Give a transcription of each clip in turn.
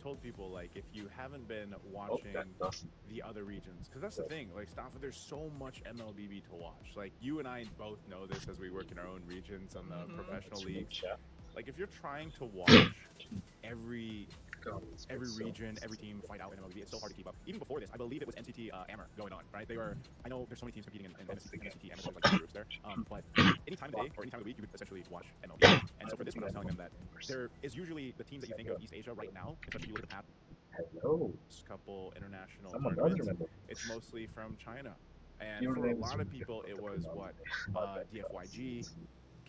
told people, like, if you haven't been watching the other regions, because that's the thing, like, Staffa, there's so much MLBB to watch. Like, you and I both know this as we work in our own regions on the professional leagues. Like, if you're trying to watch every region, every team fight out in MLB, it's so hard to keep up. Even before this, I believe it was NCT Ammer going on, right? I know there's so many teams competing in NCT Ammer, so there's like groups there. But any time of the day or any time of the week, you could essentially watch MLB. And so for this one, I was telling them that there is usually the teams that you think of East Asia right now, especially if you look at the past couple international tournaments, it's mostly from China. And for a lot of people, it was DFYG,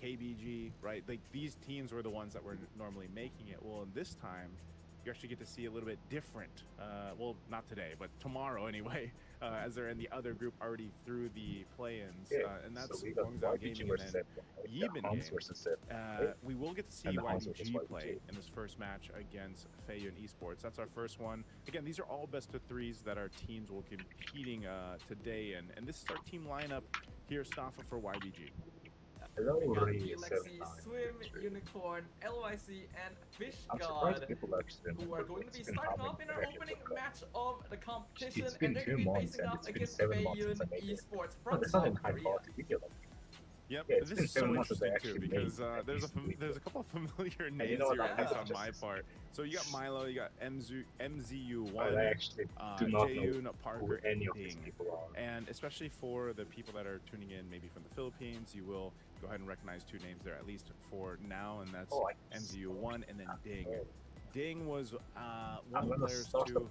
KBG, right? Like these teams were the ones that were normally making it. Well, in this time, you actually get to see a little bit different. Well, not today, but tomorrow anyway, as they're in the other group already through the play-ins, and that's Guangzhou Gaming and then Yibin Game. We will get to see YBG play in this first match against Feiyun Esports. That's our first one. Again, these are all best of threes that our teams will be competing today in, and this is our team lineup here, Staffa, for YBG. We got Galaxy, Swim, Unicorn, LYC, and Fish God, who are going to be starting off in our opening match of the competition, and they're going to be facing off against Feiyun Esports from South Korea. Yep, this is so interesting too because there's a couple of familiar names here, at least on my part. So you got Milo, you got MZU1, Jaeyoon, Parker, and Ding. And especially for the people that are tuning in maybe from the Philippines, you will go ahead and recognize two names there, at least for now, and that's MZU1 and then Ding. Ding was one of the players too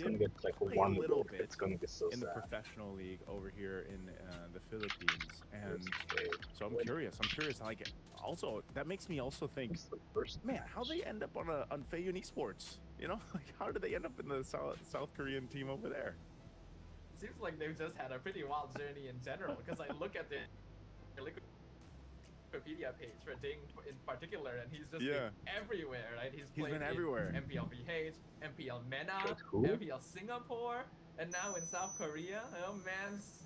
who did play a little bit in the professional league over here in the Philippines, and so I'm curious. Like, also that makes me also think, man, how they end up on Feiyun Esports? You know, like how did they end up in the South Korean team over there? Seems like they've just had a pretty wild journey in general. Because I look at their Wikipedia page for Ding in particular, and he's just been everywhere, right? He's played been everywhere. MPL VH, MPL MENA, MPL Singapore, and now in South Korea. Oh, man's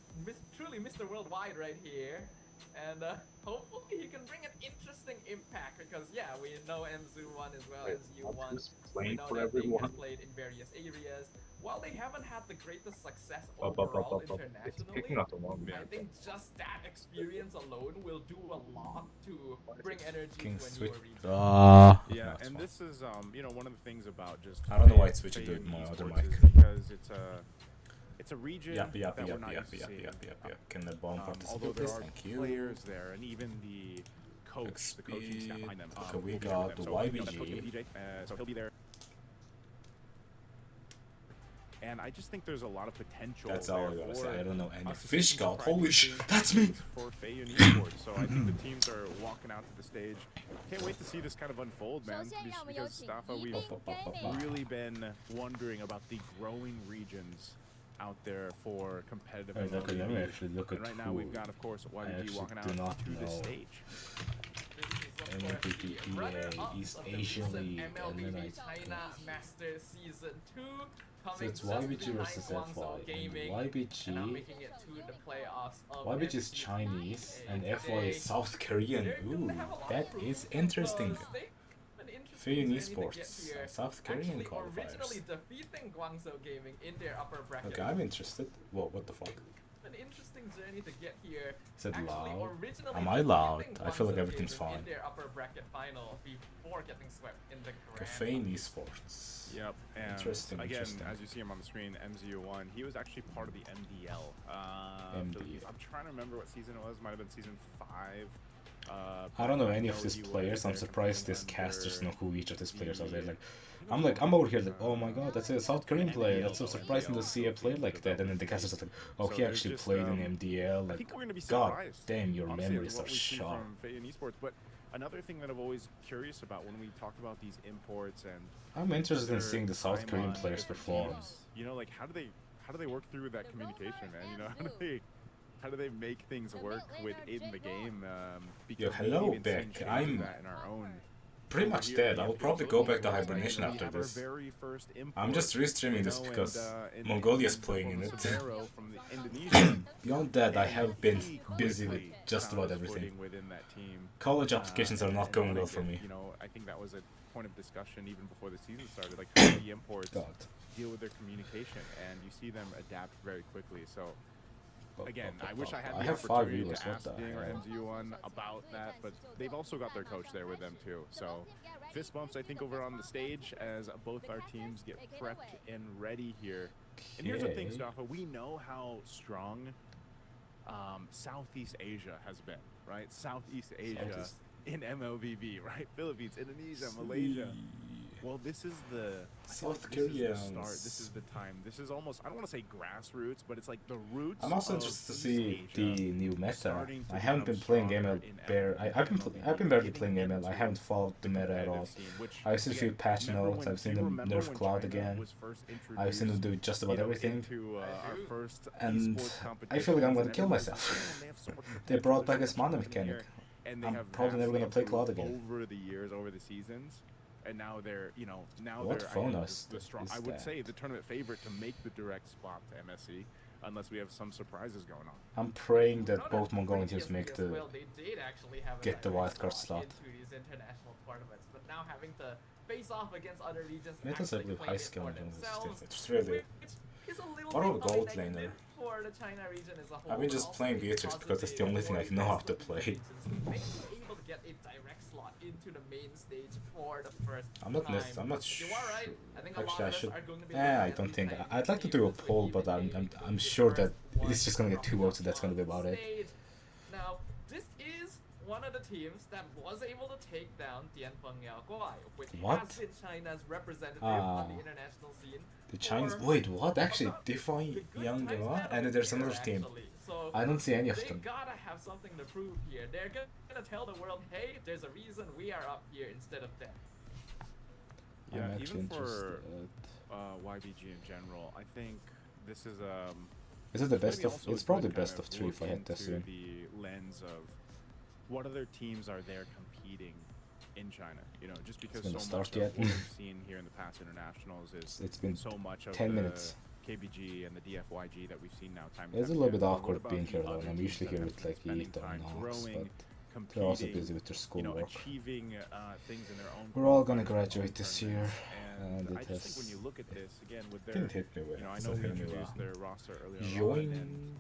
truly Mr. Worldwide right here. And hopefully he can bring an interesting impact because, yeah, we know MZU1 as well as U1. We know that Ding has played in various areas. While they haven't had the greatest success overall internationally, I think just that experience alone will do a lot to bring energy to a newer region. Yeah, and this is one of the things about just I don't know why it's switching to my other mic because it's a region that we're not used to seeing. Can the bomb although there are players there, and even the coach, the coaching staff behind them. Okay, we got the YBG. So he'll be there. And I just think there's a lot of potential. That's all I gotta say. I don't know any. Fish God, holy shit, that's me! For Feiyun Esports. So I think the teams are walking out to the stage. Can't wait to see this kind of unfold, man. Because Staffa, we've really been wondering about the growing regions out there for competitive MLB. And right now we've got, of course, YBG walking out to the stage. MPL, East Asian League, MLB China Masters Season 2. So it's YBG versus FY. YBG is Chinese and FY is South Korean. Ooh, that is interesting. Feiyun Esports, South Korean qualifiers. Okay, I'm interested. Whoa, what the fuck? An interesting journey to get here. Is it loud? Am I loud? I feel like everything's fine. In their upper bracket final before getting swept in the Feiyun Esports. Yep, and interesting. Again, as you see him on the screen, MZU1, he was actually part of the MDL. I'm trying to remember what season it was. Might have been season 5. I don't know any of these players. I'm surprised these casters know who each of these players are. I'm over here like, oh my god, that's a South Korean player. That's so surprising to see a player like that. And then the casters are like, oh, he actually played in MDL. Like, god damn, your memories are sharp. But another thing that I'm always curious about when we talk about these imports and I'm interested in seeing the South Korean players perform. You know, like how do they work through that communication, man? You know, how do they make things work within the game? Yo, hello, Beck. I'm that in our own pretty much dead. I will probably go back to hibernation after this. I'm just restreaming this because Mongolia's playing in it. Beyond that, I have been busy with just about everything. College applications are not going well for me. You know, I think that was a point of discussion even before the season started, like how the imports deal with their communication, and you see them adapt very quickly. So again, I wish I had the opportunity to ask Ding or MZ1 about that, but they've also got their coach there with them too. So fist bumps, I think, over on the stage as both our teams get prepped and ready here. And here's the thing, Staffa, we know how strong Southeast Asia has been, right? Southeast Asia in MLBB, right? Philippines, Indonesia, Malaysia. Well, this is the South Korea start. This is the time. This is almost, I don't want to say grassroots, but it's like the roots. I'm also interested to see the new meta. I haven't been playing ML I've been barely playing ML. I haven't followed the meta at all. I've seen a few patch notes. I've seen them nerf Cloud again. I've seen them do just about everything. And I feel like I'm gonna kill myself. They brought back a mana mechanic. I'm probably never gonna play Cloud again. Over the years, over the seasons. And now they're, you know, now what they're the strong. I would say the tournament favorite to make the direct spot to MSC, unless we have some surprises going on. I'm praying that both Mongolian teams make the get the wildcard slot. Into these international tournaments, but now having to face off against other regions. Metas have really high skill in this team. It's really. What about gold laner? For the China region as a whole. I've been just playing Beatrix because that's the only thing I know how to play. Able to get a direct slot into the main stage for the first I'm not sure. Actually, I should. I don't think. I'd like to do a poll, but I'm sure that it's just gonna get 2 votes, so that's gonna be about it. Now, this is one of the teams that was able to take down Dianfeng Yaoguai, which has been China's representative on the international scene. The Chinese. Wait, what? Actually, Defy Yang Yaoguai? And then there's another team. So I don't see any of them. They gotta have something to prove here. They're gonna tell the world, hey, there's a reason we are up here instead of them. Yeah, even for YBG in general, I think this is Is it the best of? It's probably best of 3 if I had to assume. The lens of what other teams are there competing in China, you know, just because so much of what we've seen here in the past internationals is it's been so much of 10 minutes. KBG and the DFYG that we've seen now. It's a little bit awkward being here though. I'm usually here with like Eat or Nox, but they're also busy with their schoolwork. We're all gonna graduate this year, and it has. Think when you look at this again with their, didn't hit me well. You know, I know they introduced their roster earlier on.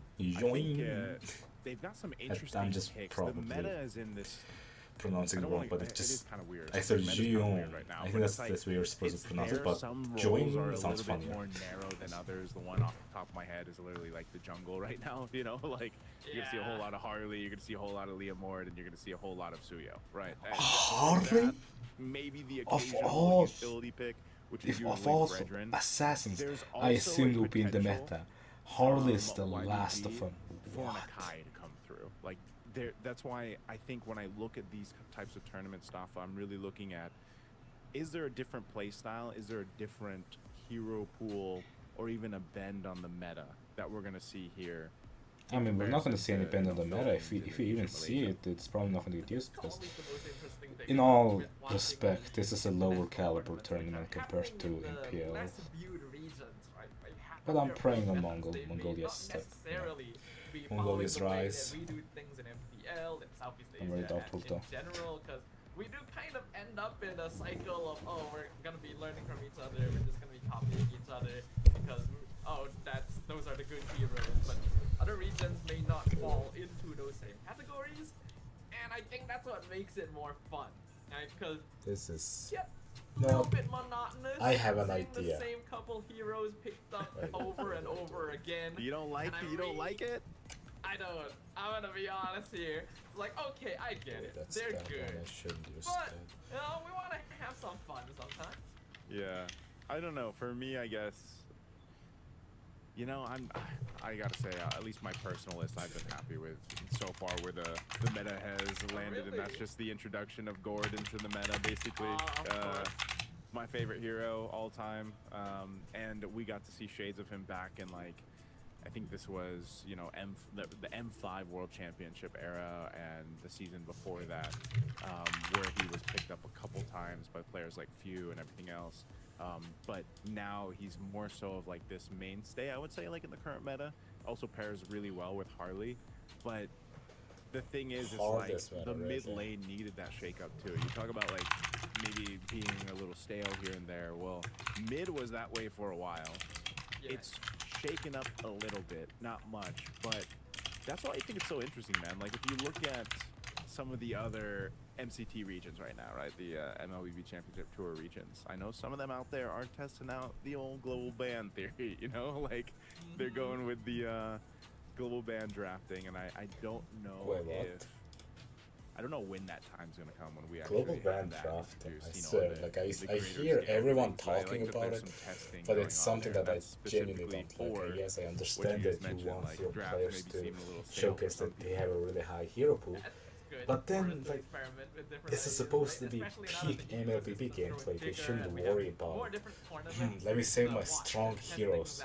They've got some interesting I'm just picks. probably The meta is in this. Pronouncing it wrong, but it just kind of weird. I said Jion. I think that's the way you're supposed to pronounce it, but Join sounds funnier. More narrow than others. The one off the top of my head is literally like the jungle right now. You know, like you're gonna see a whole lot of Harley, you're gonna see a whole lot of Leomord, and you're gonna see a whole lot of Suyo. Right? And Harley? Maybe the occasional utility pick, which is of all assassins, I assumed would be in the meta. Harley is the last of them. For Nakai to come through, like. That's why I think when I look at these types of tournament stuff, I'm really looking at, is there a different play style? Is there a different hero pool or even a bend on the meta that we're going to see here? I mean, we're not going to see any bend on the meta. If we even see it, it's probably not going to get used because, in all respect, this is a lower caliber tournament compared to MPL. But I'm praying on Mongolia's Mongolia's rise. In Southeast Asia I'm very doubtful though. In general, because we do kind of end up in a cycle of, oh, we're gonna be learning from each other, we're just gonna be copying each other because, oh, those are the good heroes, but other regions may not fall into those same categories, and I think that's what makes it more fun, right? Because this is a little bit monotonous. I have an idea. The same couple heroes picked up over and over again. You don't like it? You don't like it? I don't. I'm gonna be honest here. It's like, okay, I get it. They're good. But, you know, we want to have some fun sometimes. Yeah. I don't know. For me, I guess, you know, I gotta say, at least my personal list I've been happy with so far where the meta has landed, and that's just the introduction of Gord into the meta, basically. My favorite hero all time. And we got to see shades of him back in, like, I think this was, you know, the M5 World Championship era and the season before that, where he was picked up a couple times by players like Few and everything else. But now he's more so of like this mainstay, I would say, like in the current meta. Also pairs really well with Harley. But the thing is, it's like the mid lane needed that shake up too. You talk about like maybe being a little stale here and there. Well, mid was that way for a while. Yeah. It's shaken up a little bit, not much, but that's why I think it's so interesting, man. Like, if you look at some of the other MCT regions right now, right? The MLBB Championship Tour regions. I know some of them out there are testing out the old global ban theory, you know? Like, they're going with the global ban drafting, and I don't know I don't know when that time's gonna come when we actually global ban have that drafting. I introduced, swear, like I hear everyone talking about it, but it's something that I genuinely don't like. Yes, I understand that you want your players to showcase that they have a really high hero pool, but then like this is supposed to be peak MLBB gameplay. They shouldn't worry about let me save my strong heroes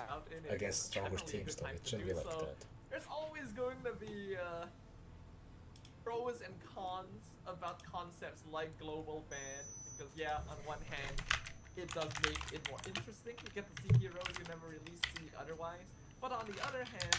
against stronger teams. Though it shouldn't be like that. There's always going to be pros and cons about concepts like global ban, because yeah, on one hand it does make it more interesting. You get to see heroes you never really see otherwise, but on the other hand,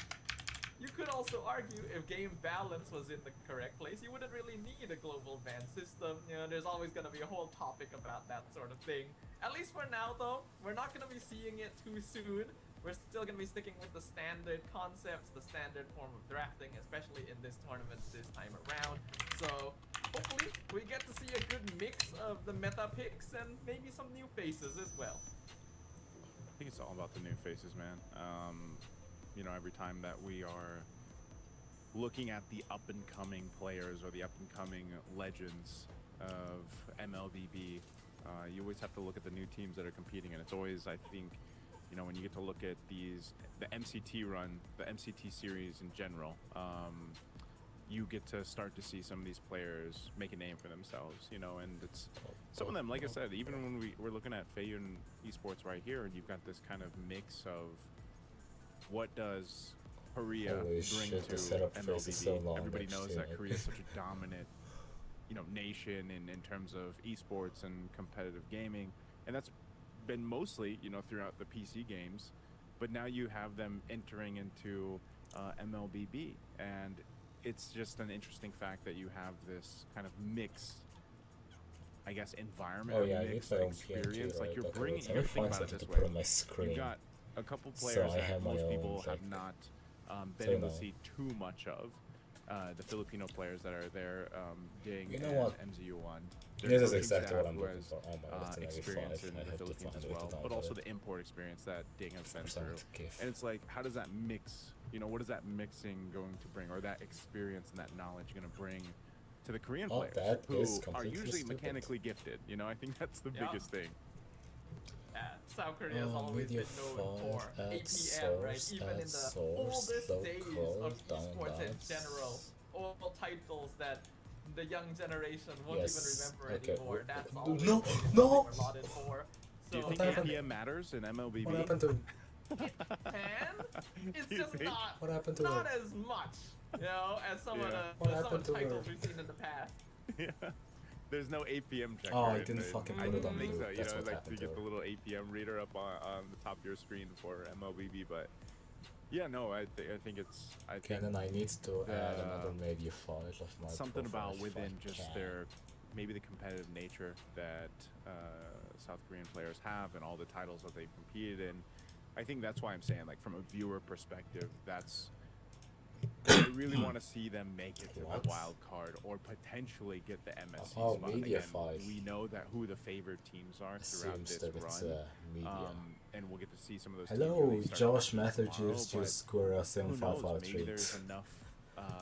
you could also argue if game balance was in the correct place, you wouldn't really need a global ban system. You know, there's always going to be a whole topic about that sort of thing. At least for now though, we're not going to be seeing it too soon. We're still going to be sticking with the standard concepts, the standard form of drafting, especially in this tournament this time around. So hopefully we get to see a good mix of the meta picks and maybe some new faces as well. I think it's all about the new faces, man. You know, every time that we are looking at the up-and-coming players or the up-and-coming legends of MLBB, you always have to look at the new teams that are competing, and it's always, I think, you know, when you get to look at the MCT run, the MCT series in general, you get to start to see some of these players make a name for themselves, you know, and it's some of them, like I said, even when we're looking at Feiyun Esports right here, and you've got this kind of mix of what does Korea bring to MLBB. So long, everybody knows that Korea is such a dominant, you know, nation in terms of esports and competitive gaming, and that's been mostly, you know, throughout the PC games, but now you have them entering into MLBB, and it's just an interesting fact that you have this kind of mixed, I guess, environment, mixed experience. Like, you're bringing, you think about it this way, you've got a couple players that most people have not been able to see too much of. The Filipino players that are there, Ding and MZU1. This is exactly what I'm looking for. Oh my god, experience in the Philippines as well, but also the import experience that Ding has been through. And it's like, how does that mix? You know, what is that mixing going to bring, or that experience and that knowledge going to bring to the Korean players who are usually mechanically gifted? You know, I think that's the biggest thing. South Korea has always been known for APM, right? Even in the oldest days of esports in general, all titles that the young generation won't even remember anymore. That's all we're lauded for. Do you think APM matters in MLBB? What happened to him? It's just not, what happened to not as much, you know, as some of the titles we've seen in the past. Yeah. There's no APM checker. Oh, I didn't fucking put it on the so. You know, like to get the little APM reader up on the top of your screen for MLBB, but yeah, no, I think it's. Okay, then I need to add another maybe file of my something about within just their, maybe the competitive nature that South Korean players have and all the titles that they've competed in. I think that's why I'm saying, like, from a viewer perspective, that's. I really want to see them make it to the wild card or potentially get the MSC spot. Media Again, 5. we know that who the favored teams are throughout this run, and we'll get to see some of those. Hello, Josh Matthews just scored a 755 maybe there's enough.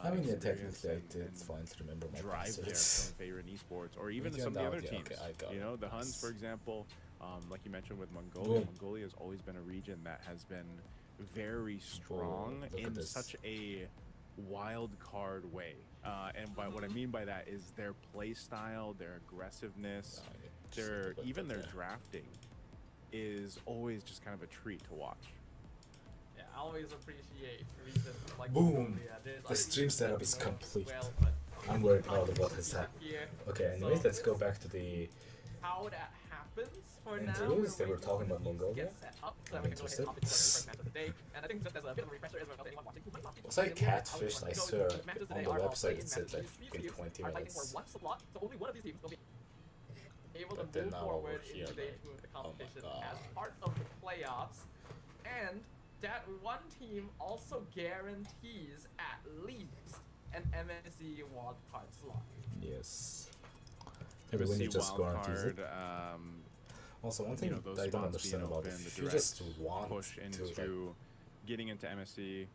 I mean, yeah, technically I did fine to remember my drive there from favorite esports or even some of the other teams. Okay, you know, the Huns, for example, like you mentioned with Mongolia. Mongolia has always been a region that has been very strong in such a wild card way, and by what I mean by that is their play style, their aggressiveness, their drafting is always just kind of a treat to watch. Yeah, I always appreciate regions like boom. The stream setup is complete. I'm very proud of what has happened. Okay, anyways, let's go back to the how that happens. For interviews. They were talking about Mongolia. I'm interested. Was I catfished? I swear. On the website it said like in 20 minutes. able to But then move now forward over here, into the like, oh my competition God. as part of the playoffs, and that one team also guarantees at least an MSC wildcard slot. Yes. Yeah, the MSC winner just guarantees it. wildcard, Also, one thing those I don't spots understand being about open, it, the if you direct just want push to, into like, getting into MSC.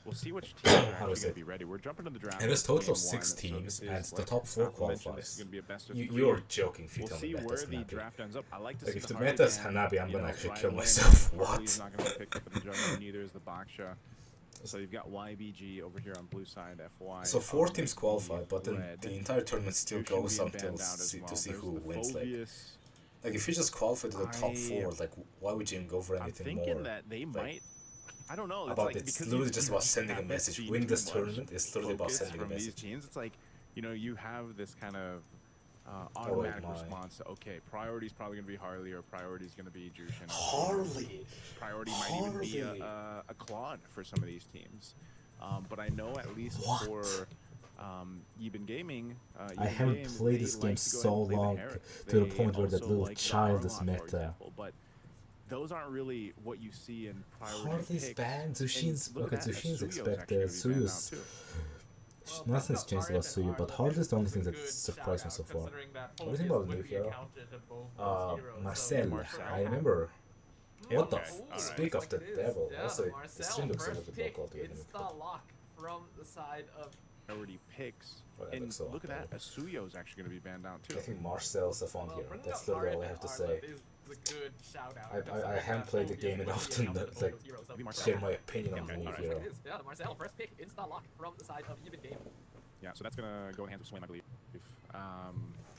We'll see which teams are How actually is going it? to be ready. We're jumping to the draft. and there's total game of 6 one, so teams, this and is, the like, top 4 Alpha mentioned, This is qualifies. going to be a best of You're three. joking if you We'll tell see me that where that's the gonna be. draft ends up. I like to Like, see if the the Harley meta's ban, Hanabi, I'm you gonna know, actually right kill away. myself. Harley's What? not going to pick up in the jungle, neither is the Baksha. So you've got YBG over here on blue side, FY. So 4 up teams the qualify, but then red. the entire tournament still Lucian goes being until banned out as to well. see There's who the wins. Phobius. Like if you just qualify to the top 4, like why would you even go for I'm anything thinking more? that they like, might. I don't know. about like, it. It's because literally you just about sending a haven't message. seen Win too this much tournament is literally about focus sending a from these message. teams. It's like, you know, you have this kind of automatic my. response to, okay, priority is probably going to be Harley, or priority is going to be Jushin. Harley! Priority might even be a Claude for some of these teams. But I know at least What? for Eben Gaming, I haven't played this game so long to the point where that little child is meta. But those aren't really what you see in priority Harley's picks. banned. Zushin's And look at that, Zushin's Asuyo's expected. actually gonna be banned Suyu's. now, too. Well, Nothing's changed about Suyu, but Harley's the only thing that Good surprised me so shout-out, far. considering that What do you think Phobius about the new would be hero? accounted to both those heroes, so Marcel. Marcel. I remember. What the Okay, f- alright. Speak of the Like it is. devil. Yeah, Also, the Marcel, stream looks a first little bit pick, more quality. insta-lock from the side of Priority picks. Well, that And looks so look at that, bad. Asuyo's actually going to be banned out too. I think Marcel's a fun hero. bringing That's up literally all I Arlet- have to Arlet say. is a good shout-out, I considering haven't that played the Phobius game would be enough to accounted to both like those heroes, so- Maybe Marcel. share my opinion on Okay, the new alright. hero. it is. Yeah, the Marcel first pick, insta-lock from the side of Even Game. Yeah, so that's going to go in hands with Swim, I believe.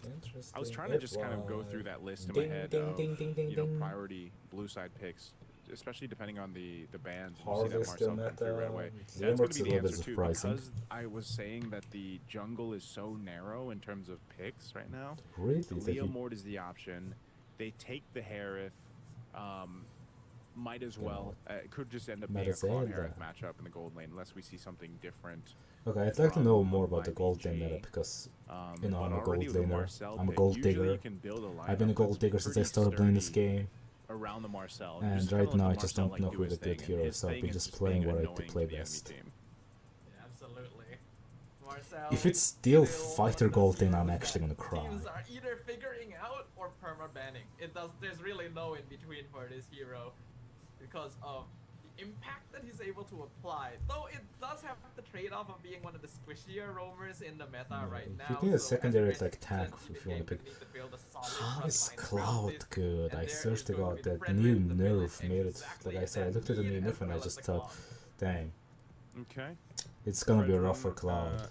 Interesting. I was trying to just kind of go through that list in my head of, you know, priority blue side picks, especially depending on the bands. You see Harvest that Marcel the come through right meta. away. Liam's That's going to a be the little bit answer too, surprising. because I was saying that the jungle is so narrow in terms of picks right now. Really? Leo Mord is the option. They take the Harith. Might as well. It could just end up being a Claude Zelda. Harith matchup in the gold lane, unless we see something different. Okay, I'd like to know from more about the gold lane YBG. meta because you know But I'm a gold already with the laner. Marcel I'm a pick, gold usually digger. you can build a I've been a lineup gold that's digger since I pretty started playing this sturdy game, around the Marcel. You and just kinda right let now the I just Marcel, don't know do who his the good thing, hero and is, so I've his been thing just is playing being what I annoying play to the enemy best. team. Yeah, absolutely. Marcel If it's still still fighter one of gold those lane, I'm heroes actually that gonna cry. Teams are either figuring out or perma-banning. There's really no in between for this hero because of the impact that he's able to apply. Though it does have the trade-off of being one of the squishier roamers in the meta right now. You need a so secondary as like Brent tank said, if you want to Even pick. Game would need to build a solid How front is line around Cloud this, good? and I there searched is going about to be that Fred new Rin, the villain, nerf made it. exactly Like I said, I that looked at the need new as nerf and I well as just the thought, Claw. dang, Okay. it's gonna be Fred rough for Rin, Cloud.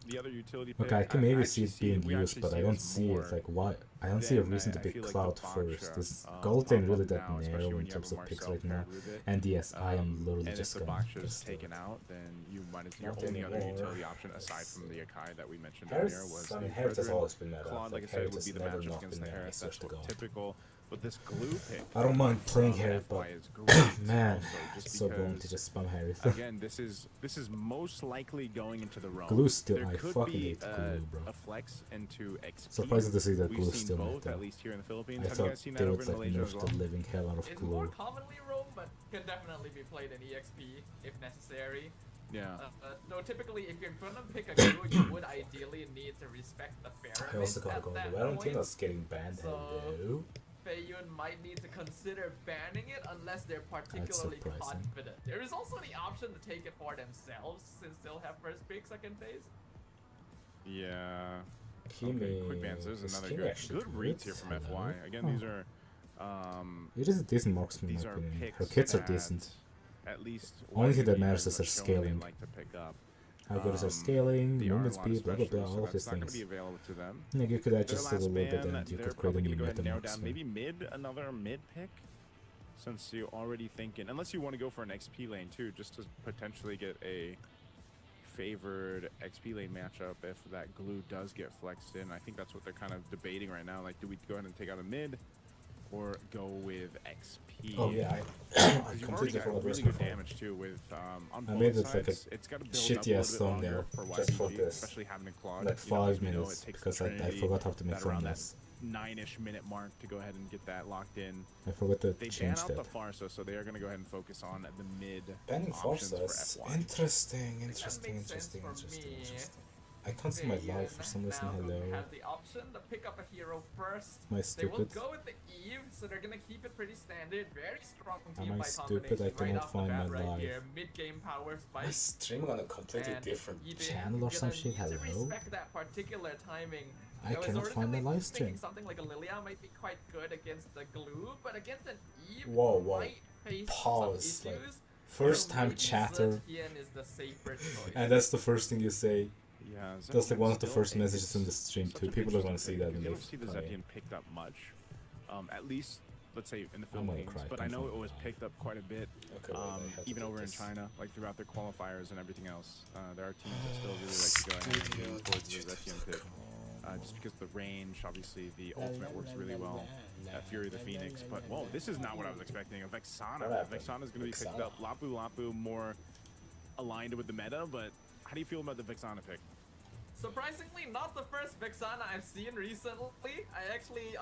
The other utility pick, Okay, I can maybe see actually it being we used, actually but I see don't this see more it. Like, why? I don't see a than, reason to I pick feel like Cloud the first. Baksha, This up gold lane up really now, that especially narrow when in you have terms a of picks Marcel right now. paired with it. And yes, I am literally And if just the gonna Baksha is just do taken it. out, then you might as your Not only other anymore. utility option aside from the Akai that we mentioned Harris, earlier was I the mean, Harris has Fredrin. always been meta. Claude, like I Like, said, Harris would has be the never matchup not against been the meta, I Harris. swear That's to God. typical. But this glue pick. I don't mind playing from Harris, FY but is great man, also, just it's so boring to because, just spam Harris. Again, this is most likely going into the roam. Glue still, There I could fucking be hate glue, bro. a flex into XP. Surprised to see that We've glue seen still both, meta. at least here in the Philippines. I Have you thought guys seen they that would over in like Malaysia as nerf well? the living hell out of It's more glue. commonly roam, but can definitely be played in EXP if necessary. Yeah. No, typically, if you're gonna pick a glue, you would ideally need to respect the I also fairness gotta at go. that I don't think point. that's getting banned. So- Hello. Feiyun might need to consider banning it unless they're particularly surprising. confident. There is also the option to take it for themselves since they'll have first pick, second phase. Yeah. Kimi, Okay, quick bans. There's is another Kimi good actually reads good? here from Hello? FY. Again, Oh. these are It is a decent marksman in these my are opinion. picks Her kits are that decent. At least Only thing that YBG matters has is her shown they scaling. like to pick up. How good is her Um, scaling, The movement Arlon speed, blah blah blah, especially, all so of these that's not going to things. be available to them. Yeah, you could Their adjust it a last little bit ban, and you they're could create a probably new gonna go ahead meta and narrow down marksman. maybe another mid pick, since you're already thinking, unless you want to go for an XP lane too, just to potentially get a favored XP lane matchup if that glue does get flexed in. I think that's what they're kind of debating right now. Like, do we go ahead and take out a mid, or go with XP? Oh yeah, I Because you've already completely got forgot really this good before. damage too with on I both made it like a sides. It's got to build up a shitty little ass bit longer thumbnail for just for YBG, this. especially having a Claude. Like You know, as 5 we know, minutes it takes because I Trinity forgot how to make that around that thumbnails. 9-ish minute mark to go ahead and get that locked in. I forgot to They ban change out that. the Farsa, so they are going to go ahead and focus on the mid Banning options for Farsas. FY. Interesting. I can't see my live for some reason. Hello. Have the option to pick up a hero first. Am I They will stupid? go with the Eve, so they're gonna keep it pretty standard. Very strong Am team I by stupid? combination I cannot right off the find bat my right live. here. Mid-game power spike. Am I streaming on a completely And different Eden channel or some gonna shit? need to Hello? respect that particular timing. I was cannot find my originally live thinking stream. something like a Lilia might be quite good against the glue, but against an Eve Whoa. might face Pause, some like, issues. First So time maybe chatter, Zetian is the safer choice. and that's the first thing you say. Yeah, That's like one of the Zetian first still messages in the is stream such too. an People are gonna interesting see that pick, and because they you don't see the Zetian picked up much, at least let's say in the I'm gonna Philippines, cry, but I don't know find it was my picked up quite a bit, Okay, wait, I have to even do over in this. China, like throughout their qualifiers and everything else. There are teams that still really like to go ahead and lean towards the Zetian pick, just because the range, obviously the ultimate works really well at Fury the Phoenix. But whoa, this is not what I was expecting. A Vexana. Vexana's going to be picked up. Lapu more aligned with the meta, but how do you feel about the Vexana pick? Surprisingly, not the first Vexana I've seen recently. I actually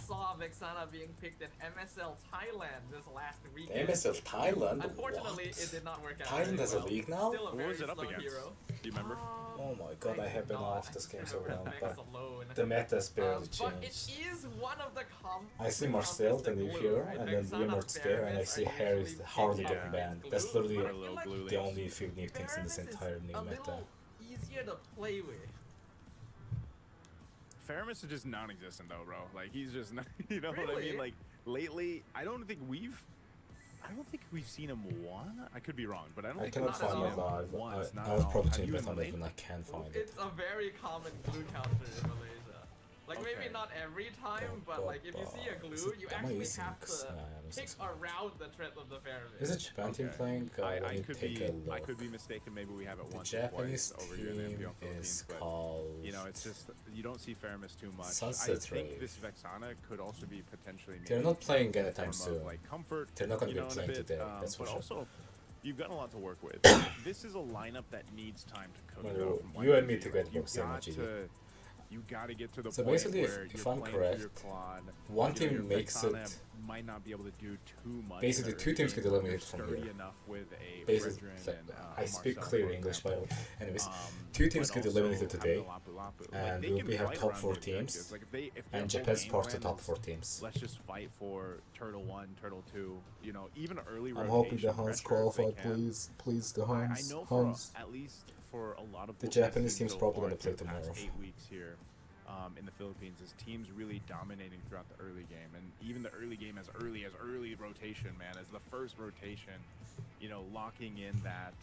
saw Vexana being picked in MSL Thailand this last weekend. MSL Thailand? Unfortunately, What? it did not work out. Thailand very has a well. league now? Still a What very was it up slow against? hero. Do you remember? Oh my god, I have been not. off this game so Remember long, Vex but alone. the meta's barely But it changed. is one of the I see Marcel, the new hero, and then Leomord's there, and I see Harry's hardly getting banned. That's literally the only few new things in this entire new meta. Easier to play with. Faramis is just non-existent though, bro. Like he's just not, you know what I mean? Like lately, I don't think we've seen him one. I could be wrong, but I don't I think cannot we've find seen it him live. once. I would probably change my bet on it when I can find it. It's a very common glue counter in Malaysia. Like maybe not every time, but like if you see a glue, you actually have to pick around the threat of the Faramis. Is it Japan team playing? I could be mistaken. Maybe we have it once or Japanese twice over here in the team MPL is Philippines, but called you know, it's just you don't see Faramis too much. Sunset I think Rave. this Vexana could also be potentially. They're not playing anytime soon. Like comfort. They're not going to you be know, playing in a bit, today. That's for but sure. also, you've got a lot to work with. This is a lineup that needs time to cook. Well, from you and me YPG. together You were same got GG. you got to get to the So point basically, where if you're I'm playing for correct, your quad. one You know, team your makes Vexana it. might not be able to do too much. Basically, in the two teams early get game, but eliminated they're from sturdy here. enough with a Basically, Fredrin and, I speak Marcel, clear for English, by the way. Anyways, Um, two teams but get also eliminated having today, the Lapu-Lapu. and they we'll can be have fight top around 4 the teams, objectives. Like if and their whole Japan's game part the plan top is, 4 teams. let's just fight for Turtle 1, Turtle 2, you know, even early I'm rotation hoping the Huns pressure if they qualify, can. please, the I Huns. know Huns. at least for a lot of The what Japanese we've seen team's so probably far gonna play through the past tomorrow. 8 weeks here in the Philippines is teams really dominating throughout the early game, and even the early game as early rotation, man, as the first rotation, you know, locking in that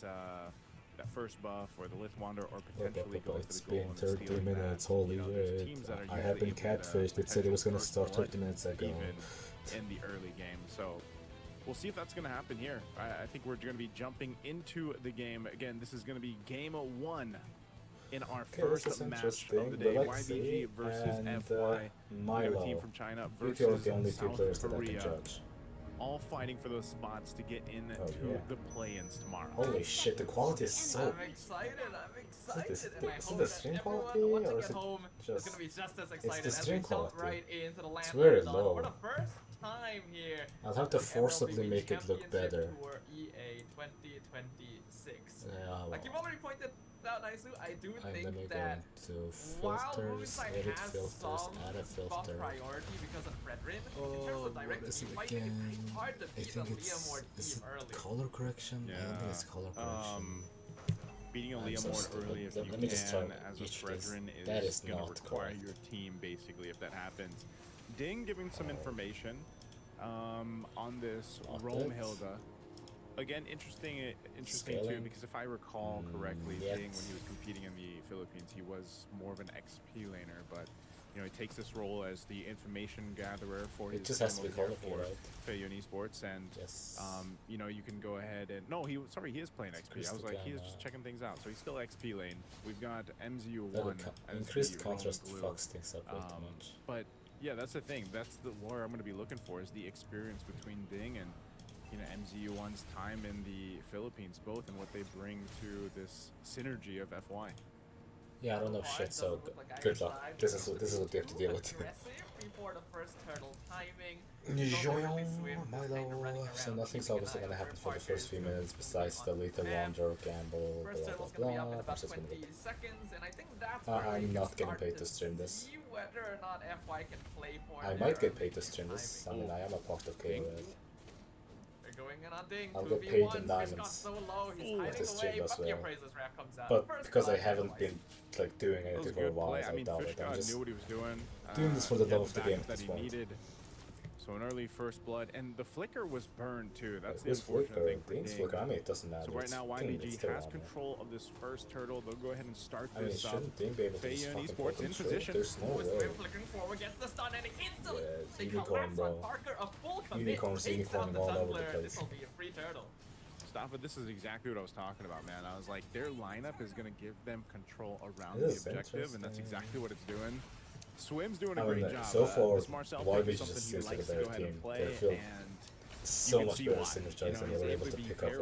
that first buff or the Lift Wander or potentially going for It's the goal been and 30 stealing minutes, that. holy You know, there's shit. teams that are I have been usually able to catfished. It said it was gonna potential start first 30 minutes ago. even in the early game. So we'll see if that's going to happen here. I think we're going to be jumping into the game. Again, this is going to be game 1 in our Okay, first this is match interesting. of the day. Galaxy YBG versus and FY. We have a Milo. team from China You versus two are the only two South players that I can Korea. judge. All fighting for those spots to get into yeah. the play-ins tomorrow. Holy shit, the quality is so... I'm excited, Is and I it hope the that stream everyone quality, watching or is at it home is just... gonna be just as the excited as we stream jump quality. right into the land very of the low. for the first time here. I'll have to the forcibly MLBB make it look Championship better. Tour EA 2026. Yeah, Like you've already pointed out, Naisu, I do I'm think gonna go that into while filters, Moonlight edit has filters, some add a buff filter. priority because of Fredrin, in Oh, terms of direct what is it team fighting, again? it's pretty hard to I beat a think it's... Leomord Is Eve it early. color correction? I don't think it's color correction. Beating a I'm so Leomord stupid. early if Let you me just try can as a each of these. Fredrin That is is going to not require correct. your team basically if that happens. Ding giving some information on this Romhilda. Again, interesting too, Scaling. because if I recall correctly, Yet. Ding, when he was competing in the Philippines, he was more of an XP laner, but you know, he takes this role as the information gatherer for It his just has to team be over here colorful, for right? Feiyon Esports, and Yes. you know, you can go ahead and he is playing XP. I was like, he is just checking things out, so he's still XP lane. We've got MZU1 as Increased the contrast Roman glue. fucks things up way too much. But yeah, that's the thing. That's the where I'm going to be looking for is the experience between Ding and MZU1's time in the Philippines, both and what they bring to this synergy of FY. Yeah, I don't know shit, so good luck. This is what you have to deal with. Before the first turtle timing. Milo. So nothing's obviously gonna happen for the first few minutes besides the lethal wander, gamble, blah blah blah. I'm just gonna get. I'm not getting paid to stream this. Whether or not FY can play for I might get paid to stream this. I mean, I am a part of KOL. I'll get paid in diamonds to stream as well. But because I haven't been like doing anything for a while, I doubt it. I'm just doing this for the love of the game at this point. So an early first blood, and the flicker was burned too. That's the unfortunate thing for Ding. Flicker, I mean, it doesn't matter. So right now, YBG has control of this first turtle. They'll go ahead and start this. I mean, shouldn't Ding be able to just fucking Esports in position. There's no way. Yeah, unicorn, bro. Unicorns unicorning all over the place. Staffa, this is exactly what I was talking about, man. I was like, their lineup is going to give them control around the objective, and that's exactly what it's doing. Swim's doing a great job. So far, YBG just seems like a better team. They feel so much better synergized, and they were able to pick up a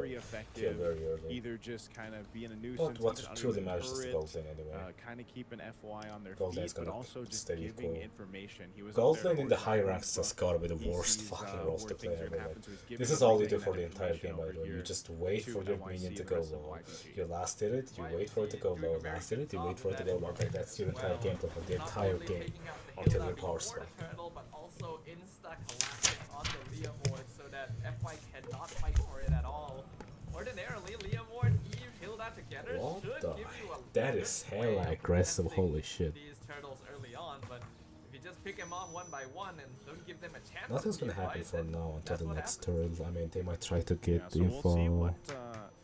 kill very early. Either just kind of being a nuisance, but what truly matters is the gold lane anyway. Kind of keeping FY on their gold feet, but also just giving information. Gold lane in the high ranks has gotta be the worst fucking roles to play ever. Like, this is all you do for the entire game, by the way. You just wait for your minion to go low. You last hit it, you wait for it to go low. Last hit it, you wait for it to go low. Like, that's your entire gameplay for the entire game until your power spike. But also insta-collapsing on the Leomord so that FY cannot fight for it at all. Ordinarily, Leomord, Eve, Hilda together should give you a that is hella aggressive, holy shit. These turtles early on, but if you just pick them off one by one and don't give them a chance. Nothing's gonna happen for now until the next turtle. I mean, they might try to get info. We'll see what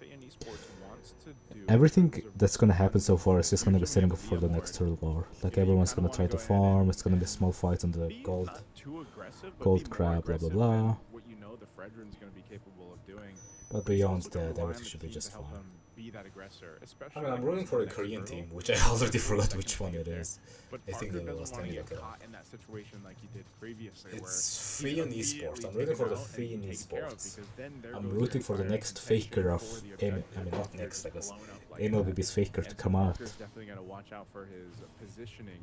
Esports wants to do. Everything that's gonna happen so far is just gonna be setting up for the next turtle war. Like, everyone's gonna try to farm. It's gonna be small fights on the gold crab, blah blah blah. What you know the Fredrin's gonna be capable of doing. But beyond that, everything should be just fine. I mean, I'm rooting for a Korean team, which I already forgot which one it is. I think they lost anyway. It's Fian Esports. I'm rooting for the Fian Esports. I'm rooting for the next faker of I mean, not next, I guess. MLBB's faker to come out. Definitely got to watch out for his positioning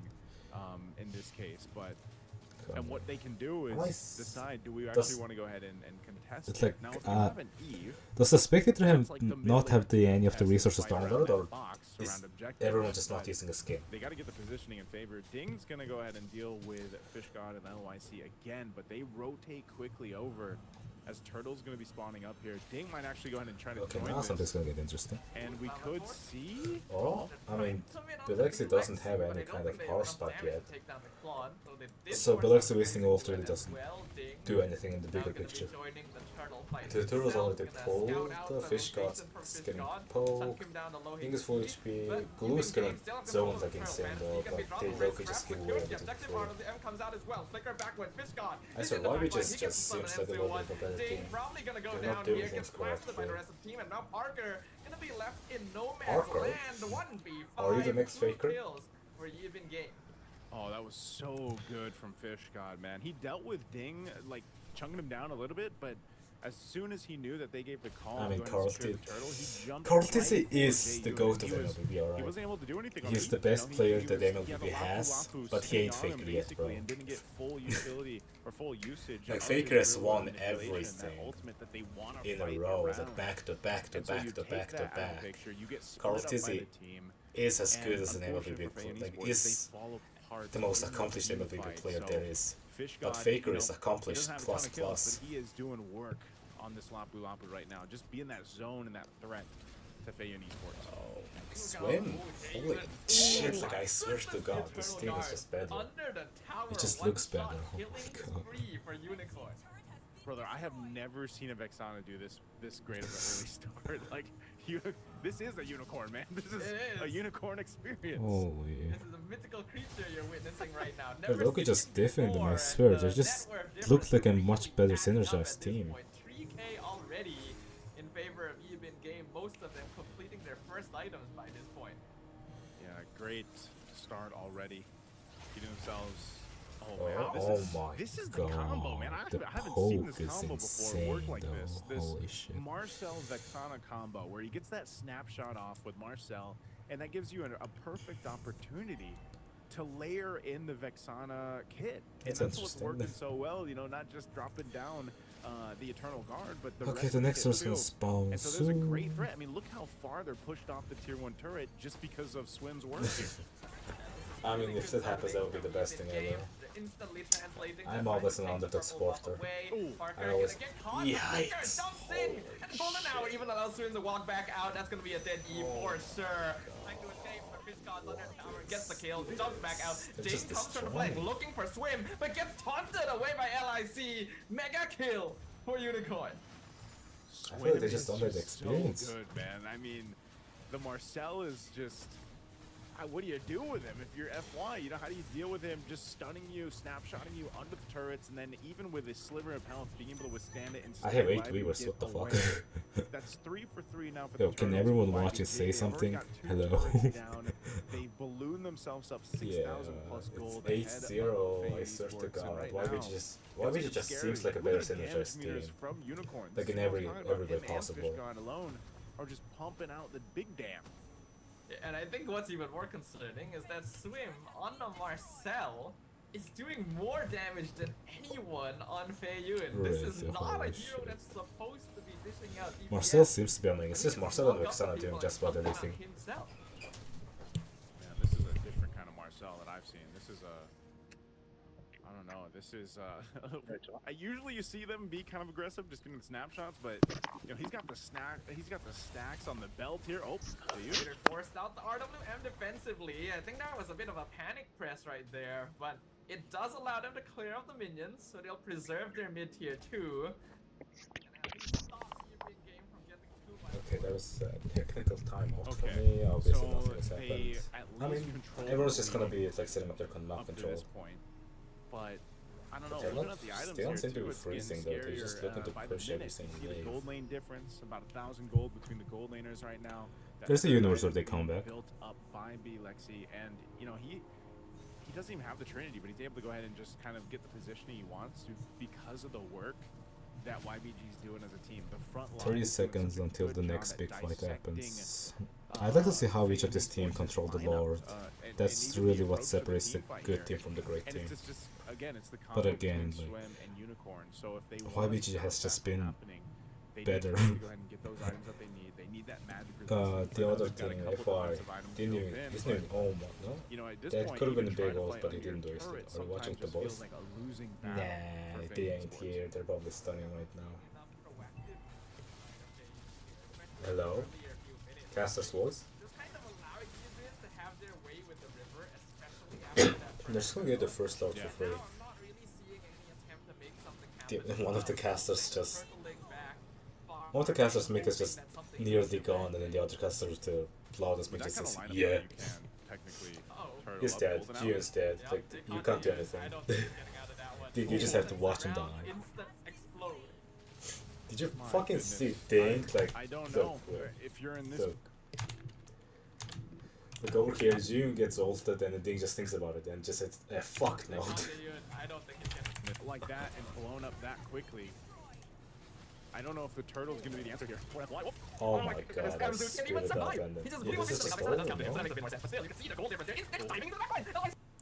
in this case, but. And what they can do is decide, do we actually want to go ahead and contest it's like, it? Now, if you have an Eve, does the spectator not have any of the resources downloaded, or is everyone just not using a skin? They got to get the positioning in favor. Ding's going to go ahead and deal with Fish God and LYC again, but they rotate quickly over as Turtle's going to be spawning up here. Ding might actually go ahead and try to join now something's going to get interesting. And we could see... Oh, I mean, Bielexi doesn't have any kind of power spike yet. So Bielexi wasting ult really doesn't do anything in the bigger picture. The turtle's already pulled, the Fish God's getting poked, Ding is full HP, Glue is gonna zone like insane though, but they Loki just give away everything for it. I swear, YB just seems like a little bit of a better team. They're not doing things correctly. Parker? Are you the next faker? Oh, that was so good from Fish God, man. He dealt with Ding, like, chunking him down a little bit, but as soon as he knew that they gave the call, I mean, Carl Tizzy is the GOAT of MLBB, alright. He wasn't able to do anything. He's the best player that MLBB has, but he ain't Faker yet, bro. Didn't get full utility or full usage. Like, Faker has won everything in a row, like back to back to back to back to back. Carl Tizzy is as good as an MLBB player, like, is the most accomplished MLBB player there is. But Faker is accomplished plus plus. He is doing work on this Lapu Lapu right now. Just be in that zone and that threat to Feiyan Esports. Oh, Swim? Holy shit, like, I swear to God, this team is just better. It just looks better. Oh my God. Brother, I have never seen a Vexana do this great of an early start. Like, this is a unicorn, man. This is a unicorn experience. Holy. This is a mythical creature you're witnessing right now. They're looking just different than I swear. They just look like a much better synergized team. 3K already in favor of Eben game. Most of them completing their first items by this point. Yeah, great start already. Getting themselves. Oh, wow, this is the combo, man. I haven't seen this combo before work like this. This Holy shit. Marcel Vexana combo where he gets that snapshot off with Marcel and that gives you a perfect opportunity to layer in the Vexana kit. And that's what's working so well, you know, not just dropping down the Eternal Guard, but the okay, the next one's gonna spawn and so there's a great threat. I mean, look how far they're pushed off the tier 1 turret just because of Swim's work here. I mean, if that happens, that would be the best thing ever. I'm always an underdog supporter. I always... Yikes! Golden Hour even allows Swim to walk back out. That's gonna be a dead E for sure. Gets the kill, jumps back out. Jane comes from the flank looking for Swim, but gets taunted away by LIC. Mega kill for Unicorn. I feel like they just don't have the experience. So good, man. I mean, the Marcel is just... what do you do with him if you're FY? You know, how do you deal with him just stunning you, snapshotting you under the turrets, and then even with a sliver of health, being able to withstand it and I have 8 viewers, what the fuck? That's 3 for 3 now for Yo, the can everyone watching say something? Hello? They balloon themselves up 6,000 plus gold. It's 8-0, I swear to God. YBG just seems like a better synergized team. Like in every way possible. Alone are just pumping out the big damn. And I think what's even more concerning is that Swim on the Marcel is doing more damage than anyone on Feiyun. This is not a hero that's supposed to be dishing out DPS. Marcel seems to be annoying. It's just Marcel and Vexana doing just about everything. Yeah, this is a different kind of Marcel that I've seen. This is I don't know. This is usually you see them be kind of aggressive, just getting snapshots, but you know he's got the stacks on the belt here. Oh, Peter forced out the RWM defensively. I think that was a bit of a panic press right there, but it does allow them to clear out the minions, so they'll preserve their mid tier 2. Okay, that was a technical timeout for me. Obviously, nothing has happened. I mean, everyone's just gonna be like setting up their map control. But I don't know. Looking at the items they don't seem here to be too, freezing though. They're just looking to push every single See the wave. gold lane difference, about 1,000 gold between the gold laners right now. There's a universe where they come back. Built up by Lexi, and you know he doesn't even have the Trinity, but he's able to go ahead and just kind of get the positioning he wants to because of the work that YBG's doing as a team. The front line 30 seconds until the next big fight happens. I'd like to see how each of this team control the Lord. That's really what separates the good team from the great team. But again, like, YBG has just been better. The other thing, FR, didn't even, he's not even, oh my, no? That could have been a big ult, but he didn't do it. Are you watching the boys? Nah, they ain't here, they're probably stunning right now. Hello? Caster's voice? They're just gonna get the first load for free. One of the casters just... One of the casters' mic is just nearly gone, and then the other caster with the loudest mic just says, yeah. He's dead. Gio's dead. Like, you can't do anything. You just have to watch him die. Did you fucking see Dink? Like, I don't know. If you're in this... Look over here, June gets ulted and the Ding just thinks about it and just says, fuck no. I don't think he can. Like that and blown up that quickly. I don't know if the turtle's gonna be the answer here. Oh my god, I screwed it up and then... Yeah, this is just over, no?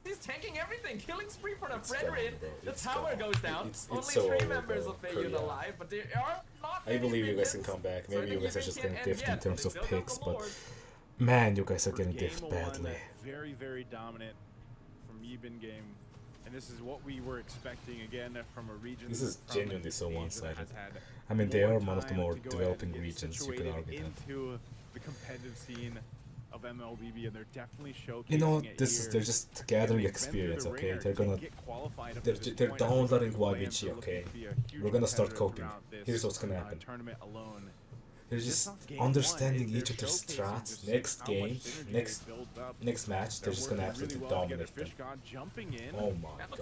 He's tanking everything, killing spree for the Fredrin. The tower goes down. Only so 3 members of Feiyun alive, but there are not I believe you guys can come back. Maybe you guys are just getting diffed in terms of picks, but man, you guys are getting diffed badly. Very, very dominant from Yibin game. And this is what we were expecting again from a region. This is genuinely so one-sided. I mean, they are one of the more developing regions, you can argue that. Into the competitive scene of MLBB, and they're definitely showcasing you know, they're just gathering experience, okay? They're downloading YBG, okay? We're gonna start coping. Here's what's gonna happen. They're just understanding each of their strats. Next game, next match, they're just gonna absolutely dominate them. Oh my god,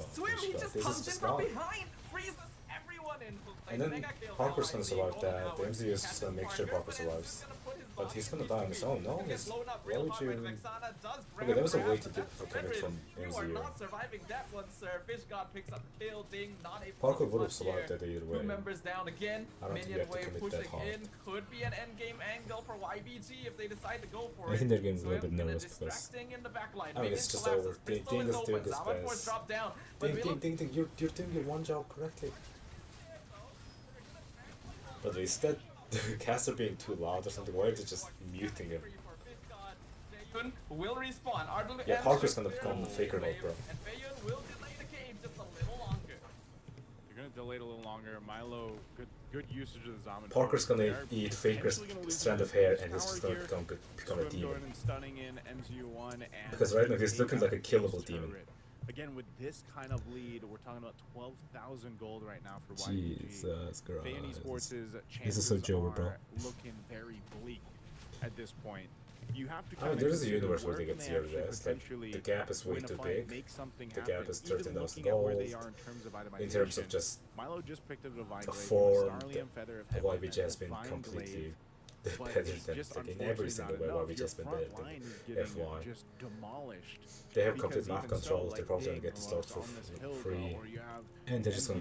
this is just gone. And then Parker's gonna survive that. The MZ is just gonna make sure Parker survives. But he's gonna die on his own, no? Why would you... Okay, there was a way to do it from You are NZU. not surviving that one, sir. Fish God picks up the kill. Ding, not able Parker to would have touch survived here. that either way. 2 members down again. I don't think you Minion have to wave commit that pushing hard. in. Could be an endgame angle for YBG if they decide to go for I it. think they're getting a little Swim bit and nervous because... distracting in the back line. I mean, it's just over. Ding is doing his best. Drop down. But Ding, you're doing your one job correctly. But is that caster being too loud or something? Why are they just muting him? Will respawn. Yeah, Parker's gonna become Faker mode, bro. And Fayun will delay the game just a little longer. You're gonna delay it a little longer. Milo, good usage of the Zaman. Parker's gonna eat Faker's strand of hair and he's just gonna become a demon. Stunning in MZU1 and Because right now he's looking like a killable demon. Again, with this kind of lead, we're talking about 12,000 gold right now for YBG. Jesus Christ. Fayun Esports' This is so chances Joker, bro. are looking very bleak at this point. You have to I mean, there's a universe where they get get zero deaths. Like, the gap is way too big. The gap is 13,000 gold. In terms of just Milo just picked up the form, the YBG has been completely better than like in every single way. YBG has been better than FY. Just demolished. They have complete map control. They're probably gonna get the start for free, and they're just gonna.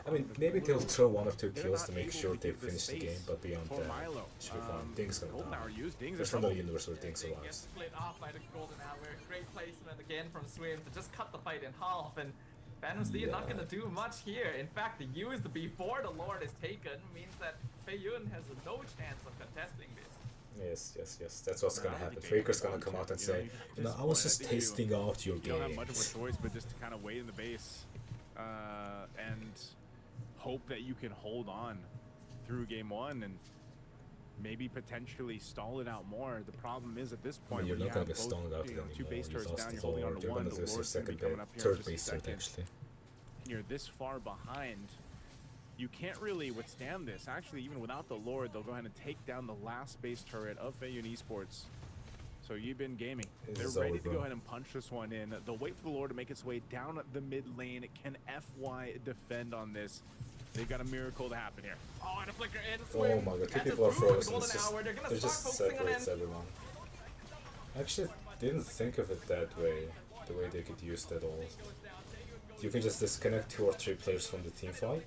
I mean, maybe they'll throw 1 or 2 kills to make sure they finish the game, but beyond that, it should be fine. Ding's gonna die. There's another universe where Ding survives. Split off by the golden hour. Great placement again from Swim to just cut the fight in half. And Phantom Steed not gonna do much here. In fact, the used before the Lord is taken means that Fayun has no chance of contesting this. Yes. That's what's gonna happen. Faker's gonna come out and say, you know, I was just tasting out your You don't have much of games. a choice but just to kind of wait in the base and hope that you can hold on through game 1 and maybe potentially stall it out more. The problem is at this I point, mean, you're when not gonna you get have stalled out both, anymore. two base You turrets lost down, the you're holding on Lord. to You're one, gonna the lose your Lord's gonna be second coming up here third in just a base turret second. actually. And you're this far behind, you can't really withstand this. Actually, even without the Lord, they'll go ahead and take down the last base turret of Fayun Esports. So you've been gaming. They're ready to go ahead and punch this one in. They'll wait for the Lord to make its way down the mid lane. Can FY defend on this? They've got a miracle to happen here. Oh, and a flicker in. Oh my god, 2 people are frozen. It's just separates everyone. I actually didn't think of it that way, the way they could use that all. You can just disconnect 2 or 3 players from the team fight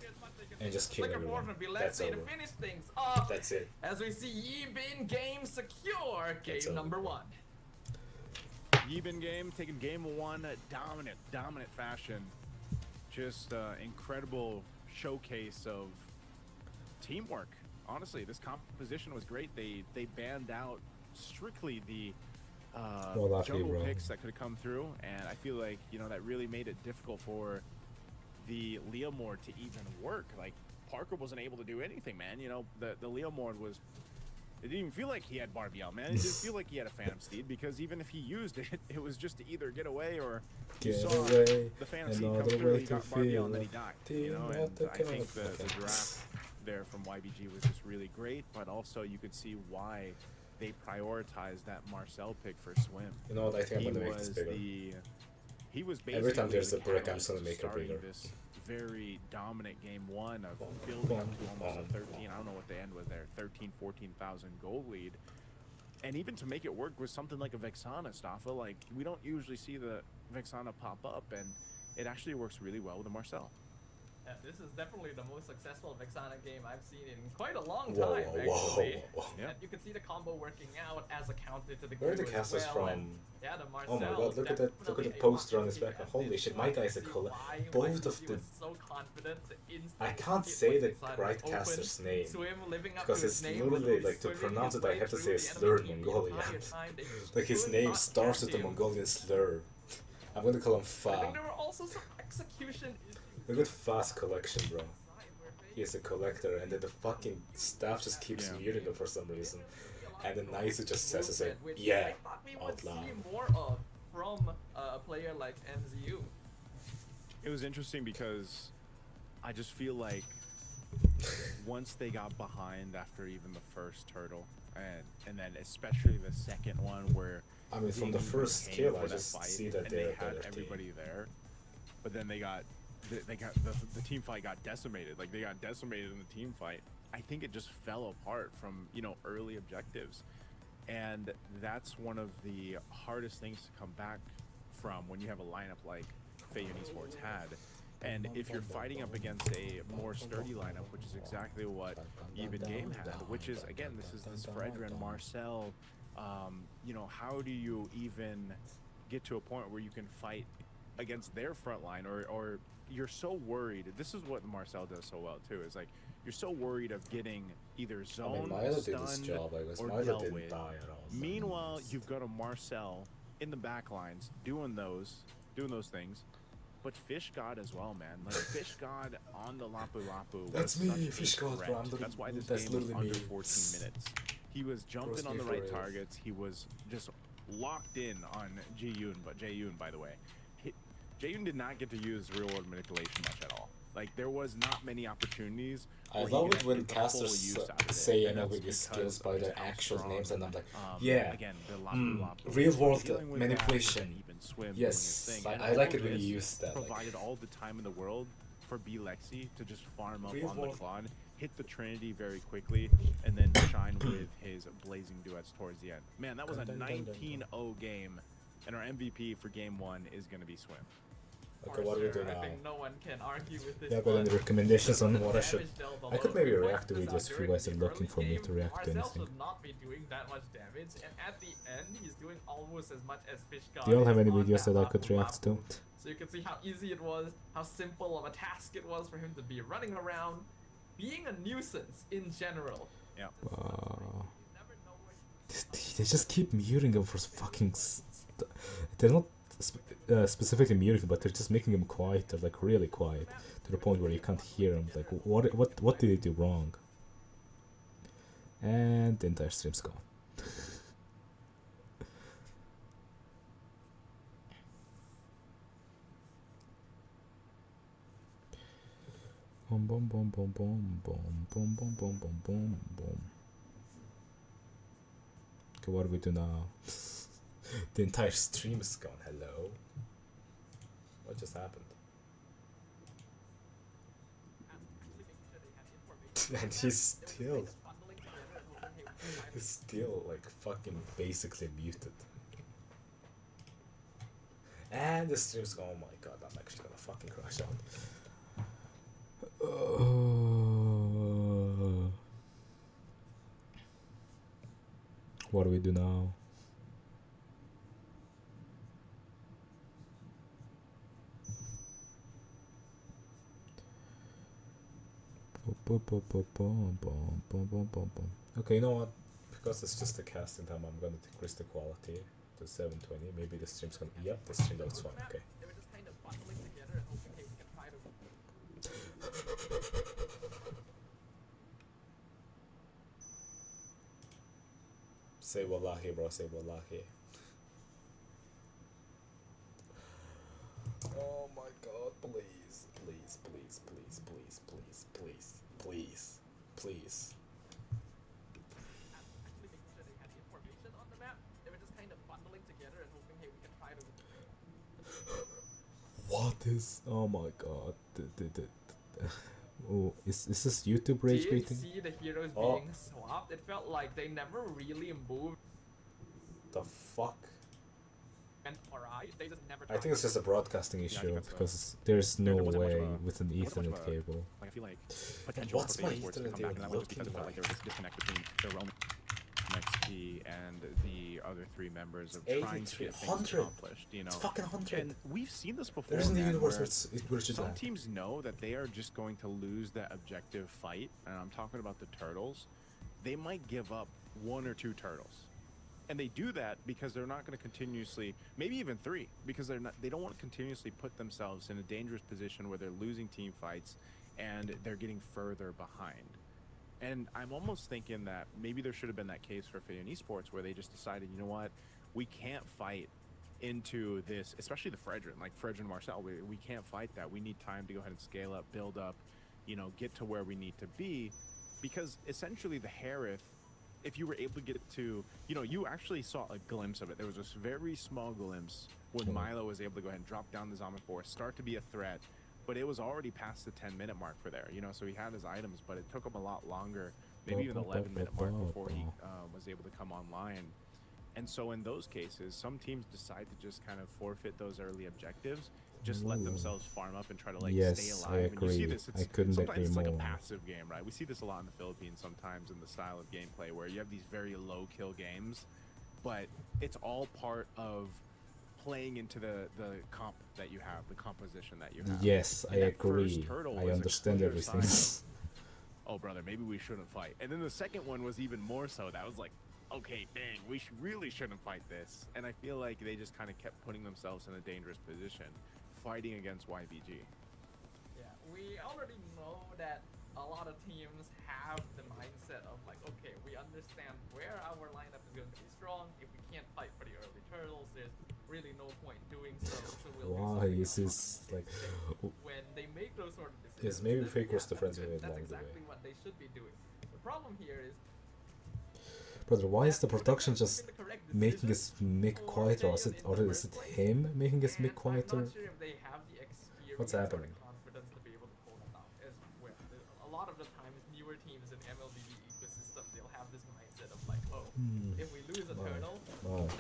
and just kill everyone. That's over. Finish things up. That's it. As we see Yibin game secure, game number 1. Yibin game taking game 1 dominant fashion. Just incredible showcase of teamwork. Honestly, this composition was great. They banned out strictly the jungle picks that could have come through, and I feel like, you know, that really made it difficult for the Leomord to even work. Like, Parker wasn't able to do anything, man. You know, the Leomord was, it didn't even feel like he had Barbiel, man. It didn't feel like he had a Phantom Steed, because even if he used it, it was just to either get away or you saw the Phantom Steed come through, he got Barbiel, and then he died. You know, and I think the draft there from YBG was just really great, but also you could see why they prioritized that Marcel pick for Swim. You know what, I think I'm gonna make this bigger. He was basically every time there's a brick, I'm just gonna make it bigger. This very dominant game 1 of building up to almost a 13, I don't know what the end was there, 14,000 gold lead. And even to make it work with something like a Vexana, Staffa, like, we don't usually see the Vexana pop up, and it actually works really well with the Marcel. Yeah, this is definitely the most successful Vexana game I've seen in quite a long time, actually. Yeah. And you can see the combo working out as accounted to the Where are the crew as casters well. from? Yeah, the Marcel, Oh my god, look at that, look at the poster on his back. Holy shit, my guy's a both of the... So confident, I can't say the right caster's name, because it's literally, like, to pronounce it I have to say a slurred Mongolian. Like, his name starts with the Mongolian slur. I'm gonna call him Fa. I think there were also some execution. Look at Fa's collection, bro. He is a collector, and then the fucking staff just keeps muting him for some reason. And then Nice just says the same, yeah, out loud. See more of from a player like MZU. It was interesting because I just feel like once they got behind after even the first turtle, and then especially the second one where I mean, from the first kill, I just see that they had everybody there, but then they got the team fight got decimated. Like, they got decimated in the team fight. I think it just fell apart from, you know, early objectives. And that's one of the hardest things to come back from when you have a lineup like Feiyon Esports had. And if you're fighting up against a more sturdy lineup, which is exactly what Even Game had, which is, again, this is this Fredrin, Marcel, you know, how do you even get to a point where you can fight against their front line, or you're so worried. This is what Marcel does so well too, is like you're so worried of getting either zoned, stunned, or dealt with. Meanwhile, you've got a Marcel in the back lines doing those things. But Fish God as well, man. Like Fish God on the Lapu Lapu. That's me, Fish God, bro. That's why this game was under 14 minutes. He was jumping on the right targets. He was just locked in on Jaeyoon, but Jaeyoon, by the way, Jaeyoon did not get to use real world manipulation much at all. Like there was not many opportunities. I love it when casters say MLB skills by their actual names, and I'm like, yeah, again, real world manipulation. Yes, I like it when you use that. Provided all the time in the world for B Lexi to just farm up on the Claude, hit the Trinity very quickly, and then shine with his blazing duets towards the end. Man, that was a 19-0 game, and our MVP for game 1 is going to be Swim. Okay, what do we do now? I think no one can argue with this. Yeah, got any recommendations on what I should... I could maybe react to videos if you guys are looking for me to react to anything. Marcel should not be doing that much damage, and at the end, he's doing almost as much as Fish God. Do you all have any videos that I could react to? So you can see how easy it was, how simple of a task it was for him to be running around, being a nuisance in general. Yeah. They just keep muting him for fucking... They're not specifically muting, but they're just making him quieter, like really quiet, to the point where you can't hear him. Like, what did he do wrong? And the entire stream's gone. Boom, boom, boom, boom, boom, boom, boom, boom, boom, boom, boom, boom. Okay, what do we do now? The entire stream is gone. Hello? What just happened? And he's still like fucking basically muted. And the stream's gone. Oh my god, I'm actually gonna fucking crash out. What do we do now? Okay, you know what? Because it's just a casting time, I'm gonna decrease the quality to 720. Maybe the stream's gonna... Yep, the stream looks fine. Okay. Say wallahi, bro. Say wallahi. Oh my god, please, please, please, please, please, please, please, please, please. Actually making sure they had the information on the map. They were just kind of bundling together and hoping, hey, we can try to... What is... Oh my god. Oh, is this YouTube rage baiting? Did you see the heroes being swapped? It felt like they never really moved. The fuck? They just never I think it's just a broadcasting issue, because there's no way with an Ethernet cable. Like I feel like What's my Ethernet cable looking like? There was this disconnect between the Roman XP and the other 3 members of trying to get things accomplished, you know. It's fucking 100. And we've seen this before. There's in the universe where some teams know that they are just going to lose that objective fight, and I'm talking about the turtles. They might give up 1 or 2 turtles. And they do that because they're not going to continuously, maybe even 3, because they don't want to continuously put themselves in a dangerous position where they're losing team fights and they're getting further behind. And I'm almost thinking that maybe there should have been that case for Feiyon Esports where they just decided, you know what, we can't fight into this, especially the Fredrin, like Fredrin Marcel, we can't fight that. We need time to go ahead and scale up, build up, you know, get to where we need to be, because essentially the Harith, if you were able to get to, you know, you actually saw a glimpse of it. There was this very small glimpse when Milo was able to go ahead and drop down the Zombie Force, start to be a threat, but it was already past the 10-minute mark for there, you know, so he had his items, but it took him a lot longer maybe even the 11-minute mark before he was able to come online. And so in those cases, some teams decide to just kind of forfeit those early objectives, just let themselves farm up and try to like stay alive. I agree. And you see this, I couldn't sometimes agree it's like more. a passive game, right? We see this a lot in the Philippines sometimes in the style of gameplay where you have these very low kill games, but it's all part of playing into the comp that you have, the composition that you have. Yes, I agree. I understand everything. Oh, brother, maybe we shouldn't fight. And then the second one was even more so. That was like, okay, dang, we really shouldn't fight this. And I feel like they just kind of kept putting themselves in a dangerous position, fighting against YBG. Yeah, we already know that a lot of teams have the mindset of like, okay, we understand where our lineup is going to be strong. If we can't fight for the early turtles, there's really no point doing so. So we'll Why is this like? When they make those sort of decisions, Yes, maybe Fake was the friends we made that's along the way. exactly what they should be doing. The problem here is, Brother, why is the production just making his mic quieter? Or is it him making his mic quieter? I'm not sure if they have the experience What's happening? or the confidence to be able to pull that out as well. A lot of the times, newer teams in MLBB ecosystem, they'll have this mindset of like, oh, if we lose a turtle,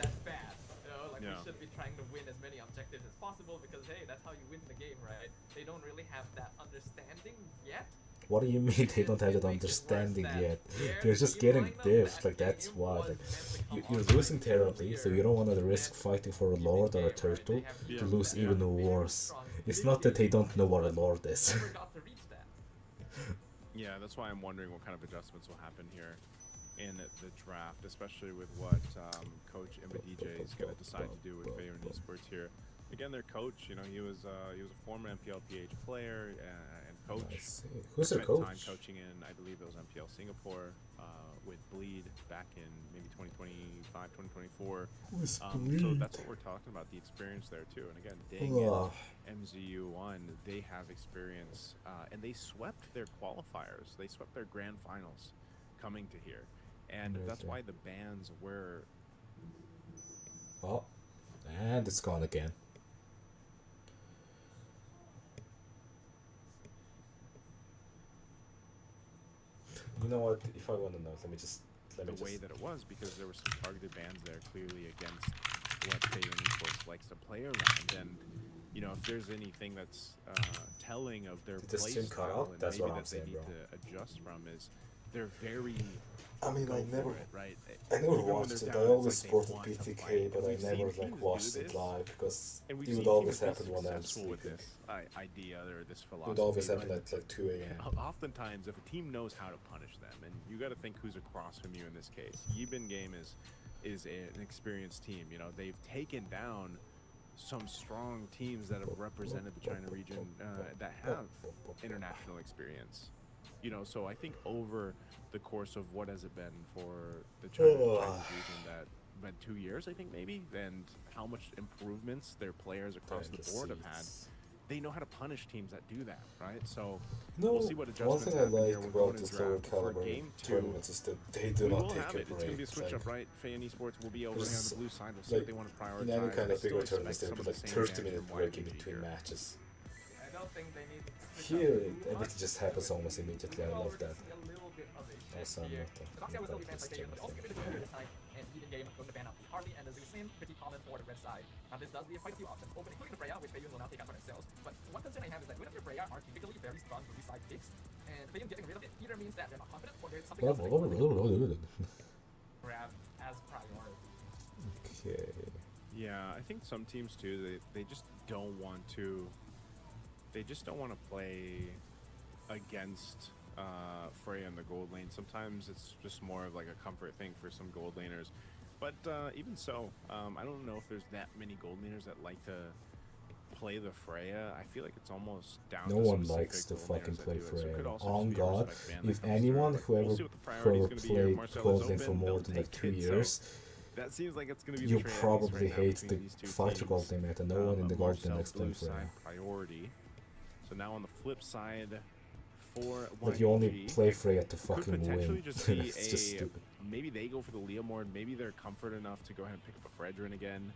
that's bad. You know, like we should be trying to win as many objectives as possible because hey, that's how you win the game, right? They don't really have that understanding yet. What do you mean they don't have that understanding yet? They're just getting diffed, like that's why. Like, you're losing terribly, so you don't want to risk fighting for a lord or a turtle to lose even worse. It's not that they don't know what a lord is. Yeah, that's why I'm wondering what kind of adjustments will happen here in the draft, especially with what Coach Imbadj is going to decide to do with Favorite Esports here. Again, their coach, you know, he was a former MPL PH player and coach. Who's their coach? Time coaching in, I believe it was MPL Singapore with Bleed back in maybe 2025, 2024. So that's what we're talking about, the experience there too. And again, Ding and MZU1, they have experience, and they swept their qualifiers. They swept their grand finals coming to here. And that's why the bans were... Oh, and it's gone again. You know what? If I want to know, let me just the way that it was, because there were some targeted bans there clearly against what Favorite Esports likes to play around. And you know, if there's anything that's telling of their play style and maybe that they need to adjust from, is they're very... I mean, I never Even watched it. I always supported PTK, but I never like watched it live because it would always happen when I'm sleeping. This idea or this philosophy. It would always happen at like 2 a.m. Oftentimes, if a team knows how to punish them, and you got to think who's across from you in this case. Yibin Game is an experienced team. You know, they've taken down some strong teams that have represented the China region that have international experience. You know, so I think over the course of what has it been for the China region, that been 2 years, I think maybe, and how much improvements their players across the board have had. They know how to punish teams that do that, right? So we'll see what adjustments happen here. We're going to draft for game 2. Is that they do not take a break. It's going to be a switch up, right? Fayan Esports will be over here on the blue side. We'll see what they want to prioritize. In any kind of bigger tournaments, there will be like 30-minute break in between matches. I don't think they need Here, everything just happens almost immediately. I love that. Also, I'm not and Eden Game going to ban out the Harley and the Zeusman, pretty common for the red side. Now this does leave quite a few options open, including the Freya, which Fayan will now take out for themselves. But one concern I have is that Gwyn and Freya are typically very strong blue side picks, and Fayan getting rid of it either means that they're not confident or there's something else they want to grab as priority. Okay. Yeah, I think some teams too, they just don't want to. They just don't want to play against Freya in the gold lane. Sometimes it's just more of like a comfort thing for some gold laners. But even so, I don't know if there's that many gold laners that like to play the Freya. I feel like it's almost down to no one likes to fucking play Freya. On God, if anyone who ever played gold lane for more than like 2 years, that seems like it's going to be you probably hate the fighter gold lane meta. No one in the gold lane likes playing Freya. Priority. So now on the flip side, for like you only play Freya to fucking win. Just It's just stupid. Maybe they go for the Leomord. Maybe they're comfort enough to go ahead and pick up a Fredrin again.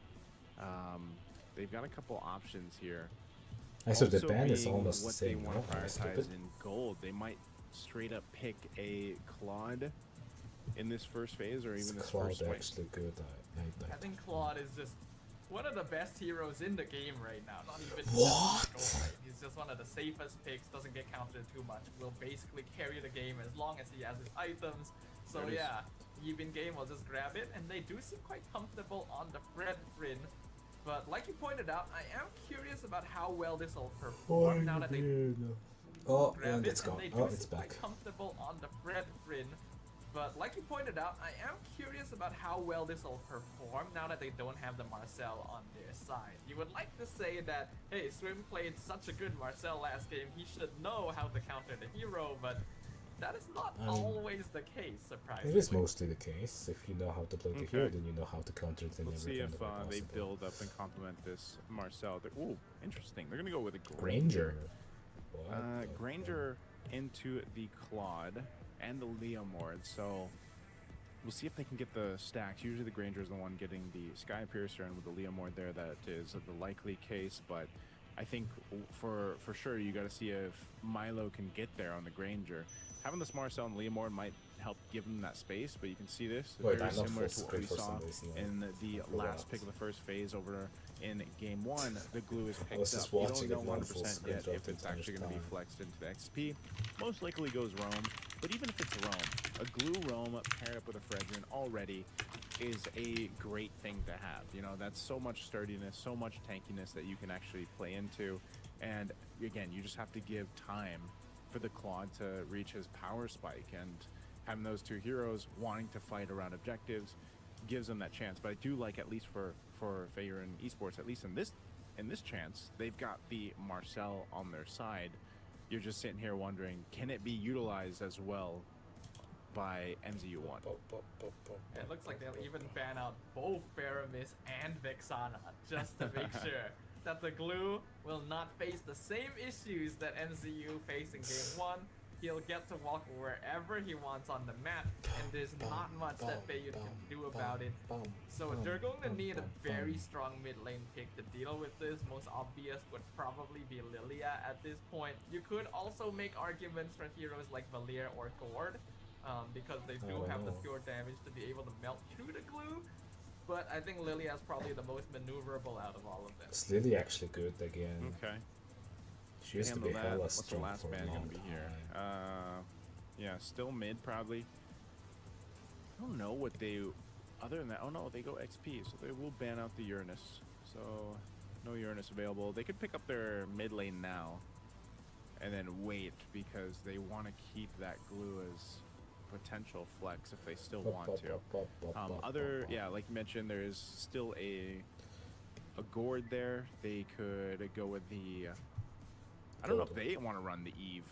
They've got a couple options here. I said the ban is almost the what same. they want to prioritize in gold. They might straight up pick a Claude in this first phase or even this Claude first swing? actually good. I think Claude is just one of the best heroes in the game right now. Not even What? He's just one of the safest picks. Doesn't get countered too much. Will basically carry the game as long as he has his items. So yeah, Yibin game will just grab it, and they do seem quite comfortable on the Fredrin. But like you pointed out, I am curious about how well this will perform now that they grab and it, it's gone. and they Oh, do it's seem quite back. comfortable on the Fredrin. But like you pointed out, I am curious about how well this will perform now that they don't have the Marcel on their side. You would like to say that, hey, Swim played such a good Marcel last game, he should know how to counter the hero, but that is not always the case, surprisingly. It is mostly the case. If you know how to play the hero, then you know how to counter it in Let's every see if kind of way they possible. build up and complement this Marcel. Ooh, interesting. They're gonna go with a Granger. Granger into the Claude and the Leomord. So we'll see if they can get the stacks. Usually the Granger is the one getting the Sky Piercer, and with the Leomord there, that is the likely case. But I think for sure you got to see if Milo can get there on the Granger. Having this Marcel and Leomord might help give them that space, but you can see this very similar to what we saw in the last pick of the first phase over in game 1. The glue is picked up. You don't know 100% yet if it's actually going to be flexed into the XP. Most likely goes Roam, but even if it's Roam, a glue Roam paired up with a Fredrin already is a great thing to have. You know, that's so much sturdiness, so much tankiness that you can actually play into. And again, you just have to give time for the Claude to reach his power spike, and having those two heroes wanting to fight around objectives gives them that chance. But I do like, at least for Fayer and Esports, at least in this chance, they've got the Marcel on their side. You're just sitting here wondering, can it be utilized as well by MZU1? It looks like they'll even ban out both Faramis and Vexana just to make sure that the glue will not face the same issues that MZU faced in game 1. He'll get to walk wherever he wants on the map, and there's not much that Faeyun can do about it. So they're going to need a very strong mid lane pick to deal with this. Most obvious would probably be Lilia at this point. You could also make arguments for heroes like Valir or Gord, because they do have the pure damage to be able to melt through the glue. But I think Lilia is probably the most maneuverable out of all of them. Is Lily actually good again? Okay. She used to be hella What's the strong last for a ban long gonna be here? Yeah, still mid probably. I don't know what they. Other than that, oh no, they go XP, so they will ban out the Uranus. So no Uranus available. They could pick up their mid lane now, and then wait because they want to keep that glue as potential flex if they still want to. Yeah, like you mentioned, there is still a Gord there. They could go with the. I don't know if they want to run the Eve.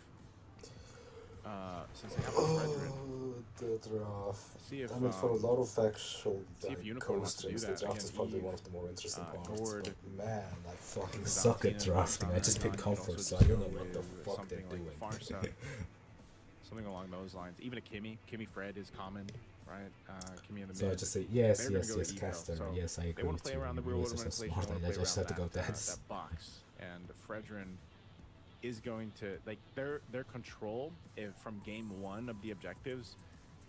Since they have the Fredrin. The draft. See if, I mean, for a lot of actual Unicorn wants to do the that. draft is probably Eve, one of the more interesting parts. Gord, but man, I fucking suck at drafting. I just pick comfort, so I don't know what the fuck they're doing. Farsa, something along those lines. Even a Kimmy Fred is common, right? Kimmy in the mid. So I just say yes, Evo, Caster. so yes, I agree. They want to play around the real world manipulation. I just have to go that that box, and Fredrin is going to, like, their control from game 1 of the objectives.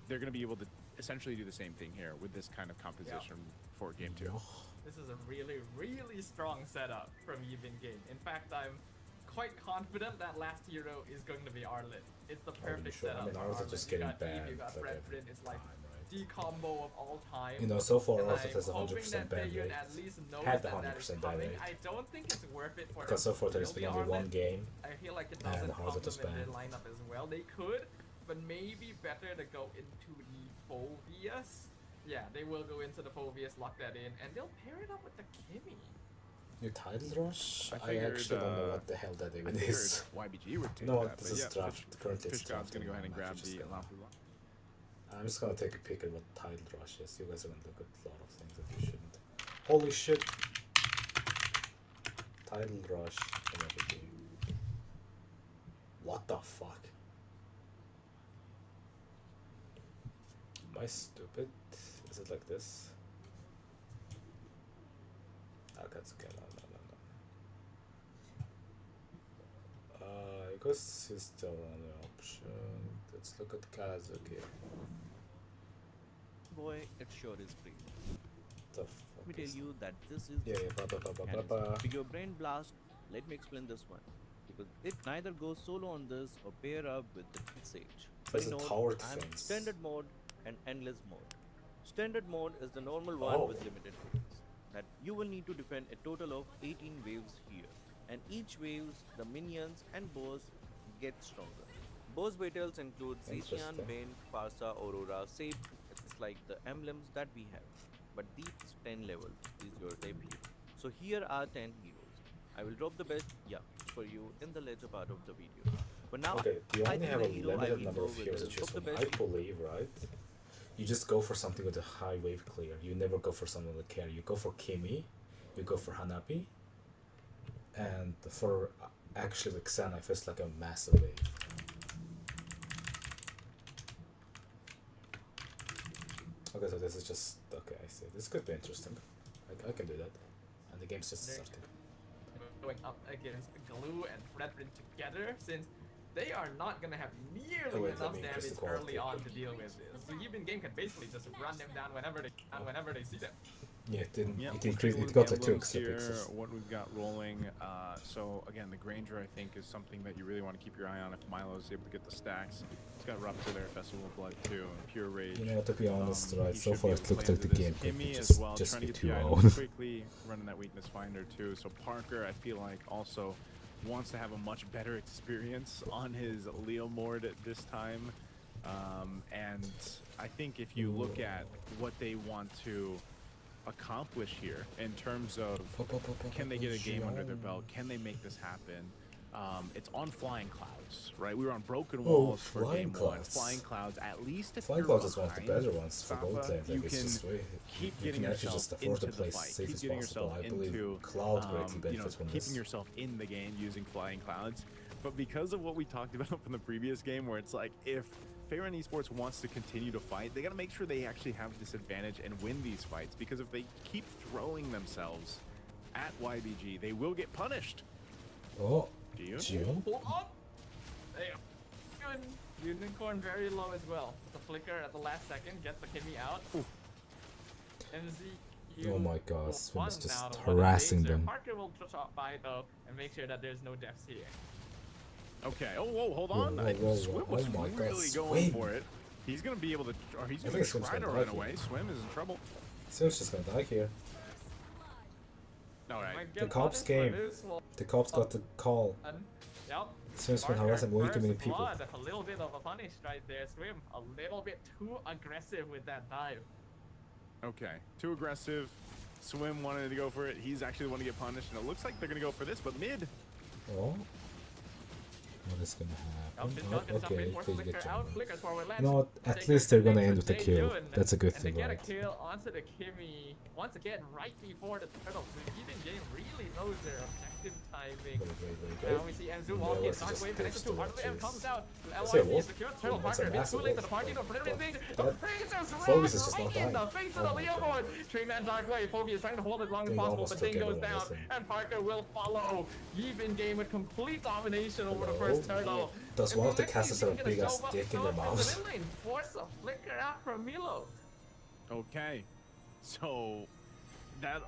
They're going to be able to essentially do the same thing here with this kind of composition for game 2. This is a really, really strong setup from Yibin game. In fact, I'm quite confident that last hero is going to be Arlit. It's the perfect setup. I mean, Arlit just getting banned. You got Fredrin, it's like the combo of all time. You know, so far Arlit has 100% ban rate. At least knows Had the that that 100% is ban coming. rate. I don't think it's worth it for Because so far there's been only one game. I feel like it doesn't complement just their lineup as well. They could, but maybe better to go into the Phobius. Yeah, they will go into the Phobius, lock that in, and they'll pair it up with the Kimmy. New title rush? I figured, actually don't know what the hell that even is. YBG would take No, that, this but is yeah, draft. Currently it's Fishgod's drafting. gonna go ahead and grab Just the gonna- Lampu. I'm just gonna take a peek at what title rush is. You guys are gonna look at a lot of things that you shouldn't. Holy shit! Title rush and everything. What the fuck? Am I stupid? Is it like this? Oh, that's okay. No. I guess he's still on the option. Let's look at Kazuki. Boy, it sure is free. The Let me fuck tell is you that this is to your brain blast. Let me explain this one, because it neither goes solo on this or pair up with the Sage. There's a tower I'm defense. standard mode and endless mode. Standard mode is the normal one Oh. with limited waves. That you will need to defend a total of 18 waves here, and each waves the minions and boss get stronger. Boss battles include Zetian, Interesting. Bane, Farsa, Aurora, Sage. It's like the emblems that we have. But these 10 levels is your debut. So here are 10 heroes. I will drop the best, for you in the later part of the video. But now, Okay, you I only think have the a hero I limited will number go of with heroes to is choose of the from. best. I believe, right? You just go for something with a high wave clear. You never go for something with carry. You go for Kimi, you go for Hanabi, and for actually like Xanaf, it's like a massive wave. Okay, so this is just okay. I see. This could be interesting. I can do that, and the game's just starting. Going up against Glue and Brethren together, since they are not gonna have nearly wait, let enough me increase damage the quality. early on to deal with this. So even game can basically just run them down whenever they see them. Yeah, it didn't. Yeah, It we'll increased. take a It look got at like 2 emblems extra here, pixels. what we've got rolling. So again, the Granger I think is something that you really want to keep your eye on if Milo's able to get the stacks. He's got Rupture there, Festival of Blood too, and Pure Rage. You know, to be honest, right? He So should far be it able to looked play like the into game this. could be Kimmy as just well, just trying be to get too the old. items quickly, running that weakness finder too. So Parker, I feel like also wants to have a much better experience on his Leomord at this time. And I think if you look at what they want to accomplish here in terms of can they get a game under their belt, can they make this happen, it's on Flying Clouds, right? We were on Broken Walls for Flying game 1. Clouds. Flying Clouds, at least if Flying you're Clouds is one of the behind better ones for both Safa, lanes. you Like it's can just way keep you getting can actually yourself just afford into to play the fight, safe keep as getting possible. yourself I believe into Cloud greatly you know, benefits from keeping this. yourself in the game using Flying Clouds. But because of what we talked about from the previous game, where it's like if Fairrun Esports wants to continue to fight, they got to make sure they actually have this advantage and win these fights, because if they keep throwing themselves at YBG, they will get punished. Oh, June? June? Hold on. There. Good. Unicorn very low as well. The flicker at the last second gets the Kimmy out. MZ. Oh my God, Swim is just now, harassing them. Parker will drop by though and make sure that there's no deaths here. Okay. Oh, whoa, hold on. Swim was Oh my God, really going Swim. for it. He's going to be able to, or he's I going think to Swim's try to gonna run die away. here. Swim is in trouble. Sim's just gonna die here. All right. Might The get cops punished for came. this one. The cops got the call. Yep. Swim's been Parker, harassing way too first many people. blood, a little bit of a punish right there. Swim a little bit too aggressive with that dive. Okay. Too aggressive. Swim wanted to go for it. He's actually the one to get punished, and it looks like they're going to go for this, but mid. Oh. What is gonna happen? Okay, Okay, they get out, June. flicker forward left. You know what? At Take least a they're gonna flick end for with a Jay kill. June, That's a good and thing, they get right? a kill onto the Kimmy once again right before the turtle. The Eden game really knows their objective timing. Now we see Enzu walk in, dark wave connected to Hardware M comes out. LYC secure turtle. Parker a bit too late to the party, no predator thing. The Phasers Phobia is just right not in the dying. face of Oh the my God. Leomord. 3-man dark wave. Phobia is trying to hold it as long as They possible, almost but thing took goes everyone down, with him. and Parker will follow. Even game with complete domination over the first turtle. Does one of the casters have a big ass dick in their mouth? Force a flicker out from Milo. Okay. So that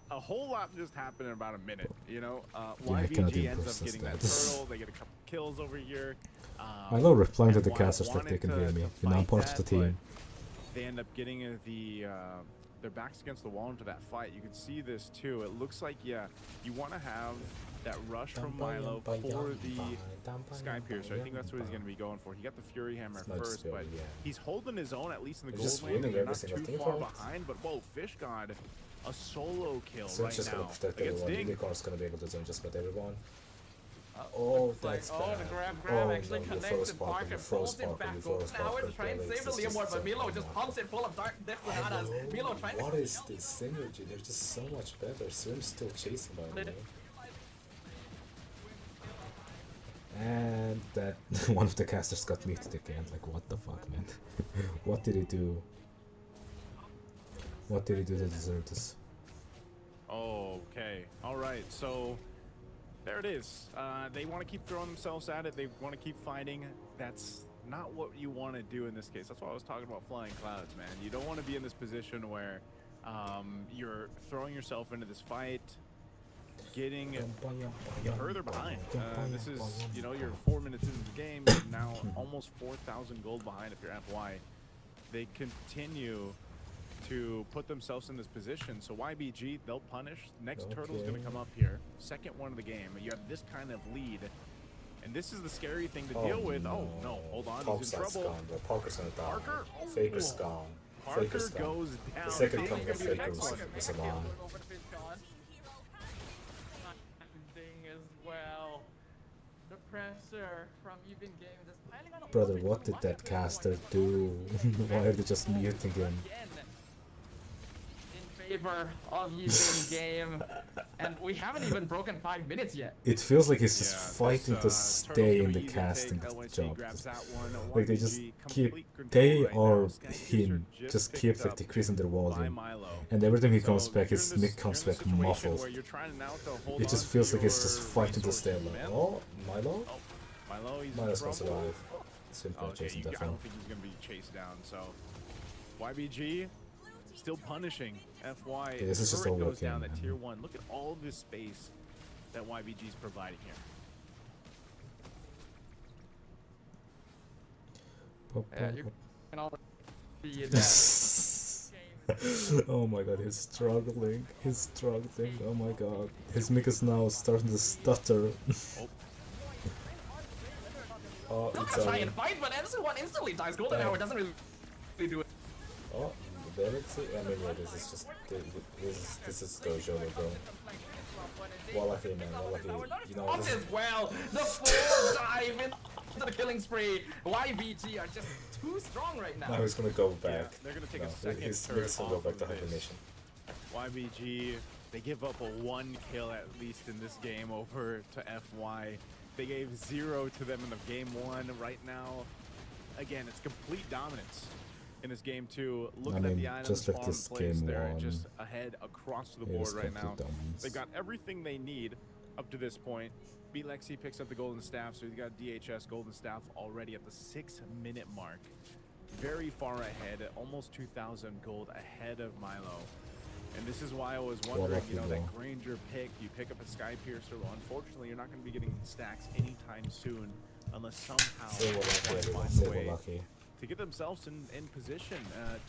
a whole lot just happened in about a minute, you know? Yeah, I cannot YBG ends up process getting that that. turtle. They get a couple kills over here. I love replying to the and casters like wanted they can to- hear me. to You know, I'm fight part of the that, team. but They end up getting their backs against the wall into that fight. You can see this too. It looks like, yeah, you want to have that rush from Milo for the Sky Piercer. I think that's what he's going to be going for. He got the Fury Hammer It's not first, just Fury, but yeah. he's holding his own, at least in the He's just gold lane. winning They're every not single too team far fight. behind, but whoa, Fish God, a solo kill So right it's just now gonna protect against everyone. Ding. Unicorn's gonna be able to zone just about everyone. Oh, that's oh, bad. the grab Oh, actually no, you connects froze and Parker, Parker you froze pulls him Parker, back you up. froze Now Parker. to try and Barely, save the it's just Leomord, but so Milo oh just my pumps it full of dark death bananas. Hello? Milo trying What to is this synergy? They're just so much better. Swim's still chasing by me. And that one of the casters got muted again. Like, what the fuck, man? What did he do? What did he do to deserve this? Okay. All right. So There it is. They want to keep throwing themselves at it. They want to keep fighting. That's not what you want to do in this case. That's why I was talking about flying clouds, man. You don't want to be in this position where you're throwing yourself into this fight, getting further behind. This is, you know, you're 4 minutes into the game, you're now almost 4,000 gold behind if you're FY. They continue to put themselves in this position. So YBG, they'll punish. Next turtle's going to come up here. Second one of the game. You have this kind of lead. And this is the scary thing to deal with. Oh, no. Hold on. He's in trouble. Gone, Parker's gonna die. Parker? Faker's gone. Parker Faker's gone. goes down. The second coming Faker's of gonna be the Faker next one. was a lie. As well. The pressure from even game just piling on. Brother, what did that caster do? Why are they just muting him? In favor of using game, and we haven't even broken 5 minutes yet. It feels like he's just Yeah, fighting to Turtle's stay gonna in the easily casting take. LYC job. grabs that one. Like they just YBG keep, complete control they right or now. Sky him Chaser just picked keep like up decreasing their by volume. Milo. And every time he So comes back, you're his in this- mic comes you're in back a situation muffled. where you're trying now to hold It just on feels to like he's just your fighting to stay resources, alive. man. Oh, Milo? Oh, Milo, he's Milo's in gonna trouble. survive. Simple Okay, chasing I that don't one. think he's going to be chased down. So YBG still punishing FY. Yeah, this is just Turret all goes down working, at man. tier 1. Look at all of this space that YBG is providing here. You can all see that. Oh my god, he's struggling. He's struggling. Oh my god. His mic is now starting to stutter. Oh, Don't it's try and fight, but everyone instantly dies. Golden Hour doesn't really do it. Oh, the Galaxy? I mean, yeah, this is just. This is Dojo, bro. Well, lucky, man. Well, lucky. You know, Off this as well. The full dive into the killing spree. YBG are just too strong right now. now he's gonna go Yeah, back. they're going to take No, a second his turret mic's gonna go off back to of this. hibernation. YBG, they give up a 1 kill at least in this game over to FY. They gave 0 to them in the game 1. Right now, again, it's complete dominance in this game 2. Looking I at mean, the items just like spawn this place, game they're 1, just ahead across the it board was right now. complete dominance. They've got everything they need up to this point. Lexi picks up the golden staff, so he's got DHS golden staff already at the 6-minute mark. Very far ahead, almost 2,000 gold ahead of Milo. And this is why I was wondering, you know, that Granger pick, you pick up a Sky Piercer. Well, unfortunately, you're not going to be getting stacks anytime soon unless somehow Say we're lucky, they everyone. find Say a we're way lucky. to get themselves in position.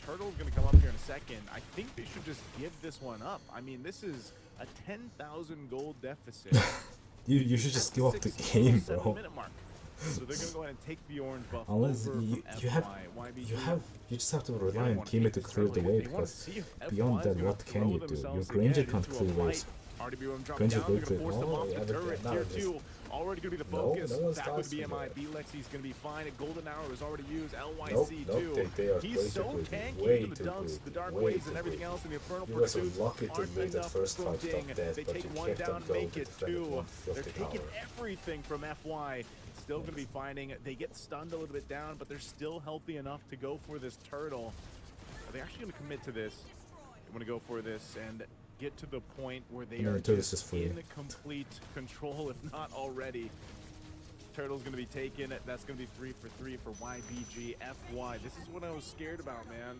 Turtle's going to come up here in a second. I think they should just give this one up. I mean, this is a 10,000 gold deficit. You should just give up the game, bro. 7-minute mark. So they're gonna go ahead and take the orange buff Unless over you from you FY. you just have to rely They on wanna teammate keep to this clear the early. way, They wanna because see if beyond FY that, is gonna what can throw you do? Your themselves Granger again can't into a clear fight. waves. RWM dropping Granger down, they're will gonna force clear. them Oh, off yeah, the but turret. now Tier it is- 2 already gonna be the No, focus. no one's That would dies be from MI. that. B-Lexi's gonna be fine. Golden Hour is already used. LYC Nope, too. they are He's way so too greedy. tanky Way into the too dunks, greedy. the dark Way waves, too and everything greedy. else in the Infernal You guys are Pursuit. lucky to Aren't make that enough first from fight Ding. stop dead, They but take you one kept down, on going make to it defend two. one They're filthy taking tower. everything from FY. Still going to be finding. They get stunned a little bit down, but they're still healthy enough to go for this turtle. Are they actually going to commit to this? They want to go for this and get to the point where they No, are the turtle's just just free. in complete control, if not already. Turtle's going to be taken. That's going to be 3 for 3 for YBG. FY. This is what I was scared about, man.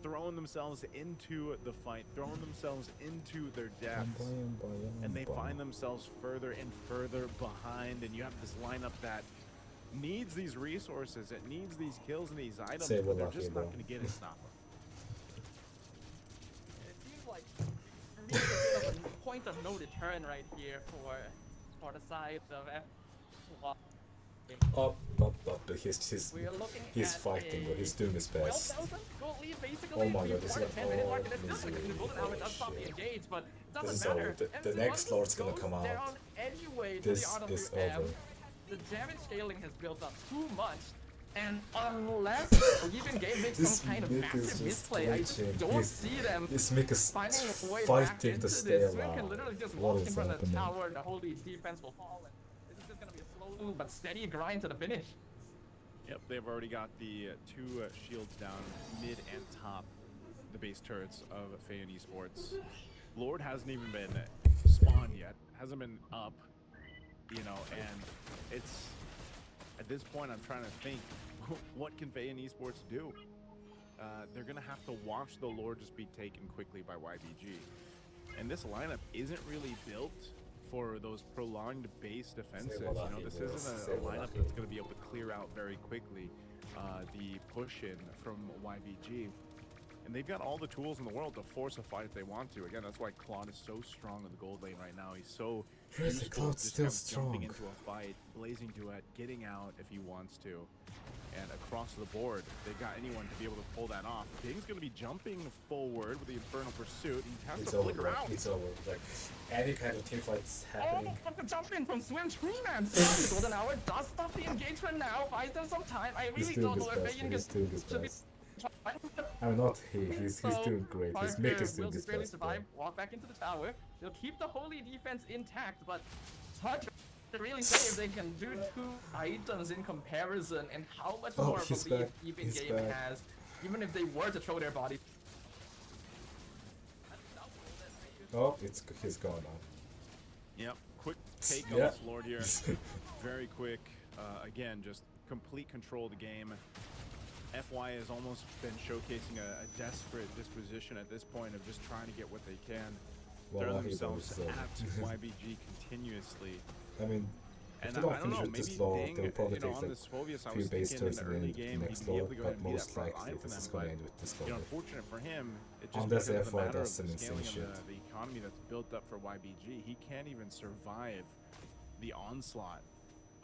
Throwing themselves into the fight, throwing themselves into their deaths. And they find themselves further and further behind, and you have this lineup that needs these resources, it needs these kills and these items, Say we're but they're lucky, just bro. not going to get it, Snapper. It seems like for me, it's a bit of a point of no return right here for the side of F. Up. We're looking He's at fighting, a but he's doing his best. 12,000 goal lead basically. Oh my god, this before is the 10-minute mark, and it's misery. still the golden hour does stop the Shit. engage, but it This doesn't is matter. over. The next Lord's gonna come out. Down anyway to This the auto is M. over. The damage scaling has built up too much, and unless even game makes This some kind of Mick is massive just misplay, I just glitching. don't He's- see them This Mick is finding a way back fighting into to stay this. Swim can alive. literally just What walk is in front of the happening? tower, the whole defense will fall, and this is just gonna be a slow but steady grind to the finish. Yep, they've already got the 2 shields down, mid and top, the base turrets of Feion Esports. Lord hasn't even been spawned yet, hasn't been up. you know, and it's at this point I'm trying to think, what can Fayan Esports do? They're gonna have to watch the lore just be taken quickly by YBG, and this lineup isn't really built for those prolonged base defenses. You know, this isn't a lineup that's gonna be able to clear out very quickly the push in from YBG. And they've got all the tools in the world to force a fight if they want to. Again, that's why Claude is so strong in the gold lane right now. He's so useful, Claude's just still kind of strong. jumping into a fight, blazing duet, getting out if he wants to. And across the board, they've got anyone to be able to pull that off. Bing's going to be jumping forward with the Infernal Pursuit. He has to flicker out. It's over. Like, any kind of team fights happening. Oh, the jump in from Swim Freeman! Golden Hour does stop the engagement now, buys them some time. I really don't know if Fayan should be... I'm not. He's doing great. His make is doing his barely best. survive, walk back into the tower. They'll keep the holy defense intact, but it's hard to really say if they can do 2 items in comparison and how much more of a lead even game has, even if they were to throw their body. Oh, he's gone now. Yep, quick take on this Lord here. Very quick. Again, just complete control of the game. FY has almost been showcasing a desperate disposition at this point of just trying to get what they can. Throw themselves at YBG continuously. I mean, and if they don't finish with this low, they'll probably take on like this Phobius, I few was base thinking in turns the and early then game next he'd be low, able to go ahead but and be that most front likely line for this is them, gonna but end with this low. unfortunate for him, it just Unless because of the FY matter does of some the insane scaling shit. of the economy that's built up for YBG, he can't even survive the onslaught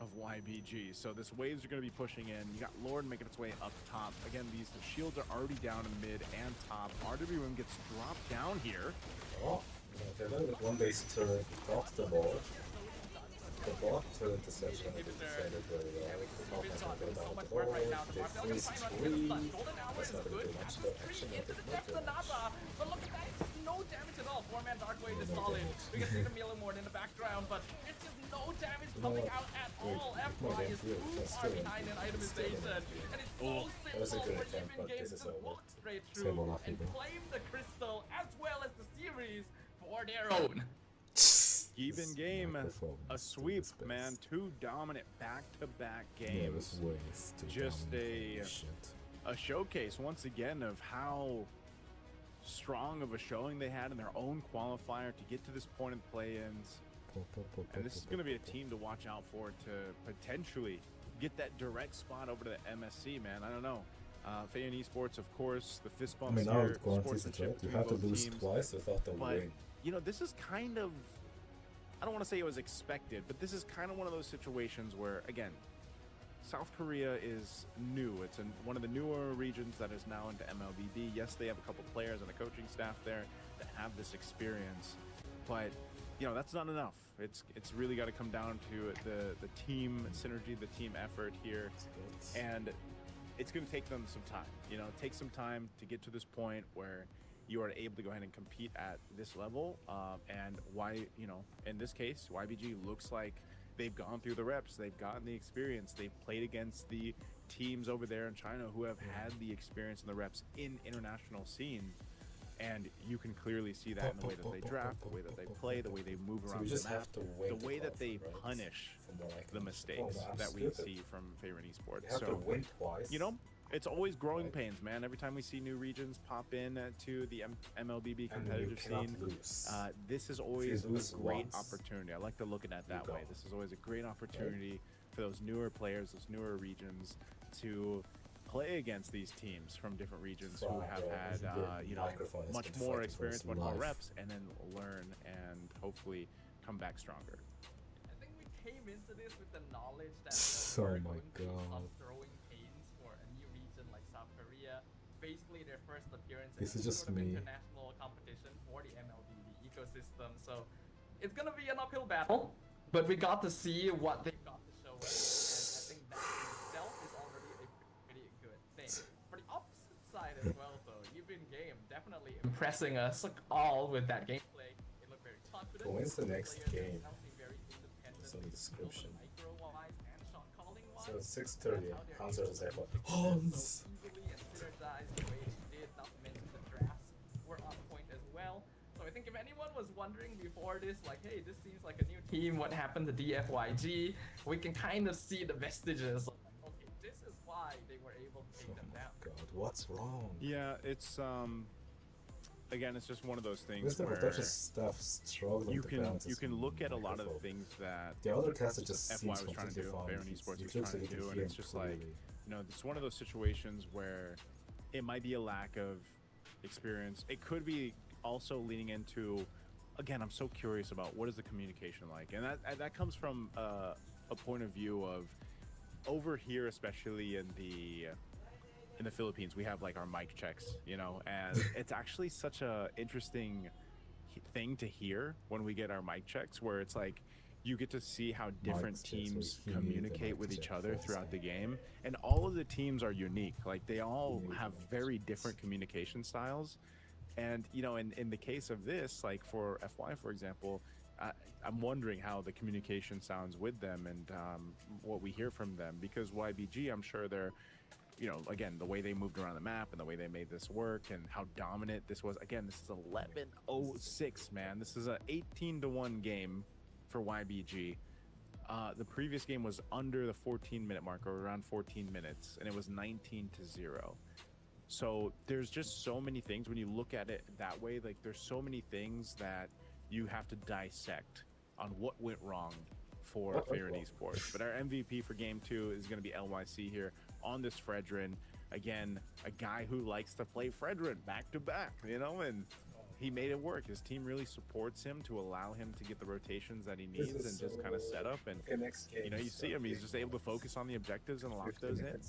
of YBG. So this waves are going to be pushing in. You got Lord making its way up top. Again, the shields are already down in mid and top. RWM gets dropped down here. Oh, okay, then with one base turret off the board. The bot turret is actually going to be defended very well. The top has to go down the board. They freeze 3. That's not going to do much, but actually not into the depths of much. Napa, but look at that, no damage at all. 4-man Dark Wave is solid. We can see the Millimord in the background, but it's just no damage coming out at all. FY is too far behind in itemization, and it's so simple for even games to walk straight through and claim the crystal as well as the series for their own. Even game, a sweep, man. 2 dominant back-to-back games. Just a showcase once again of how strong of a showing they had in their own qualifier to get to this point in play-ins. And this is going to be a team to watch out for to potentially get that direct spot over to the MSC, man. I don't know. Fayan Esports, of course, the fist bumps I mean, now here, it guarantees it, right? You have to lose twice without the win. You know, this is kind of, I don't want to say it was expected, but this is kind of one of those situations where, again, South Korea is new. It's in one of the newer regions that is now into MLBB. Yes, they have a couple players and a coaching staff there that have this experience, but you know, that's not enough. It's really got to come down to the team synergy, the team effort here, and it's going to take them some time. You know, take some time to get to this point where you are able to go ahead and compete at this level. And why, you know, in this case, YBG looks like they've gone through the reps, they've gotten the experience, they've played against the teams over there in China who have had the experience and the reps in international scene. And you can clearly see that in the way that they draft, the way that they play, the way they move around the map, the way that they punish the mistakes that we see from Favorite Esports. So, you know, it's always growing pains, man. Every time we see new regions pop in to the MLBB competitive scene, this is always a great opportunity. I like to look at it that way. This is always a great opportunity for those newer players, those newer regions to play against these teams from different regions who have had, you know, much more experience, much more reps, and then learn and hopefully come back stronger. I think we came into this with the knowledge that oh my god, growing pains for a new region like South Korea. Basically, their first appearance this in is just sort of me. International competition for the MLBB ecosystem. So it's gonna be an uphill battle, but we got to see what they got to show us, and I think that in itself is already a pretty good thing. For the opposite side as well, though, Even Game definitely impressing us all with that gameplay. It looked very confident. When's the next game? Very independent. It's on the description. Micro-wise and shot calling-wise. So 6:30, Hans versus Echo. Hans! Easily and synergized the way they did, not to mention the drafts were on point as well. So So I think if anyone was wondering before this, like, hey, this seems like a new team, what happened to DFYG, we can kind of see the vestiges of, like, okay, this is why they were able to take them down. God, what's wrong? Yeah, it's again, it's just one of those things There's where a bunch of stuff struggling you to can balance look at a lot of the things that the other caster just FY seems was trying to do, completely Fair fine. and Esports He was looks trying like to he do, can and hear it's just like, clearly. it's one of those situations where it might be a lack of experience. It could be also leaning into, again, I'm so curious about what is the communication like, and that comes from a point of view of over here, especially in the Philippines, we have like our mic checks, and it's actually such a interesting thing to hear when we get our mic checks, where it's like you get to see how different teams communicate with each other throughout the game, and all of the teams are unique. Like they all have very different communication styles, and in the case of this, like for FY, for example, I'm wondering how the communication sounds with them and what we hear from them, because YBG, I'm sure they're again, the way they moved around the map and the way they made this work and how dominant this was. Again, this is 11-0-6, man. This is a 18-1 game for YBG. The previous game was under the 14-minute mark, or around 14 minutes, and it was 19-0. So there's just so many things when you look at it that way. Like there's so many things that you have to dissect on what went wrong for Fair and Esports. But our MVP for game 2 is going to be LYC here on this Fredrin. Again, a guy who likes to play Fredrin back to back, and he made it work. His team really supports him to allow him to get the rotations that he needs and just kind of set up. And you see him, he's just able to focus on the objectives and lock those in. It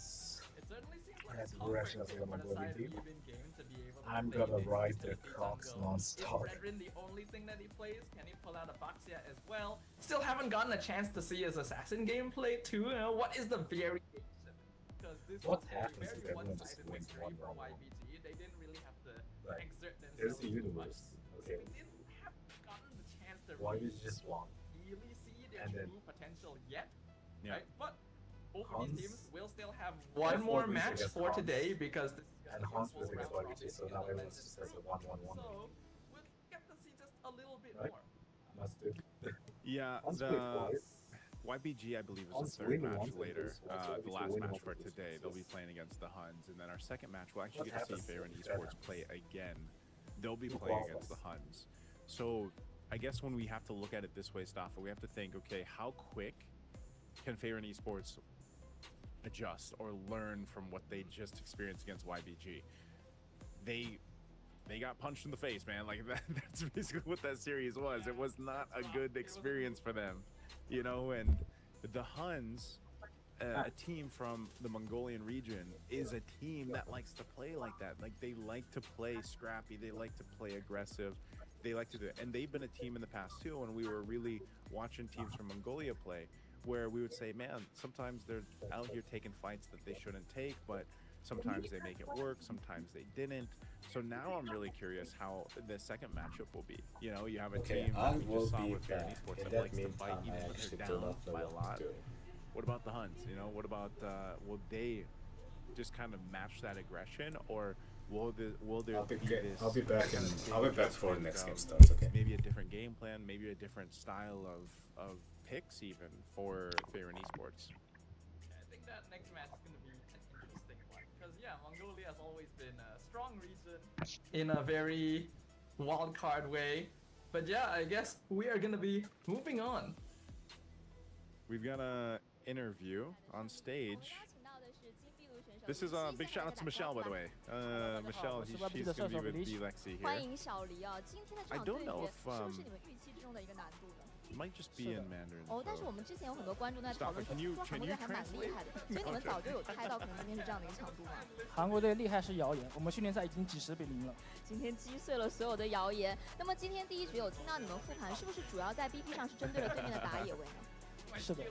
certainly seems like That's a comfort rational for thing I'm the going side to of do. even game to be able to I'm play gonna these ride the utility Cox jungle. non-stop. Is Fredrin the only thing that he plays? Can he pull out a Baxia as well? Still haven't gotten a chance to see his assassin gameplay too. What is the variation? Because this What was happens a if very everyone just one-sided wins victory for 1-1-1? YBG. They didn't really have to Like, exert there's themselves the too much. universe, So okay? they didn't have gotten the chance to Why really did you just won? really see their And then- true potential yet. Yeah. Right? But both of these teams Hans- will still have one more Hans match against for Hans. today, because this is And just Hans full was against round YBG, robin so in now the everyone Legends just has a group. 1-1-1. So we'll get to see just a little bit Right? more. Must do. Yeah, Hans the played twice. YBG, I believe, is Hans the third winning match once and later. lose once, so The if last you win match for once, today, it's they'll be just- playing against the Huns, and then our second match, we'll actually What get to see happens Fair and if that Esports happens? play again. They'll be Who playing qualifies? against the Huns. So I guess when we have to look at it this way, Staffa, we have to think, okay, how quick can Fair and Esports adjust or learn from what they just experienced against YBG? They got punched in the face, man. Like that's basically what that series was. It was not a good experience for them, and the Huns, a team from the Mongolian region, is a team that likes to play like that. Like they like to play scrappy, they like to play aggressive, they like to do it. And they've been a team in the past too, when we were really watching teams from Mongolia play, where we would say, man, sometimes they're out here taking fights that they shouldn't take, but sometimes they make it work, sometimes they didn't. So now I'm really curious how the second matchup will be. You have a Okay, team I that we will just saw be with Fair and back. Esports In that that likes to fight meantime, even I when actually they're do down not know by a what lot. to do. What about the Huns? What about will they just kind of match that aggression, or will there be this? I'll be back kind in. of I'll be big back for the adjustment next game of starts. Okay. Maybe a different game plan, maybe a different style of picks even for Fair and Esports. I think that next match is going to be an interesting one. Because, Mongolia has always been a strong region in a very wild card way. But I guess we are going to be moving on. We've got a interview on stage. This is a big shout out to Michelle, by the way. Michelle, she's going to be with Lexi 欢 here. 迎小黎啊！今天的这 I 场对 don't 决 know 是 if 不是你们预期之中的一个难度呢？ it might just be in Mandarin. 哦，但是 so- 我们之前有很多观众在讨论说， Can you- 说韩国队还蛮厉害的，所以你们早就有猜到可能今天是这样的一个强度吗？韩国队厉害是谣言，我们训练赛已经几10比0了。今天击碎了所有的谣言。那么今天第一局有听到你们复盘，是不是主要在 BP 上是针对了对面的打野位呢？是的，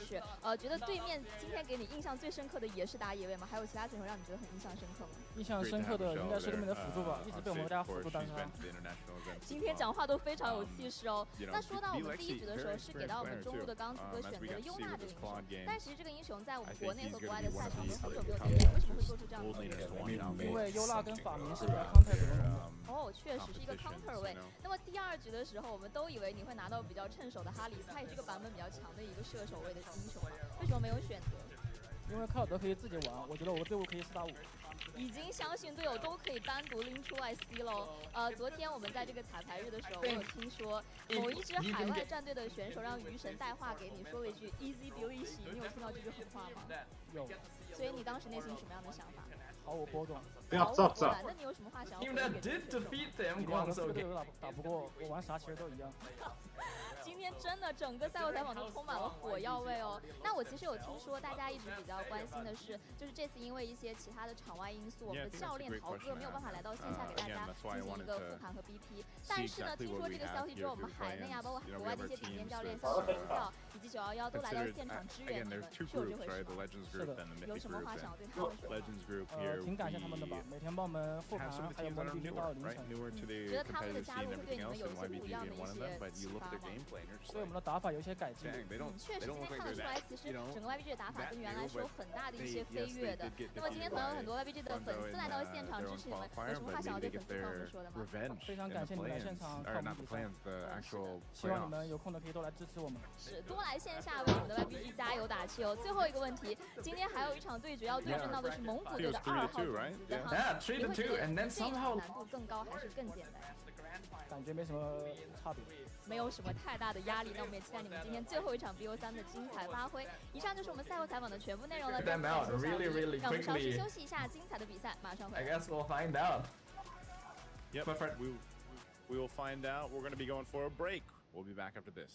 是，觉得对面今天给你印象最深刻的也是打野位吗？还有其他选手让你觉得很印象深刻吗？印象 Great to 深 have 刻的 Michelle 应该是对面的 there, 辅助吧，一直 on 被我们 stage, 家 of 辅 course. 助单 She's 杀 been。to the international events 今 as 天 well. 讲话都非常有气势哦。 You know, 那说到我们 Lexi, 第一局的时候 very 是给到我们 experienced 中路的刚子哥 player 选 too. 择了 As we 优 got to see 娜 with 这个 this 英雄 quad，game, 但其实这个英雄在我们 I 国 think 内 he's 和 gonna 国外 be 的 one 赛 of 场 these 都很久没有 top 见面，为什么会做出这样的 gold 决 laners 定？ to watch out 因 for. 为优娜跟法明是 Right. Counter 比 They're, 零的，哦，确实是一个 counter 位。那么第2局的时候，我们都以为你会拿到比较趁手的哈里斯，他也是个版本比较强的一个射手位的英雄嘛，为什么没有选择？因为卡尔德可以自己玩，我觉得我的队伍可以4打5。已经相信队友都可以单独拎出 IC 喽。昨天我们在这个彩排日的时候，我有听说某一支海外战队的选手让鱼神带话给你，说了一句 easy b e easy， 你有听到这句狠话吗？有。所以你当时内心什么样的想法？毫无波动。毫无波澜。那你有什么话想要说给这个选手？光这个队友打不过，我玩啥其实都一样。今天真的整个赛后采访都充满了火药味哦。那我其实有听说，大家一直比较关心的是，就是这次因为一些其他的场外因素，我们的教练陶哥没有办法来到线下给大家进行一个复盘和 BP。但是呢，听说这个消息之后，我们海内啊，包括国外的一些顶尖教练，像是刘教以及911都来到现场支援你们，是有这回事吗？是的。有什么话想要对他们说？挺感谢他们的吧，每天帮我们复盘，还有帮我们到凌晨。觉得他们的加入会对你们有一些不一样的一些启发吗？对我们的打法有一些改进。确实，今天看得出来，其实整个 YBG 的打法跟原来是有很大的一些飞跃的。那么今天可能有很多 YBG 的粉丝来到现场支持你们，有什么话想要对粉丝朋友们说的吗？非常感谢你们来现场看我们比赛，希望你们有空的可以多来支持我们。是，多来线下为我们的 YBG 加油打气哦。最后一个问题，今天还有一场对决要对阵到的是蒙古队的2号种子的哈，你会觉得这一场难度更高还是更简单？感觉没什么差别，没有什么太大的压力。那我们也期待你们今天最后一场 BO3的精彩发挥。以上就是我们赛后采访的全部内容了。让我们稍事休息一下，精彩的比赛马上回来。I guess we'll find out. Yep, we will find out. We're going to be going for a break. We'll be back after this.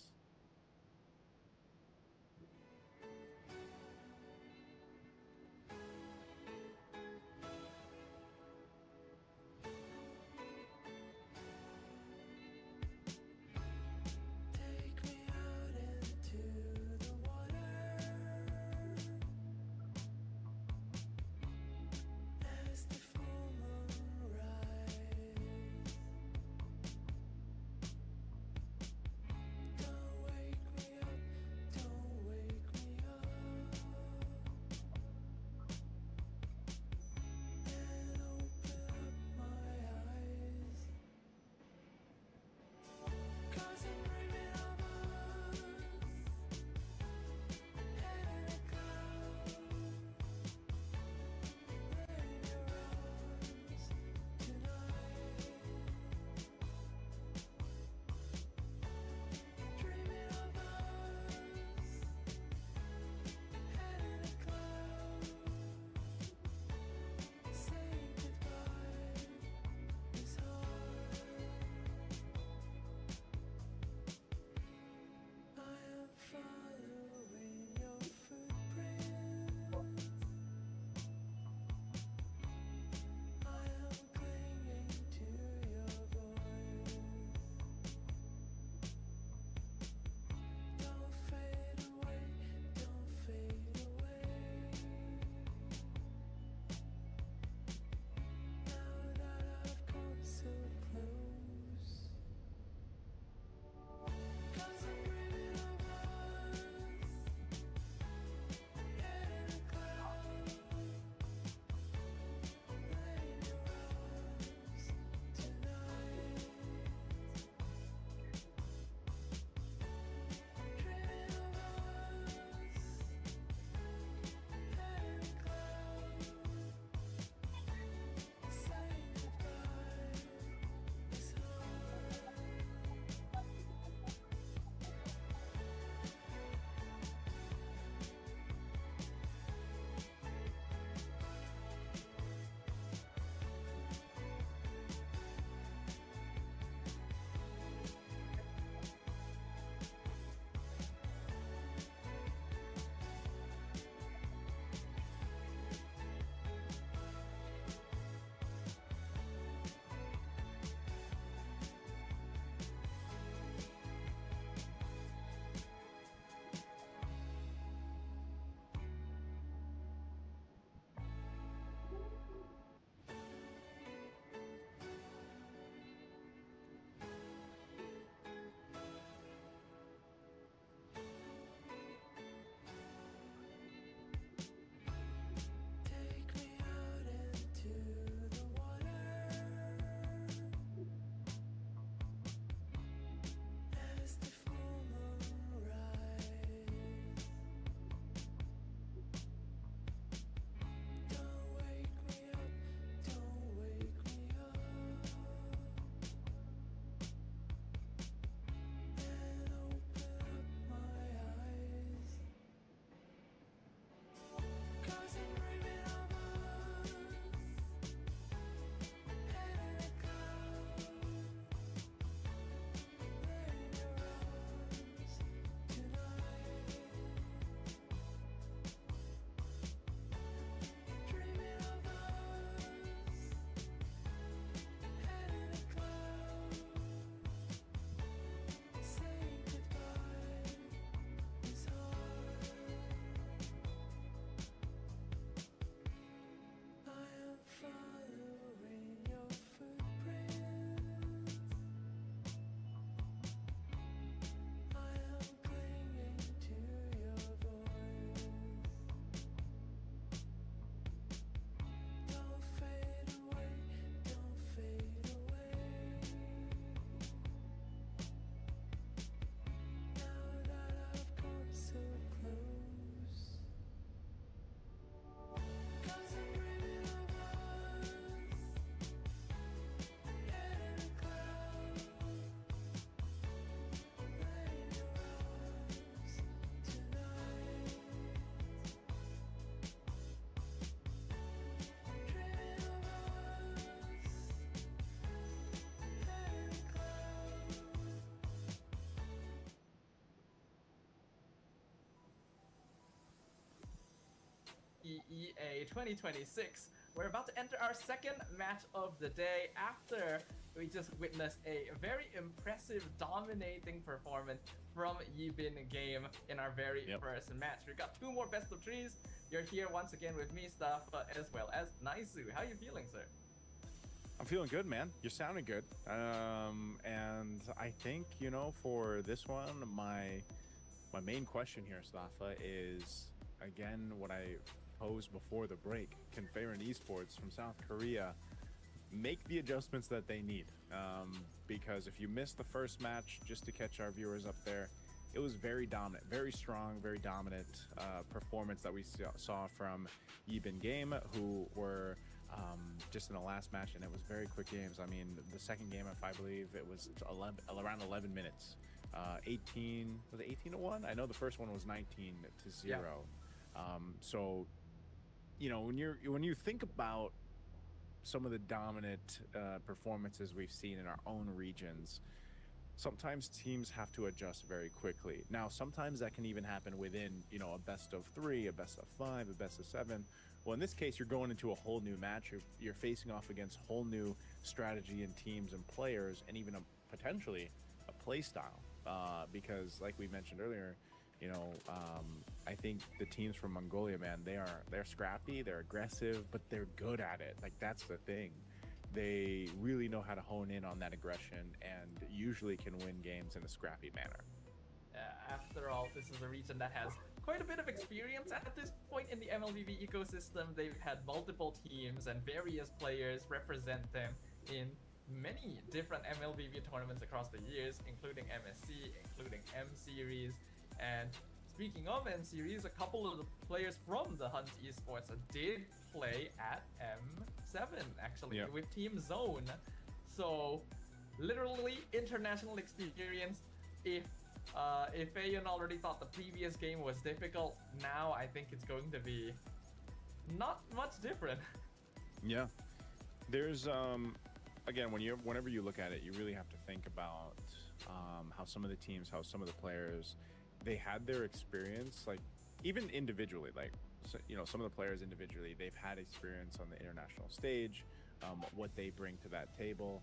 EA 2026. We're about to enter our second match of the day after we just witnessed a very impressive dominating performance from Yibin Game in our very first match. We've got 2 more best of 3s. You're here once again with me, Stafa, as well as Naisu. How are you feeling, sir? I'm feeling good, man. You're sounding good. And I think, you know, for this one, my main question here, Stafa, is, again, what I posed before the break. Can Faron Esports from South Korea make the adjustments that they need? Because if you missed the first match, just to catch our viewers up there, it was very dominant, very strong, very dominant performance that we saw from Yibin Game, who were just in the last match, and it was very quick games. I mean, the second game, if I believe, it was around 11 minutes. 18, was it 18-1? I know the first one was 19-0. Yeah. So, you know, when you think about some of the dominant performances we've seen in our own regions, sometimes teams have to adjust very quickly. Now, sometimes that can even happen within, you know, a best of 3, a best of 5, a best of 7. Well, in this case, you're going into a whole new match. You're facing off against whole new strategy and teams and players, and even potentially a play style. Because, like we mentioned earlier, you know, I think the teams from Mongolia, man, they're scrappy, they're aggressive, but they're good at it. Like, that's the thing. They really know how to hone in on that aggression and usually can win games in a scrappy manner. After all, this is a region that has quite a bit of experience at this point in the MLBB ecosystem. They've had multiple teams and various players represent them in many different MLBB tournaments across the years, including MSC, including M Series. And speaking of M Series, a couple of the players from the Huns Esports did play at M7, actually, with Team Zone. So, literally international experience. If Fayon already thought the previous game was difficult, now I think it's going to be not much different. Yeah. There's again, whenever you look at it, you really have to think about how some of the teams, how some of the players, they had their experience, like even individually, like, so, you know, some of the players individually, they've had experience on the international stage, what they bring to that table.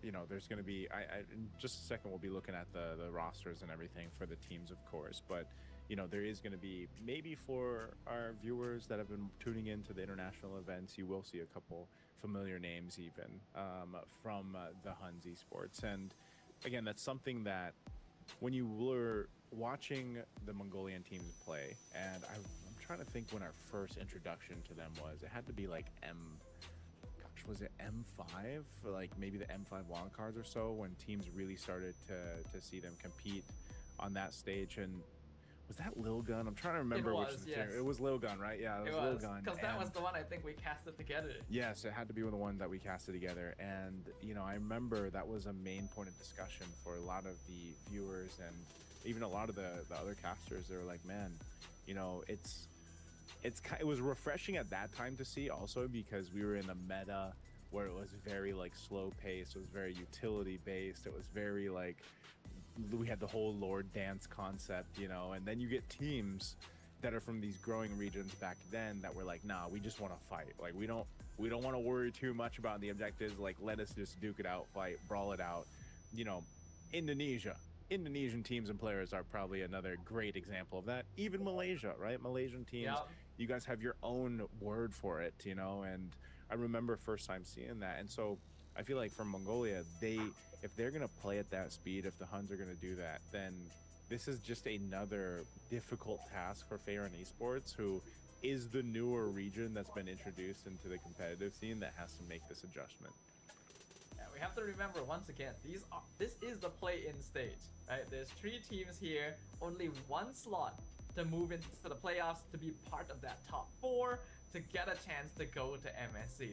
You know, there's going to be, in just a second, we'll be looking at the rosters and everything for the teams, of course. But, you know, there is going to be, maybe for our viewers that have been tuning into the international events, you will see a couple familiar names even from the Huns Esports. And again, that's something that when you were watching the Mongolian teams play, and I'm trying to think when our first introduction to them was, it had to be like was it M5, for like maybe the M5 wildcards or so, when teams really started to see them compete on that stage. And was that Lil Gun? I'm trying to remember which of the two. It was Lil Gun, right? Yeah, it was Lil Gun. Because that was the one I think we casted together. Yes, it had to be one of the ones that we casted together. And, you know, I remember that was a main point of discussion for a lot of the viewers and even a lot of the other casters. They were like, man, you know, it was refreshing at that time to see, also because we were in a meta where it was very like slow paced, it was very utility based, it was very like, we had the whole Lord Dance concept, you know. And then you get teams that are from these growing regions back then that were like, nah, we just want to fight. Like, we don't want to worry too much about the objectives. Like, let us just duke it out, fight, brawl it out. You know, Indonesian teams and players are probably another great example of that. Even Malaysia, right? Malaysian teams, you guys have your own word for it, you know. And I remember first time seeing that. And so I feel like from Mongolia, if they're going to play at that speed, if the Huns are going to do that, then this is just another difficult task for Faron Esports, who is the newer region that's been introduced into the competitive scene that has to make this adjustment. Yeah, we have to remember, once again, this is the play-in stage, right? There's 3 teams here, only 1 slot to move into the playoffs, to be part of that top 4, to get a chance to go to MSC.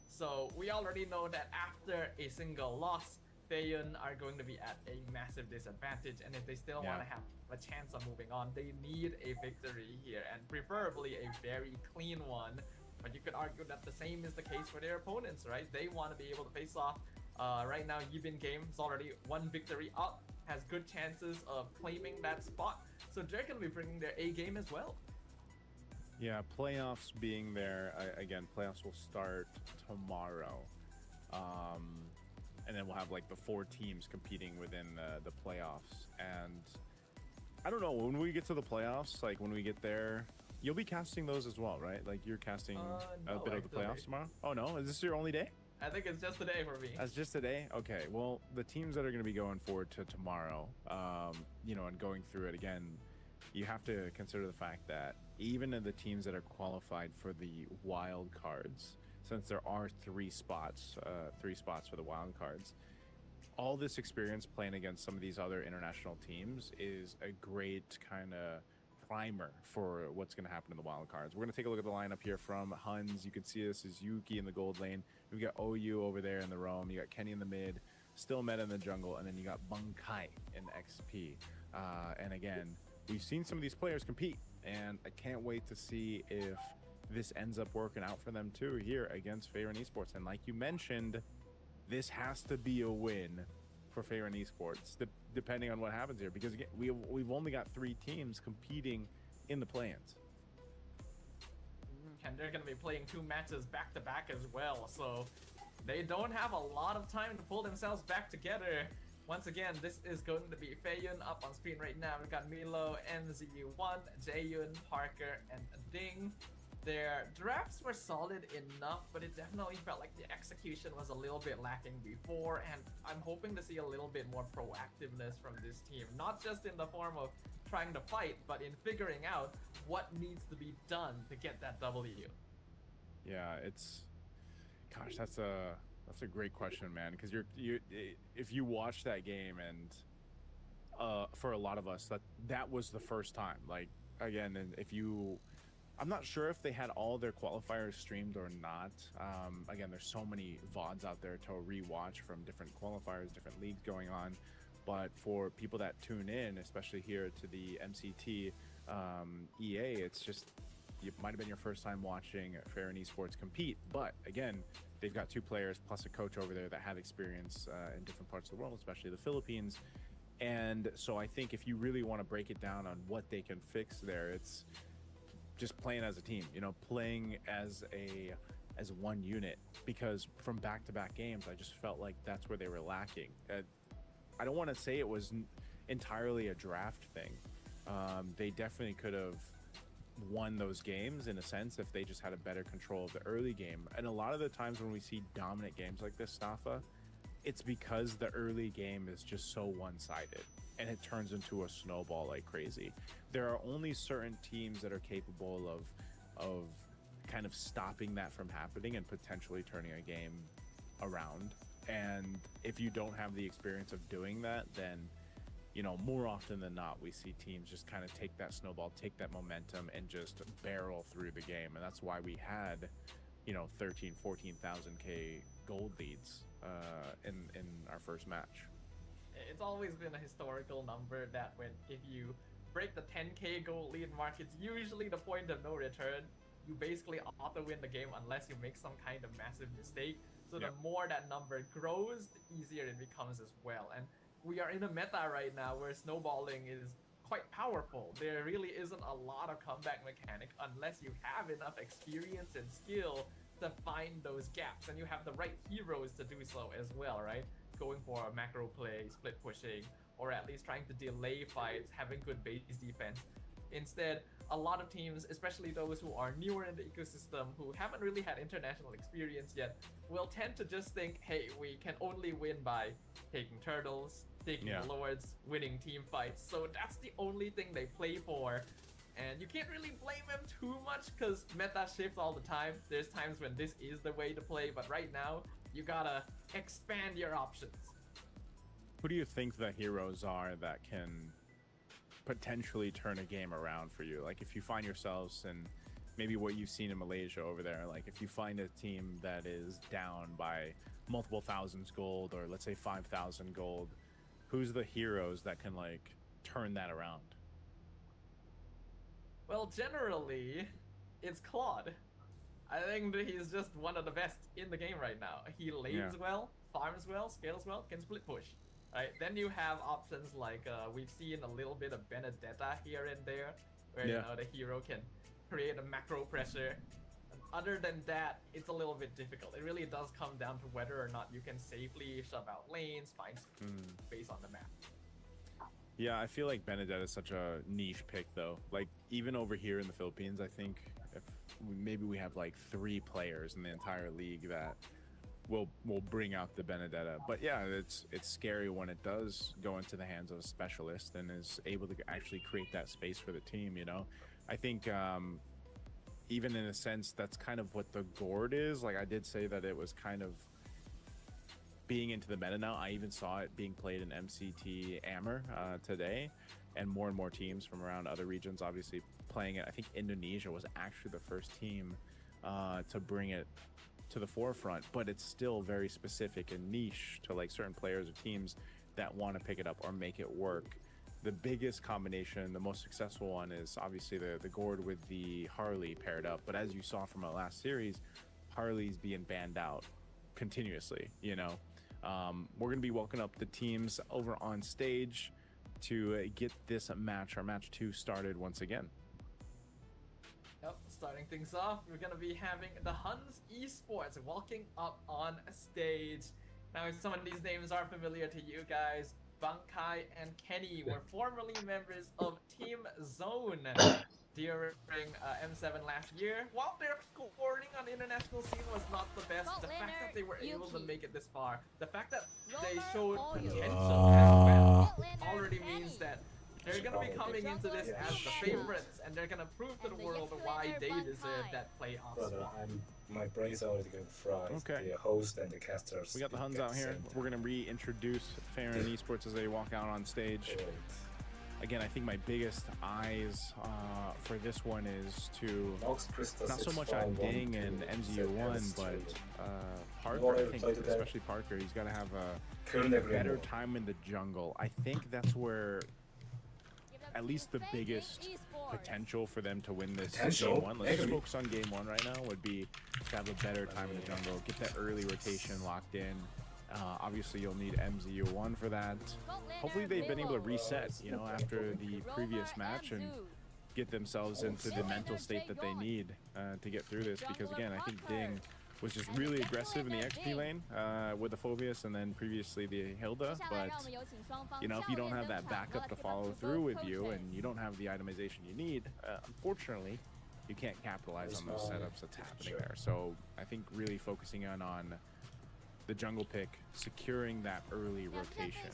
So we already know that after a single loss, Fayon are going to be at a massive disadvantage, and if they still want to have a chance of moving on, they need a victory here, and preferably a very clean one. But you could argue that the same is the case for their opponents, right? They want to be able to face off. Right now, Yibin Game is already 1 victory up, has good chances of claiming that spot, so they're going to be bringing their A game as well. Yeah, playoffs being there again. Playoffs will start tomorrow, and then we'll have like the 4 teams competing within the playoffs. And I don't know, when we get to the playoffs, like when we get there, you'll be casting those as well, right? Like you're casting a bit of the playoffs tomorrow. Oh no, is this your only day? I think it's just a day for me. That's just a day? Okay, well, the teams that are going to be going forward to tomorrow, you know, and going through it again, you have to consider the fact that even in the teams that are qualified for the wild cards, since there are 3 spots for the wild cards, all this experience playing against some of these other international teams is a great kind of primer for what's going to happen in the wild cards. We're going to take a look at the lineup here from Huns. You can see this is Yuki in the gold lane. We've got OU over there in the roam. You got Kenny in the mid, still Meta in the jungle, and then you got Bunkai in XP. And again, we've seen some of these players compete, and I can't wait to see if this ends up working out for them too here against Favorite Esports. And like you mentioned, this has to be a win for Favorite Esports, depending on what happens here, because again, we've only got 3 teams competing in the play-ins. And they're going to be playing 2 matches back-to-back as well, so they don't have a lot of time to pull themselves back together. Once again, this is going to be Feiyun up on screen right now. We've got Milo, NZ1, Jaeyun, Parker, and Ding. Their drafts were solid enough, but it definitely felt like the execution was a little bit lacking before, and I'm hoping to see a little bit more proactiveness from this team. Not just in the form of trying to fight, but in figuring out what needs to be done to get that W. Yeah, gosh, that's a great question, man, because if you watch that game, and for a lot of us, that was the first time. Like, again, and I'm not sure if they had all their qualifiers streamed or not. Again, there's so many VODs out there to rewatch from different qualifiers, different leagues going on. But for people that tune in, especially here to the MCT EA, it's just, it might have been your first time watching Favorite Esports compete. But again, they've got 2 players plus a coach over there that have experience in different parts of the world, especially the Philippines. And so I think if you really want to break it down on what they can fix there, it's just playing as a team, you know, playing as one unit, because from back-to-back games, I just felt like that's where they were lacking. I don't want to say it was entirely a draft thing. They definitely could have won those games in a sense if they just had a better control of the early game. And a lot of the times when we see dominant games like this, Stafa, it's because the early game is just so one-sided and it turns into a snowball like crazy. There are only certain teams that are capable of kind of stopping that from happening and potentially turning a game around. And if you don't have the experience of doing that, then, you know, more often than not, we see teams just kind of take that snowball, take that momentum, and just barrel through the game. And that's why we had, you know, 13, 14,000K gold leads in our first match. It's always been a historical number that if you break the 10K gold lead mark, it's usually the point of no return. You basically auto-win the game unless you make some kind of massive mistake. So the more that number grows, the easier it becomes as well. And we are in a meta right now where snowballing is quite powerful. There really isn't a lot of comeback mechanic unless you have enough experience and skill to find those gaps, and you have the right heroes to do so as well, right? Going for a macro play, split pushing, or at least trying to delay fights, having good base defense. Instead, a lot of teams, especially those who are newer in the ecosystem, who haven't really had international experience yet, will tend to just think, hey, we can only win by taking turtles, taking lords, winning team fights. So that's the only thing they play for. And you can't really blame them too much because meta shifts all the time. There's times when this is the way to play, but right now, you gotta expand your options. Who do you think the heroes are that can potentially turn a game around for you? Like, if you find yourselves in maybe what you've seen in Malaysia over there, like if you find a team that is down by multiple thousands gold, or let's say 5,000 gold, who's the heroes that can like turn that around? Well, generally, it's Claude. I think that he's just one of the best in the game right now. He lanes well, farms well, scales well, can split push. Right? Then you have options like we've seen a little bit of Benedetta here and there, where you know the hero can create a macro pressure. Other than that, it's a little bit difficult. It really does come down to whether or not you can safely shove out lanes, find space on the map. Yeah, I feel like Benedetta is such a niche pick, though. Like, even over here in the Philippines, I think if maybe we have like 3 players in the entire league that will bring out the Benedetta. But yeah, it's scary when it does go into the hands of a specialist and is able to actually create that space for the team, you know? I think even in a sense, that's kind of what the Gourd is. Like, I did say that it was kind of being into the meta now. I even saw it being played in MCT Ammer today, and more teams from around other regions obviously playing it. I think Indonesia was actually the first team to bring it to the forefront, but it's still very specific and niche to like certain players or teams that want to pick it up or make it work. The biggest combination, the most successful one, is obviously the Gourd with the Harley paired up. But as you saw from our last series, Harley's being banned out continuously, you know. We're going to be welcoming up the teams over on stage to get this match, our match 2, started once again. Yep, starting things off, we're going to be having the Huns Esports walking up on stage. Now, if some of these names are familiar to you guys, Bunkai and Kenny were formerly members of Team Zone during M7 last year. While their scoring on the international scene was not the best, the fact that they were able to make it this far, the fact that they showed potential as well, already means that they're going to be coming into this as the favorites, and they're going to prove to the world why they deserve that playoff spot. My brain's already going to fry. Okay. The host and the casters. We got the Huns out here. We're going to reintroduce Farron Esports as they walk out on stage. Right. Again, I think my biggest eyes for this one is to noxkrista not so much on Ding and MZU1, but Parker. I think, especially Parker, he's got to have a better time in the jungle. I think that's where at least the biggest potential for them to win this game 1. Let's just focus on game 1 right now. Would be to have a better time in the jungle, get that early rotation locked in. Obviously, you'll need MZU1 for that. Hopefully, they've been able to reset, you know, after the previous match and get themselves into the mental state that they need to get through this. Because again, I think Ding was just really aggressive in the XP lane with the Phobius and then previously the Hilda. But, you know, if you don't have that backup to follow through with you and you don't have the itemization you need, unfortunately, you can't capitalize on those setups that's happening there. So I think really focusing on the jungle pick, securing that early rotation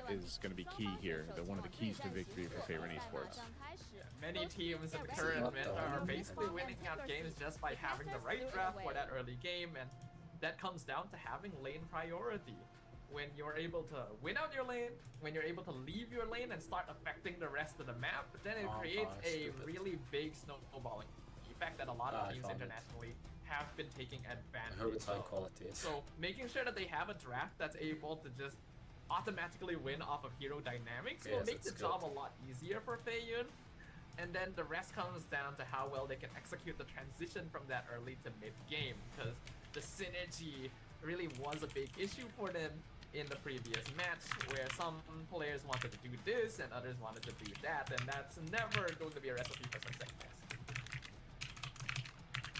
is going to be key here. One of the keys to victory for Favorite Esports. Many teams in the current meta are basically winning out games just by having the right draft for that early game, and that comes down to having lane priority. When you're able to win out your lane, when you're able to leave your lane and start affecting the rest of the map, then it creates a really big snowballing effect that a lot of teams internationally have been taking advantage of. So making sure that they have a draft that's able to just automatically win off of hero dynamics will make the job a lot easier for Feiyun. And then the rest comes down to how well they can execute the transition from that early to mid game, because the synergy really was a big issue for them in the previous match, where some players wanted to do this and others wanted to do that, and that's never going to be a recipe for success.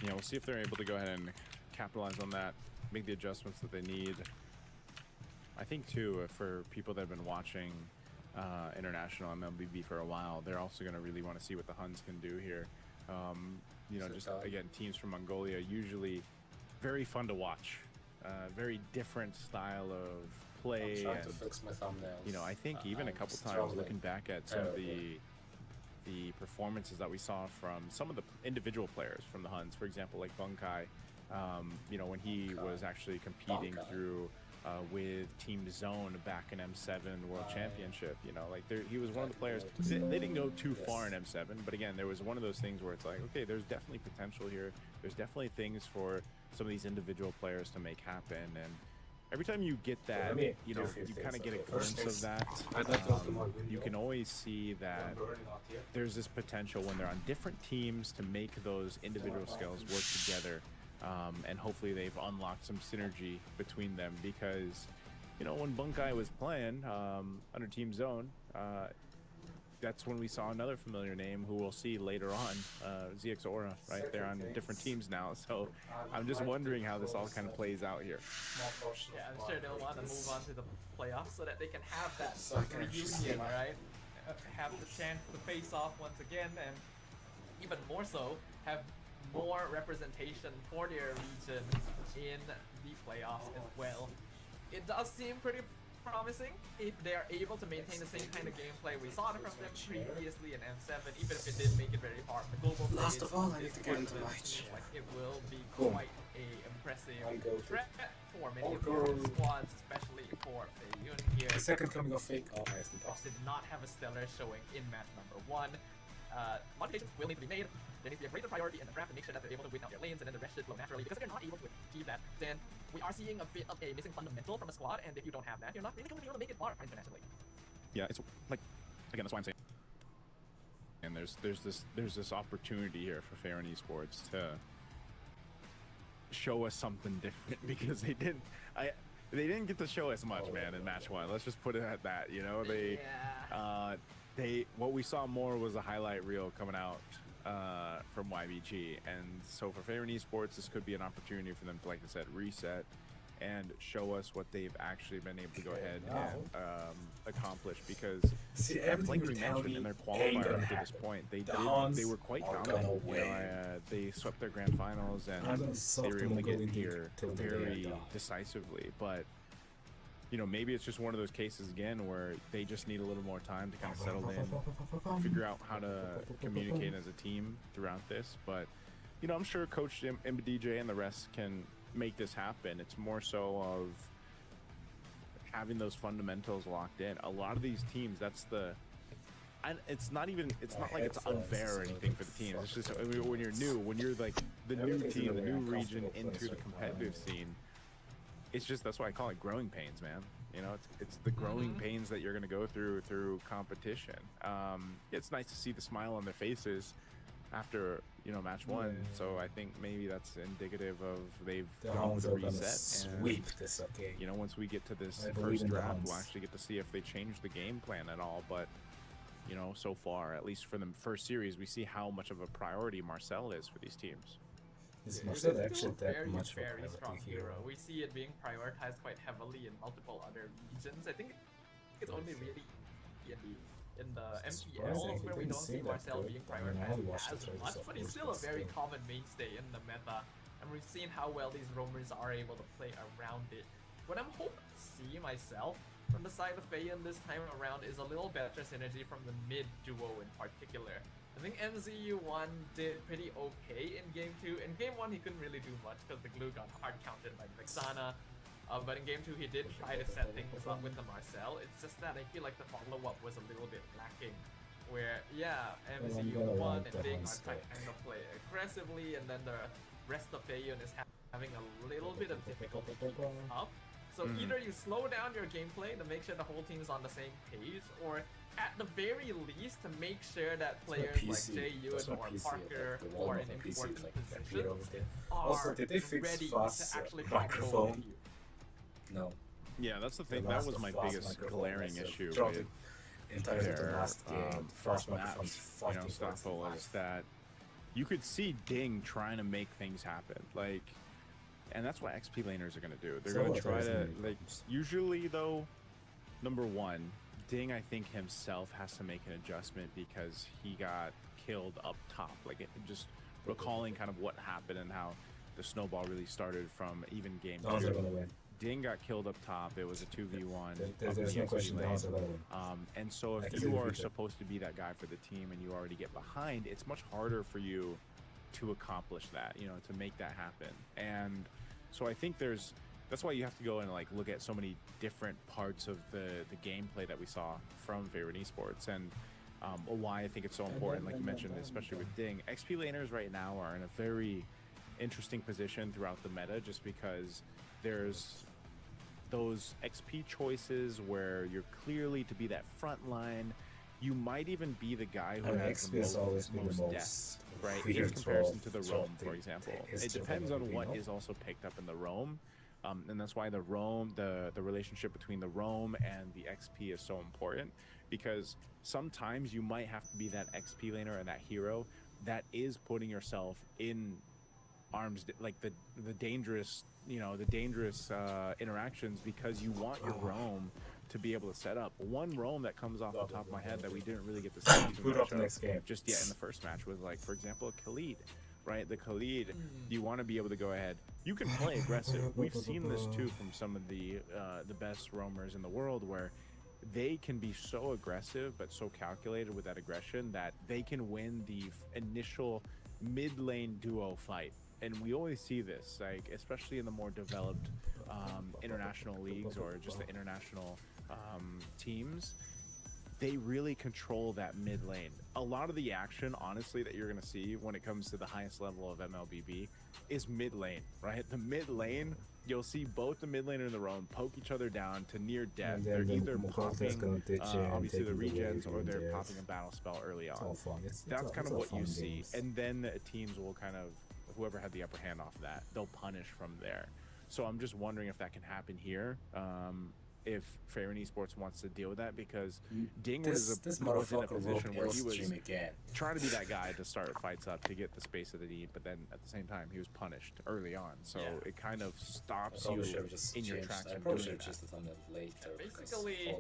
Yeah, we'll see if they're able to go ahead and capitalize on that, make the adjustments that they need. I think too, for people that have been watching international MLBB for a while, they're also going to really want to see what the Huns can do here. You know, just again, teams from Mongolia, usually very fun to watch, very different style of play. I'm trying to fix my thumbnails. You know, I think even a couple times looking back at some of the performances that we saw from some of the individual players from the Huns, for example, like Bunkai, you know, when he was actually competing through with Team Zone back in M7 World Championship, you know, like he was one of the players. They didn't go too far in M7, but again, there was one of those things where it's like, okay, there's definitely potential here. There's definitely things for some of these individual players to make happen, and every time you get that, you know, you kind of get a glimpse of that. You can always see that there's this potential when they're on different teams to make those individual skills work together. And hopefully they've unlocked some synergy between them, because, you know, when Bunkai was playing under Team Zone, that's when we saw another familiar name who we'll see later on, ZX Aura, right? They're on different teams now, so I'm just wondering how this all kind of plays out here. Yeah, I'm sure they'll want to move on to the playoffs so that they can have that reunion, right? Have the chance to face off once again, and even more so, have more representation for their region in the playoffs as well. It does seem pretty promising if they are able to maintain the same kind of gameplay we saw from them previously in M7, even if it didn't make it very far. The global Last of all, I need to get into match. Like, it will be quite a impressive threat for many of the squads, especially for Feiyun here. The second coming of Fake. Oh, nice. Did not have a stellar showing in match number 1. Modifications will need to be made. There needs to be a greater priority in the draft to make sure that they're able to win out their lanes, and then the rest should flow naturally. Because if they're not able to achieve that, then we are seeing a bit of a missing fundamental from a squad, and if you don't have that, you're not really going to be able to make it far internationally. Yeah, it's like, again, that's why I'm saying. And there's this opportunity here for Fair and Esports to show us something different, because they didn't get to show us much, man, in match 1. Let's just put it at that. You know, what we saw more was a highlight reel coming out from YBG, and so for Fair and Esports, this could be an opportunity for them to, like I said, reset and show us what they've actually been able to go ahead and accomplish. Because like we mentioned in their qualifier up to this point, they were quite dominant. You know, they swept their grand finals, and they were able to get here very decisively. But you know, maybe it's just one of those cases again where they just need a little more time to kind of settle in, figure out how to communicate as a team throughout this. But, you know, I'm sure Coach MBDJ and the rest can make this happen. It's more so of having those fundamentals locked in. A lot of these teams, it's not like it's unfair or anything for the teams. It's just, I mean, when you're new, when you're like the new team, the new region into the competitive scene, it's just, that's why I call it growing pains, man. You know, it's the growing pains that you're going to go through competition. It's nice to see the smile on their faces after, you know, match 1. So I think maybe that's indicative of they've gone with a reset. Sweep this, okay. You know, once we get to this first draft, we'll actually get to see if they change the game plan at all. But, you know, so far, at least for the first series, we see how much of a priority Marcel is for these teams. Is Marcel actually that much of a very strong hero? We see it being prioritized quite heavily in multiple other regions. I think it's only really in the MPL where we don't see Marcel being prioritized as much, but he's still a very common mainstay in the meta, and we've seen how well these roamers are able to play around it. What I'm hoping to see myself from the side of Feiyun this time around is a little better synergy from the mid duo in particular. I think MZU1 did pretty okay in Game 2. In Game 1, he couldn't really do much because the glue got hard counted by Vexana. But in Game 2, he did try to set things up with the Marcel. It's just that I feel like the follow-up was a little bit lacking. Where, yeah, MZU1 and Ding are trying to play aggressively, and then the rest of Feiyun is having a little bit of difficulty keeping up. So either you slow down your gameplay to make sure the whole team is on the same page, or at the very least to make sure that players like Jae-Yoon or Parker or in important positions are ready to actually microphone. No. Yeah, that's the thing. That was my biggest glaring issue with their last game, first match, you know, stuff was that you could see Ding trying to make things happen. Like, and that's what XP laners are going to do. They're going to try to, like, usually though, number 1, Ding, I think himself has to make an adjustment because he got killed up top. Like, just recalling kind of what happened and how the snowball really started from even game 2. Ding got killed up top. It was a 2v1. There's no question. And so if you are supposed to be that guy for the team and you already get behind, it's much harder for you to accomplish that, you know, to make that happen. And so I think that's why you have to go and like look at so many different parts of the gameplay that we saw from Favorite Esports, and why I think it's so important, like you mentioned, especially with Ding. XP laners right now are in a very interesting position throughout the meta, just because there's those XP choices where you're clearly to be that front line. You might even be the guy who has the most depth, right? In comparison to the roam, for example. It depends on what is also picked up in the roam, And that's why the roam, the relationship between the roam and the XP is so important, because sometimes you might have to be that XP laner and that hero that is putting yourself in like the dangerous, the dangerous interactions, because you want your roam to be able to set up. One roam that comes off the top of my head that we didn't really get to see too much of just yet in the first match was, like, for example, a Khalid, right? The Khalid, you want to be able to go ahead. You can play aggressive. We've seen this too from some of the best roamers in the world, where they can be so aggressive but so calculated with that aggression that they can win the initial mid lane duo fight. And we always see this, like, especially in the more developed international leagues or just the international teams. They really control that mid lane. A lot of the action, honestly, that you're going to see when it comes to the highest level of MLBB is mid lane, right? The mid lane, you'll see both the mid laner and the roam poke each other down to near death. They're either popping, obviously, the regens, or they're popping a battle spell early on. That's kind of what you see. And then teams will kind of, whoever had the upper hand off of that, they'll punish from there. So I'm just wondering if that can happen here. If Fair Esports wants to deal with that, because Dingwood was in a position where he was trying to be that guy to start fights up to get the space that they need, but then at the same time he was punished early on, so it kind of stops you in your tracks from doing that. Basically,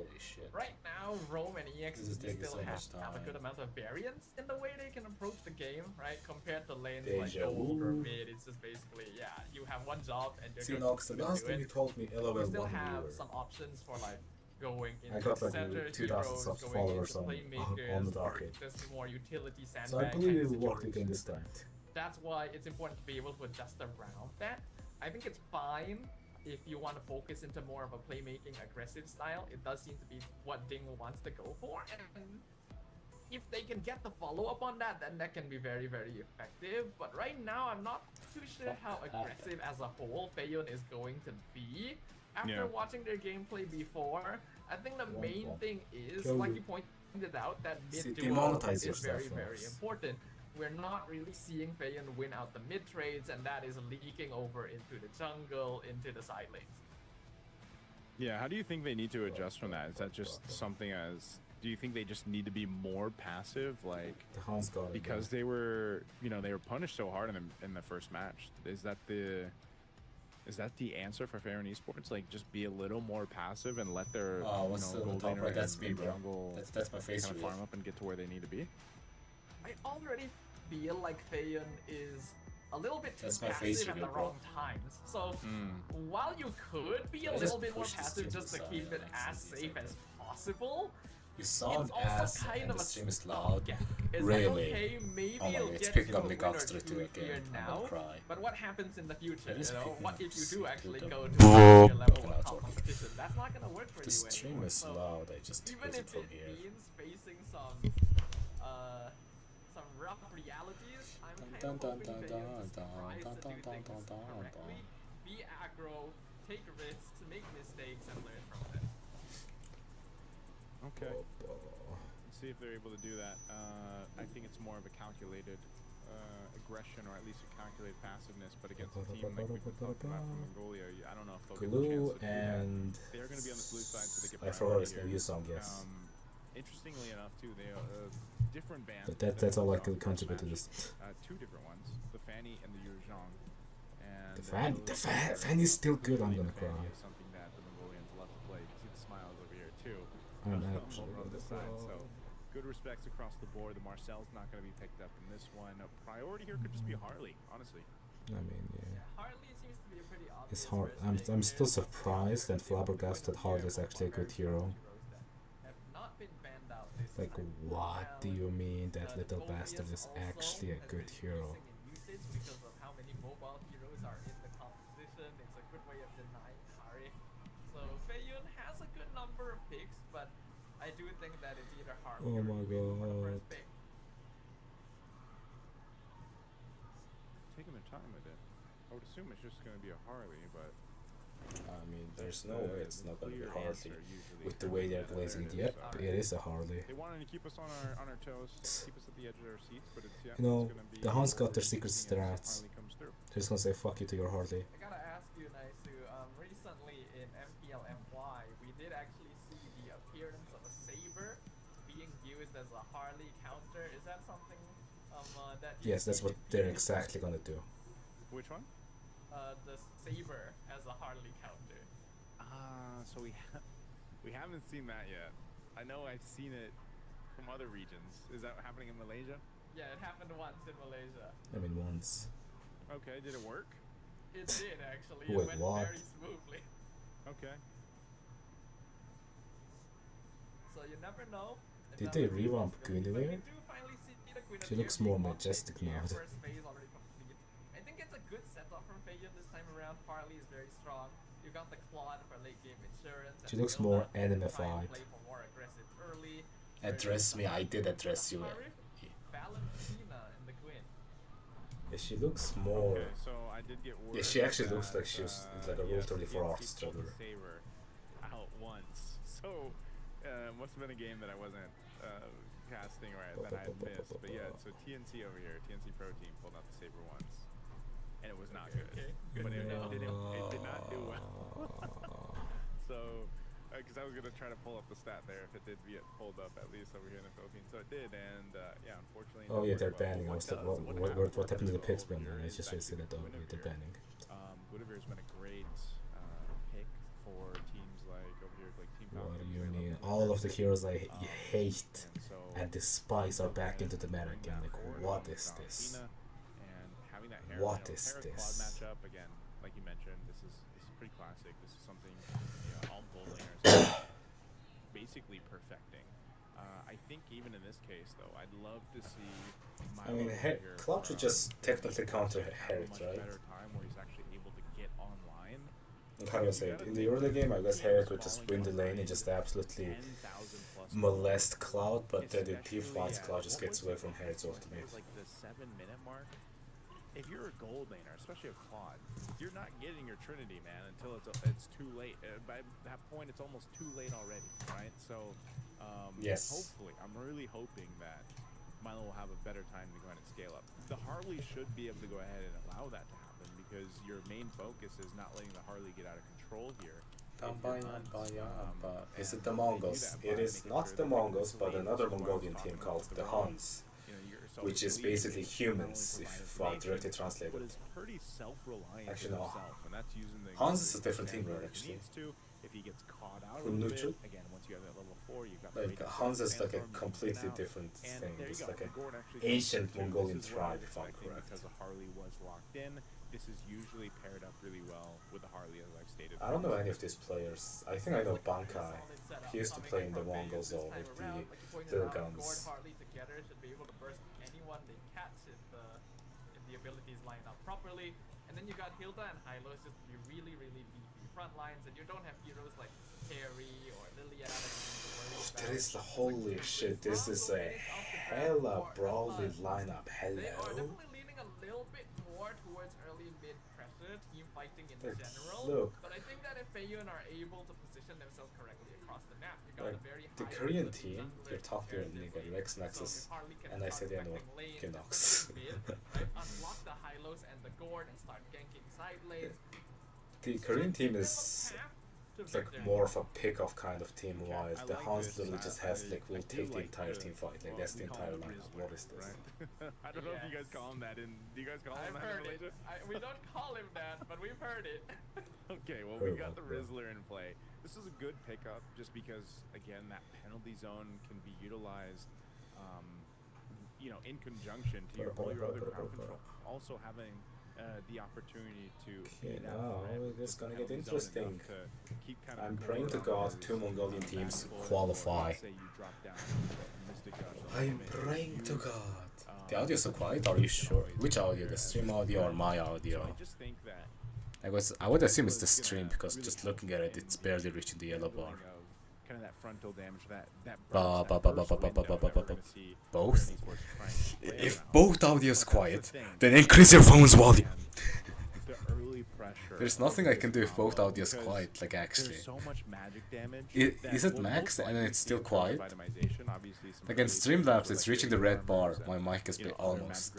right now, Rome and EXP still have a good amount of variance in the way they can approach the game, right? Compared to lanes like gold or mid, it's just basically, you have one job and you're going to do it. You still have some options for, like, going into I got like center 2,000 heroes, followers on the docket. there's more utility sandbag So I believe it kind of will work again situations. this time. That's why it's important to be able to adjust around that. I think it's fine if you want to focus into more of a playmaking aggressive style. It does seem to be what Ding wants to go for, and if they can get the follow-up on that, then that can be very, very effective. But right now, I'm not too sure how aggressive as a whole Feiyun is going to be. After watching their gameplay before, I think the main thing is, like you pointed out, that mid duo is very, very important. We're not really seeing Feiyun win out the mid trades, and that is leaking over into the jungle, into the side lanes. Yeah, how do you think they need to adjust from that? Is that just something as... Do you think they just need to be more passive, like, because they were, they were punished so hard in the first match? Is that the answer for Fair Esports? Like, just be a little more passive and let their gold laner and jungle that's my face kind of farm up and get to where they need to be? I already feel like Feiyun is a little bit too passive at the wrong times. So while you could be a little bit more passive just to keep it as safe as possible, you sound ass and the stream is loud. Really? Like, okay, maybe oh my god, it's picking up the Noxkrista too again. I'm gonna cry. But what happens in the future? What if you do actually go to your level of competition? That's not gonna work for you anymore. The stream is loud. I just even if from it here. means facing some rough realities, I'm kind of hoping Feiyun just tries to do things correctly, be aggro, take risks, make mistakes, and learn from them. Okay. Let's see if they're able to do that. I think it's more of a calculated aggression, or at least a calculated passiveness, but against a team like we've been talking about from Mongolia, I don't know if they'll get the chance to do that. They're going to be on the blue side, so they get priority here. Interestingly enough, too, they are different bands. But that's all I could contribute to this. Two different ones, the Fanny and the Yuzhong. And the Fanny's still good, I'm going to cry. Something that the Mongolians love to play. You see the smiles over here, too. I'm actually on this side, so good respects across the board. The Marcel's not going to be picked up in this one. Priority here could just be Harley, honestly. I mean, Harley seems to be a pretty obvious. It's hard. I'm still surprised and flabbergasted Harley is actually a good hero. Like, what do you mean that little bastard is actually a good hero? Because of how many mobile heroes are in the composition, it's a good way of denying carry. So Feiyun has a good number of picks, but I do think that it's either Harley or my god. Taking their time with it. I would assume it's just going to be a Harley, but I mean, there's no way it's not going to be Harley. With the way they're glazing it, yep, it is a Harley. They wanted to keep us on our toes, keep us at the edge of our seats, but it's you know, the Huns got their secret strats. They're just gonna say fuck you to your Harley. I gotta ask you, Naisu, why. We did actually see the appearance of a saber being used as a Harley counter. Is that something that you Yes, that's what they're exactly gonna do. Which one? The saber as a Harley counter. So we haven't seen that yet. I know I've seen it from other regions. Is that happening in Malaysia? Yeah, it happened once in Malaysia. I mean, once. Okay, did it work? It did actually. Wait, it went what? very smoothly. Okay. So you never know. Did they revamp Guinevere? She looks more majestic now. First phase already complete. I think it's a good setup from Feiyun this time around. Harley is very strong. You got the Claude for late game insurance. She looks more anime-fied. Early. Address me, I did address you. Valentina in the Queen. Yeah, she looks more... Okay, so I did get word Yeah, she actually that, looks like she's like a Rule 34 art struggler. Saber out once. So, must have been a game that I wasn't casting right, that I had missed. But yeah, so TNC over here, TNC Pro Team pulled out the Saber once. And it was not good. But it did not do well. So, because I was going to try to pull up the stat there if it did get pulled up at least over here in the Philippines. So it did, and yeah, unfortunately... Oh yeah, they're banning. I was like, what happened to the picks ban? I just said that, oh, yeah, they're banning. Guinevere's been a great pick for teams like over here, like Team Falcons. What do you mean? All of the heroes I hate and despise are back into the meta again. Like, what is this? What is this? Matchup again, like you mentioned, this is pretty classic. This is something all gold laners are basically perfecting. I think even in this case, though, I'd love to see. I mean, Cloud should just technically counter Herod, right? Better time where he's actually able to get online. How do I say it? In the early game, I guess Herod would just win the lane and just absolutely molest Cloud, but then the team fights, Cloud just gets away from Herod's ultimate. Like the 7-minute mark. If you're a gold laner, especially a Claude, you're not getting your Trinity, man, until it's too late. By that point, it's almost too late already, right? So, yes. Hopefully, I'm really hoping that Milo will have a better time to go ahead and scale up. The Harley should be able to go ahead and allow that to happen because your main focus is not letting the Harley get out of control here. Is it the Mongols? It is not the Mongols, but another Mongolian team called the Huns. Which is basically humans, if I directly translate it. Actually, no. Hans is a different team, right, actually. Neutral? Like, Hans is like a completely different thing. It's like an ancient Mongolian tribe, if I'm correct. This is usually paired up really well with the Harley, as I've stated. I don't know any of these players. I think I know Bankai. He used to play in the Mongol zone with the little guns. They catch if the abilities line up properly, and then you got Hilda and Hylos just to be really beefy front lines, and you don't have heroes like Harry or Liliana. There is the holy shit. This is a hella brawly lineup. Hello. They are definitely leaning a little bit more towards early mid pressure team fighting in general. Look. But I think that if Feiyun are able to position themselves correctly across the map, you got like, a very the Korean team, your top tier nigga, Rex Nexus, and I said the other one, Kinox. Unlock the Hylos and the Gord and start ganking side lanes. The Korean team is like more of a pick-off kind of team, while the Hans literally just has like, we'll take the entire team fight, like that's the entire lineup. What is this? I don't know if you guys call him that. Do you guys call him that in Malaysia? We don't call him that, but we've heard it. Okay, well we got the Rizzler in play. This is a good pickup just because, again, that penalty zone can be utilized, you know, in conjunction to all your other crowd control. Also having the opportunity to... Okay, now it's gonna get interesting. I'm praying to God 2 Mongolian teams qualify. I'm praying to God. The audio is so quiet, are you sure? Which audio? The stream audio or my audio? I would assume it's the stream because just looking at it, it's barely reaching the yellow bar. Both? If both audio is quiet, then increase your phone's volume. There's nothing I can do if both audio is quiet, like actually. Is it max and then it's still quiet? Like in Streamlabs, it's reaching the red bar. My mic is almost.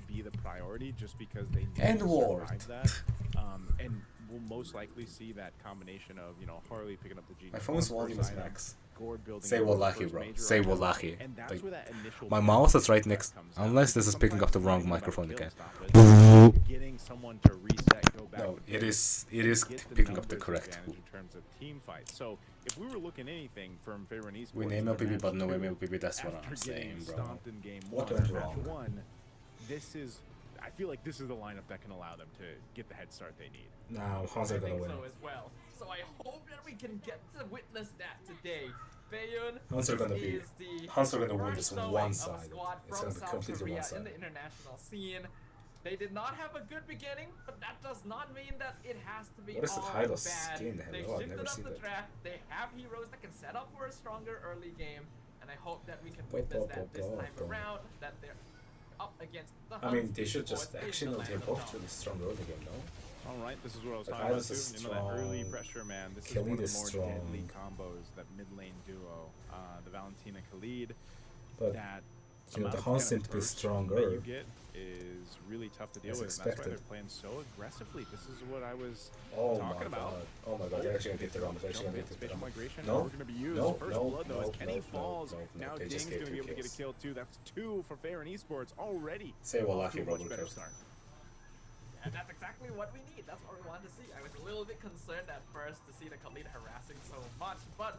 Be the priority just because they and ward. And we'll most likely see that combination of, you know, Harley picking up the G. My phone's volume is max. Building Say wallahi, bro. Say wallahi. Like, my mouse is right next. Unless this is picking up the wrong microphone again. Getting someone to reset, go back. No, it is picking up the correct. In terms of team fights. So if we were looking anything from Favorite Esports, we name LPB, but no MLPB. That's what I'm saying, bro. What went wrong? This is. I feel like this is the lineup that can allow them to get the head start they need. Now, Hans are gonna win. So as well. So I hope that we can get to witness that today. Feiyun Hans are gonna win this one side. It's gonna be completely one side. In the international scene. They did not have a good beginning, but that does not mean that it has to be what is all that Hylos bad. skin? They Hello, I've shifted never up seen the that. draft. They have heroes that can set up for a stronger early game, and I hope that we can witness that this time around. That they're up against the I mean, they should just actually not take off to the strong early game, no? Alright, this is what I was But talking about Hylos too. is You know, that early strong. pressure, man. This is Khalid one of is the more strong. deadly combos, that mid lane duo. The Valentina Khalid. But, That you know, the amount of Hans kind seem of to be burst stronger. that you get is really tough to deal As with. And that's why expected. they're playing so aggressively. This is what I was Oh talking my about. god. Oh my god, they're actually gonna get the round. They're actually Jump gonna in, get the spatial round. migration. No, We're gonna be used. no, First no, blood though, as no, Kenny no, falls. no, Now they just Ding's get gonna be two able to get a kills. kill too. That's 2 for Fair and Esports already. Say Off wallahi, to a bro. much better start. And that's exactly what we need. That's what we wanted to see. I was a little bit concerned at first to see the Khalid harassing so much, but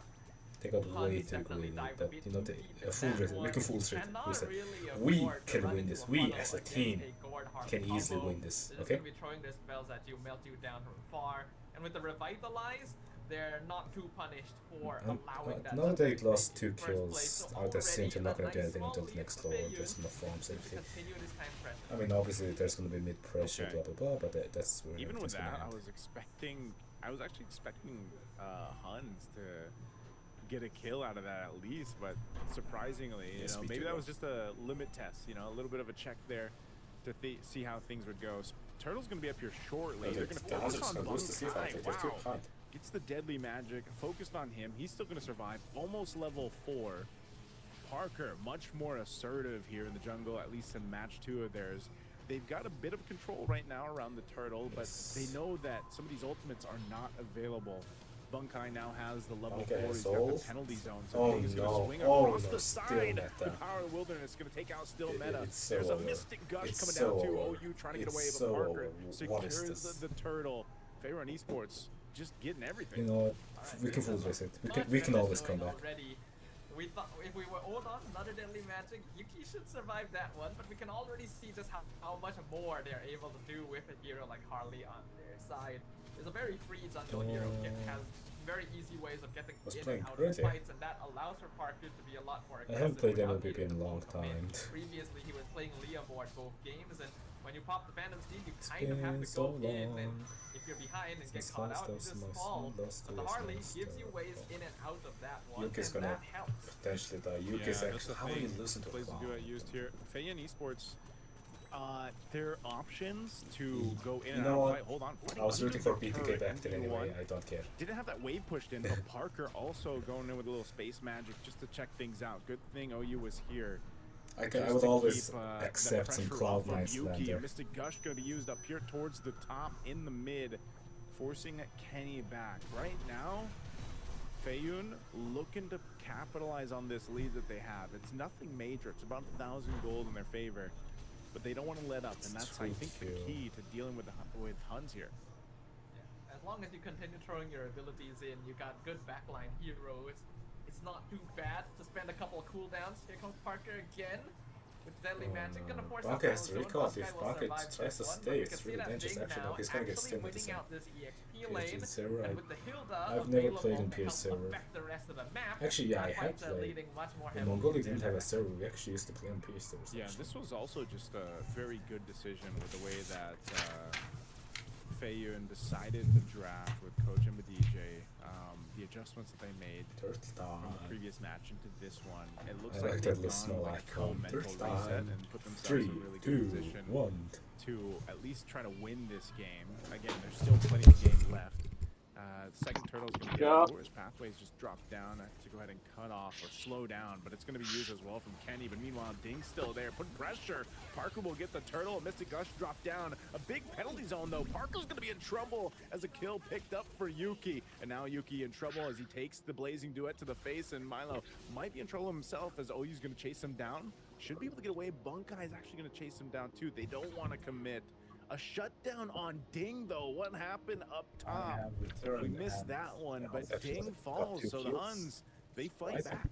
They got way Hans too definitely greedy. dived That, bit you know, too they, deep a in full that reset. one. We can full straight. Cannot We said, really we afford to can run win into this. a We funnel as a against team a Gord Harley can easily combo. win this. They're just Okay? gonna be throwing their spells at you, melt you down from far. And with the Revitalize, they're not too punished for allowing that. Now to they take lost place in 2 the first place. kills. So Out that seem to already not gonna a do nice anything until small the lead next for floor. Feiyun. There's no farm Just safety. continue this time pressure. I mean, obviously there's gonna be mid pressure, Okay. blah blah blah, but that's where Even with everything's gonna that, I end. was actually expecting Huns to get a kill out of that at least, but surprisingly, Yes, you know, we maybe do. that was just a limit test, you know, a little bit of a check there to see how things would go. Turtle's gonna be up here shortly. They're gonna The Huns focus are on gonna lose the C5. Bunkai. They're too Wow. behind. Gets the deadly magic, focused on him. He's still gonna survive. Almost level 4. Parker, much more assertive here in the jungle, at least in match 2 of theirs. They've got a bit of control right now around the turtle, but they know that some of these ultimates are not available. Bunkai now has the level 4, he's got the penalty zone, so Oh he's no, gonna swing oh across no, the still side. meta. The power of the wilderness gonna take out still meta. It's so There's a over. mystic gush It's coming so down too. over. OU trying to get It's away, but so Parker over. What is secures this? the turtle. Fair and Esports just getting everything. You know what? We can full reset. We can always come back. Already. We thought if we were hold on another deadly magic, Yuki should survive that one, but we can already see just how much more they're able to do with a hero like Harley on their side. There's a very free jungle hero, has very easy ways of getting Was in playing and out of pretty. fights, and that allows for Parker to be a lot more I aggressive. haven't played without MLBB in needing a long to commit. time. Previously, he was playing Leomord both games, and when you pop the Phantom Steed, you kind of have to go in, and if you're behind and get caught out, you just fall. But the Harley gives you ways in and out of that one, Yuki's and gonna that helps. potentially die. Yuki's actually. How are you losing to plays Cloud? the duet used here. Faye and Esports, their options to go in You and know out of what? the fight. Hold on. I was rooting for Under the B to turret get back there into anyway. one. I don't care. Didn't have that wave pushed in, but Parker also going in with a little space magic just to check things out. Good thing OU was here. I Just would to always keep, that accept some pressure off of Cloud9 Yuki. slander. Mystic Gush going to be used up here towards the top in the mid, forcing Kenny back. Right now, Feiyun looking to capitalize on this lead that they have. It's nothing major. It's about 1,000 gold in their favor, but they don't want to let up, and that's, I think, the key to dealing with Huns here. Yeah. As long as you continue throwing your abilities in, you got good backline heroes. It's not too bad to spend a couple of cooldowns. Here comes Parker again with deadly magic. Gonna force out Bunkai has to zone. recall. Bunkai If will Bunkai survive tries this to one, stay, but you it's can see really that dangerous Ding actually. now He's gonna get actually stunned with winning this out this EXP PhD lane, server. and with the Hilda I've never played in available to PS help server. affect the rest of the map, Actually, yeah, I that have fights are played. leading much more In heavily Mongolia into didn't their have a server. We actually used to play on PS servers. Yeah, actually. this was also just a very good decision with the way that Feiyun decided to draft with Coach and DJ. The adjustments that they made from the previous match into this one, it looks like they've gone like a full mental reset and put themselves in a really good position to at least try to win this game. Again, there's still plenty of game left. Second turtle's going to get Glorious Pathways just dropped down to go ahead and cut off or slow down, but it's going to be used as well from Kenny. But meanwhile, Ding's still there, putting pressure. Parker will get the turtle. Mystic Gush dropped down. A big penalty zone though. Parker's going to be in trouble as a kill picked up for Yuki. And now Yuki in trouble as he takes the Blazing Duet to the face, and Milo might be in trouble himself as OU's going to chase him down. Should be able to get away. Bunkai is actually going to chase him down too. They don't want to commit. A shutdown on Ding though. What happened up top? We missed that one, but Ding falls, so the Huns, they fight back.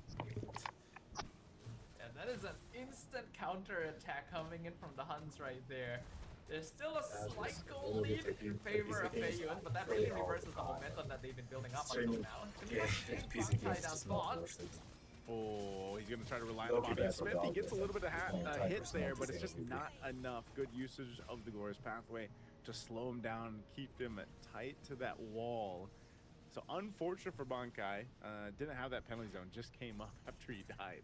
And that is an instant counter attack coming in from the Huns right there. There's still a slight goal lead in favor of Feiyun, but that really reverses the momentum that they've been building up until now. Tie down spot. Oh, he's going to try to rely on Bobby Smith. He gets a little bit of hit there, but it's just not enough. Good usage of the Glorious Pathway to slow him down and keep him tight to that wall. So unfortunate for Bankai. Didn't have that penalty zone, just came up after he died.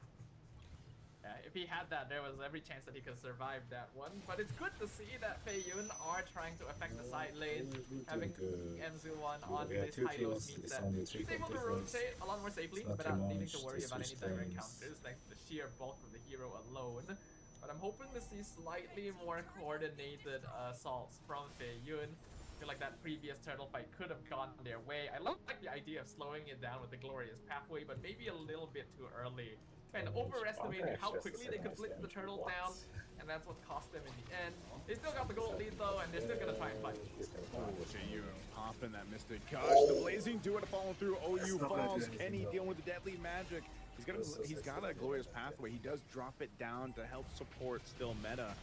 If he had that, there was every chance that he could survive that one. But it's good to see that Feiyun are trying to affect the side lane. Having MZ1 on this high low means that he's able to rotate a lot more safely without needing to worry about any direct counters thanks to the sheer bulk of the hero alone. But I'm hoping to see slightly more coordinated assaults from Feiyun. I feel like that previous turtle fight could have gone their way. I like the idea of slowing it down with the Glorious Pathway, but maybe a little bit too early. Kind of overestimating how quickly they could flick the turtle down, and that's what cost them in the end. They still got the gold lead though, and they're still gonna try and fight. Oh, JU popping that Mystic Gush. The Blazing Duet falling through. OU falls. Kenny dealing with the deadly magic. He's got a Glorious Pathway. He does drop it down to help support still meta.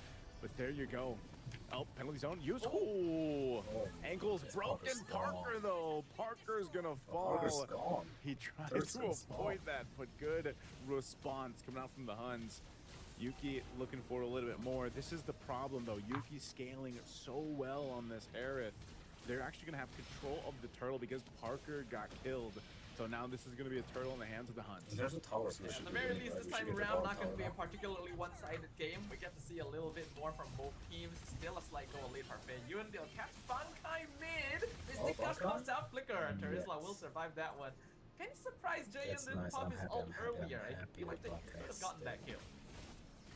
But there you go. Oh, penalty zone used. Oh, ankles broken. Parker though. Parker's gonna fall. He tries to avoid that, but good response coming out from the Huns. Yuki looking for a little bit more. This is the problem though. Yuki scaling so well on this Aerith. They're actually gonna have control of the turtle because Parker got killed. So now this is going to be a turtle in the hands of the Huns. There's a tower, so at the very least this time around, not going to be a particularly one-sided game. We get to see a little bit more from both teams. Still a slight goal lead for Feiyun. They'll catch Bankai mid. Mystic Gush comes out flicker. Terizla will survive that one. Kind of surprised Jayan didn't pop his ult earlier. I feel like they could have gotten that kill.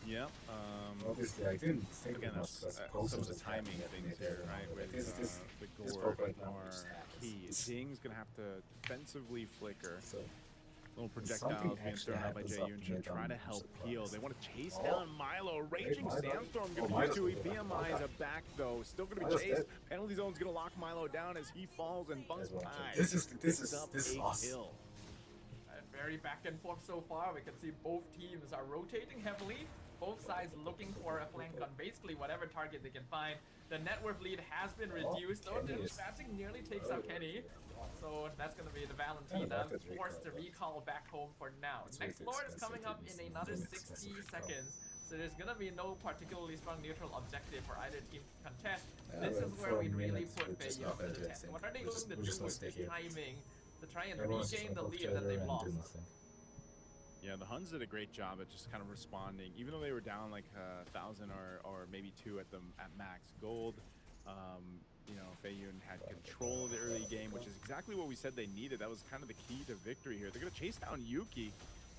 Yeah, obviously I didn't think again, some of the timing things here, right? With the gore are key. Ding's gonna have to defensively flicker. Little projectiles being thrown out by Jaeyoon should try to help heal. They want to chase down Milo. Raging Sandstorm gonna use 2 PMIs a back though. Still gonna be chased. Penalty zone's gonna lock Milo down as he falls and bunks high. This is awesome. Very back and forth so far. We can see both teams are rotating heavily. Both sides looking for a flank on basically whatever target they can find. The net worth lead has been reduced, though. Dispatching nearly takes out Kenny. So that's going to be the Valentina forced to recall back home for now. Next Lord is coming up in another 60 seconds. So there's going to be no particularly strong neutral objective for either team to contest. This is where we really put Feiyun to the test. What are they going to do with this timing to try and regain the lead that they've lost? Yeah, the Huns did a great job at just kind of responding, even though they were down like 1,000 or maybe 2 at max gold. You know, Feiyun had control of the early game, which is exactly what we said they needed. That was kind of the key to victory here. They're going to chase down Yuki.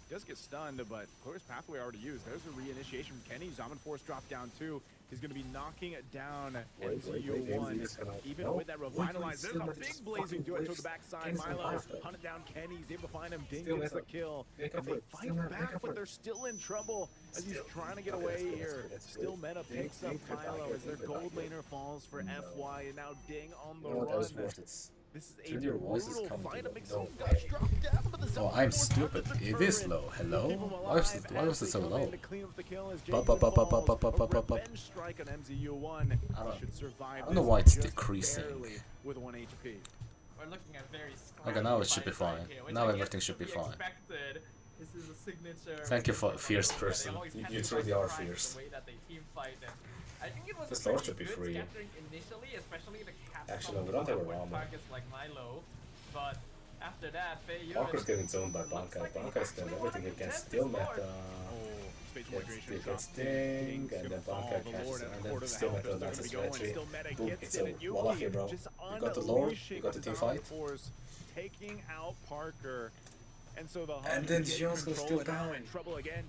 He does get stunned, but Glorious Pathway already used. There's a reinitiation from Kenny. Zaman Force dropped down too. He's going to be knocking down MZU1. Even with that revitalize, there's a big Blazing Duet to the backside. Milo hunted down Kenny. He's able to find him. Ding gets the kill. And they fight back, but they're still in trouble as he's trying to get away here. Still meta picks up Milo as their gold laner falls for FY, and now Ding on the run. This is a brutal fight. A big Gush drop down, but the oh, I'm stupid. It is low. Hello? Why was it so low? I don't know why it's decreasing. With 1 HP. We're looking at very okay, now it should be fine. Now everything should be fine. This is a signature. Thank you for fierce person. You truly are fierce. I think it was the store should be free. Initially, especially the actually, we don't have a ROM. Targets like Milo, but after that, Parker's getting zoned by Bankai. Bankai still everything he can still meta. They get Sting, and then Bankai catches him, and then still Metal lances retry. Boom, it's over. Wallahi, bro. You got the lore, you got the team fight. Taking out Parker. And so the then Jion's gonna still die.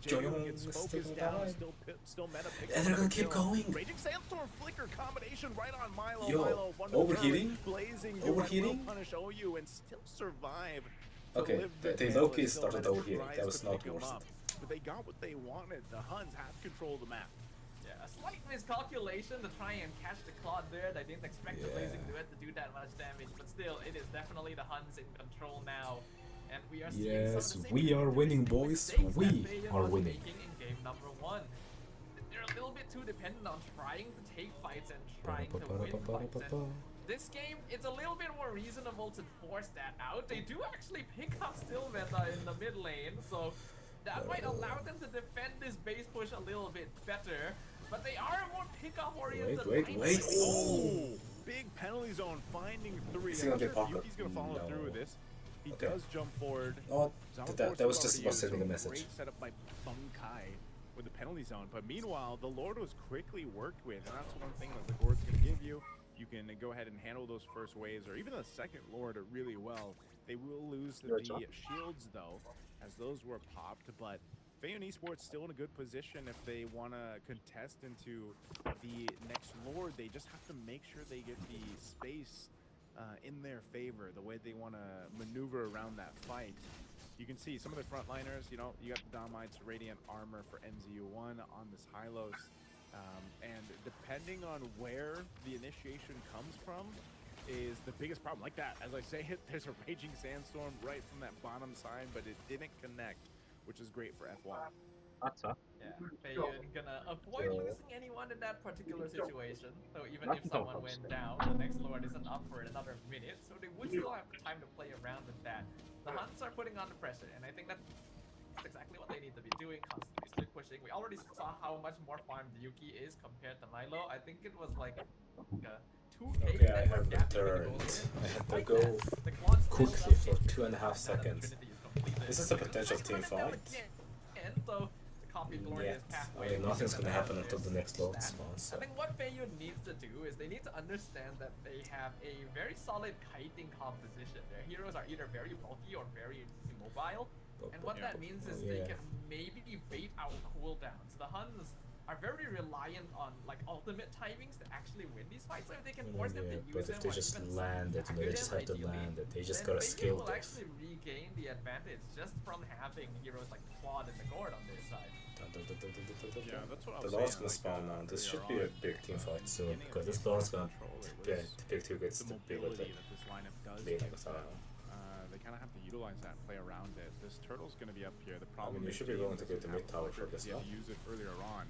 Jion gets is focused still down, die. still meta picks And they're gonna keep going. Raging Sandstorm flicker combination right on Milo. Yo, Milo, overheating? Blazing, Overheating? will punish OU and still survive. Okay, they low-key started overheating. That was not worth it. But they got what they wanted. The Huns have control of the map. Yeah, a slight miscalculation to try and catch the Claude there. They didn't expect the Blazing Duet to do that much damage, but still, it is definitely the Huns in control now. And we are seeing Yes, some of the we are winning, boys. We are winning. In game number 1. They're a little bit too dependent on trying to take fights and trying to win fights. And this game, it's a little bit more reasonable to force that out. They do actually pick up still meta in the mid lane, so that might allow them to defend this base push a little bit better. But they are a more pick-up oriented. Wait. Oh! Big penalty zone finding 3. Is he gonna get Parker? Yuki's gonna follow through with this. He does jump forward. Oh, that was just about sending a message. Great setup by Bunkai with the penalty zone. But meanwhile, the Lord was quickly worked with, and that's one thing that the Lord's gonna give you. You can go ahead and handle those first waves, or even the second Lord really well. They will lose the shields though, as those were popped. But Feiyon Esports still in a good position if they want to contest into the next Lord. They just have to make sure they get the space in their favor, the way they want to maneuver around that fight. You can see some of the frontliners, you know, you got the Domites Radiant Armor for NZU1 on this Hylos. And depending on where the initiation comes from is the biggest problem. Like that, as I say it, there's a Raging Sandstorm right from that bottom side, but it didn't connect, which is great for F1. That's tough. Yeah, Feiyon gonna avoid losing anyone in that particular situation. So even if someone went down, the next Lord isn't up for another minute, so they would still have the time to play around with that. The Huns are putting on the pressure, and I think that's exactly what they need to be doing, constantly split pushing. We already saw how much more farmed Yuki is compared to Milo. I think it was like a 2K. Okay, I have returned. I had to go quickly for 2.5 seconds. This is a potential team fight. And so Yet. I mean, nothing's gonna happen until the next Lord spawns. So. I think what Feiyon needs to do is they need to understand that they have a very solid kiting composition. Their heroes are either very bulky or very immobile. And what that means is they can maybe bait out cooldowns. The Huns are very reliant on like ultimate timings to actually win these fights. So if they can force them to use but if they just land it, they just have to land it. They just gotta skill will diff. actually regain the advantage just from having heroes like Claude and the Gord on their side. Yeah, that's what I the was Lord's saying, gonna spawn now. This should be a earlier big team fight soon, because this Lord's gonna pick 2 gets to be with it. That this lineup does Be like give them, they kind of have to utilize that, play around it. This turtle's going to be up here. The problem you is should be willing to go to mid tower for this now. now. Use it earlier on.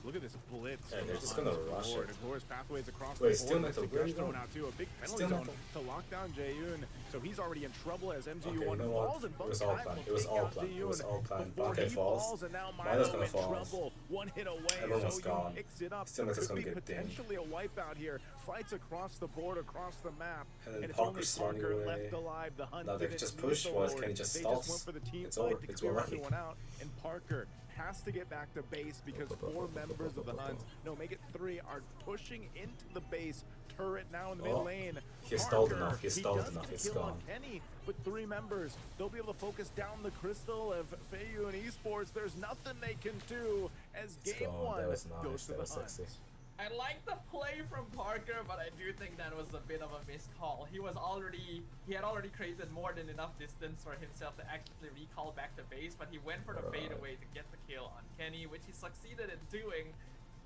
Look at this blitz. Yeah, they're just gonna rush it. Glorious pathways across Wait, the still board. metal. Where are you Thrown going? out too. A big penalty Still zone metal. to lock down Jaeyoon. So he's already in trouble as MGU1 Okay, you know falls what? and It was all planned. It was all planned. It was all planned. Bankai falls. And now Milo's gonna in fall. trouble. One hit away. Everyone's so gone. Picks it up. Still metal's Could gonna be get dinged. potentially a wipeout here. Fights across the board, across the map. And then it's only Parker's running Parker away. left alive. The Hunt Now they didn't just need push, the or Lord. can he just They stalls? just went for the team It's fight over. to It's clear lucky. everyone out. And Parker has to get back to base because 4 members of the Huns, no, make it 3, are pushing into the base turret now in the mid lane. He stalled Parker, enough. He stalled does enough. get a It's kill on gone. Kenny, but 3 members, they'll be able to focus down the crystal of Feiyon Esports. There's nothing they can do as It's game gone. 1 That was goes nice. to That the was Huns. sexy. I like the play from Parker, but I do think that was a bit of a missed call. He had already created more than enough distance for himself to actually recall back to base, but he went for the fadeaway to get the kill on Kenny, which he succeeded in doing,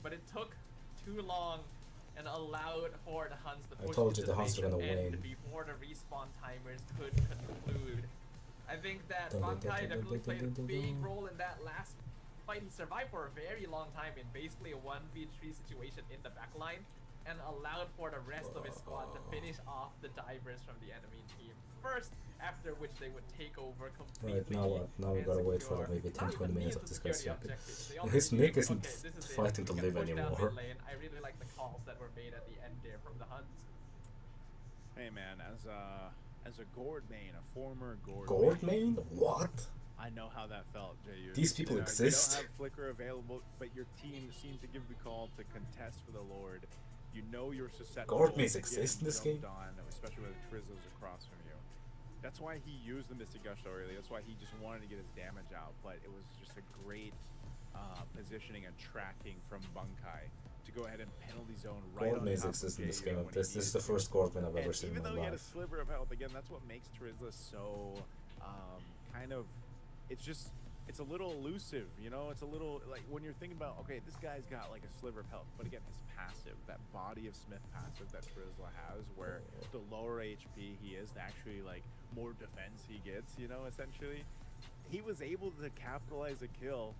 but it took too long and allowed for the Huns to push told you into the Huns were gonna end win. before the respawn timers could conclude. I think that Bankai definitely played a big role in that last fight. He survived for a very long time in basically a 1v3 situation in the backline and allowed for the rest of his squad to finish off the divers from the enemy team first, after which they would take over completely. Right, now what? Now we and gotta wait secure for maybe 10-20 not even minutes means of this to guy's secure the jumping. objectives. They His already mech knew, isn't okay, this is it. fighting to We live can push down anymore. mid lane. I really like the calls that were made at the end there from the Huns. Hey man, as a Gord main, a former Gord Gold main? What? I I know how that felt, Jayu. These people exist. You don't have Flicker available, but your team seemed to give the call to contest for the Lord. You know you're susceptible. Guard mains exist in this game? On, especially when Trizzle's across from you. That's why he used the Mystic Gush so early. That's why he just wanted to get his damage out. But it was just a great positioning and tracking from Bunkai to go ahead and penalty zone right Guard on mains top exist of in this Jayu game. when This is the first guard main I've ever seen in my life. Even though he had a life. sliver of health, again, that's what makes Trizzle so kind of, it's a little elusive, you know? It's a little, like, when you're thinking about, okay, this guy's got, like, a sliver of health, but again, his passive, that body of Smith passive that Trizzle has, where the lower HP he is, the actually, like, more defense he gets, you know, essentially, he was able to capitalize a kill,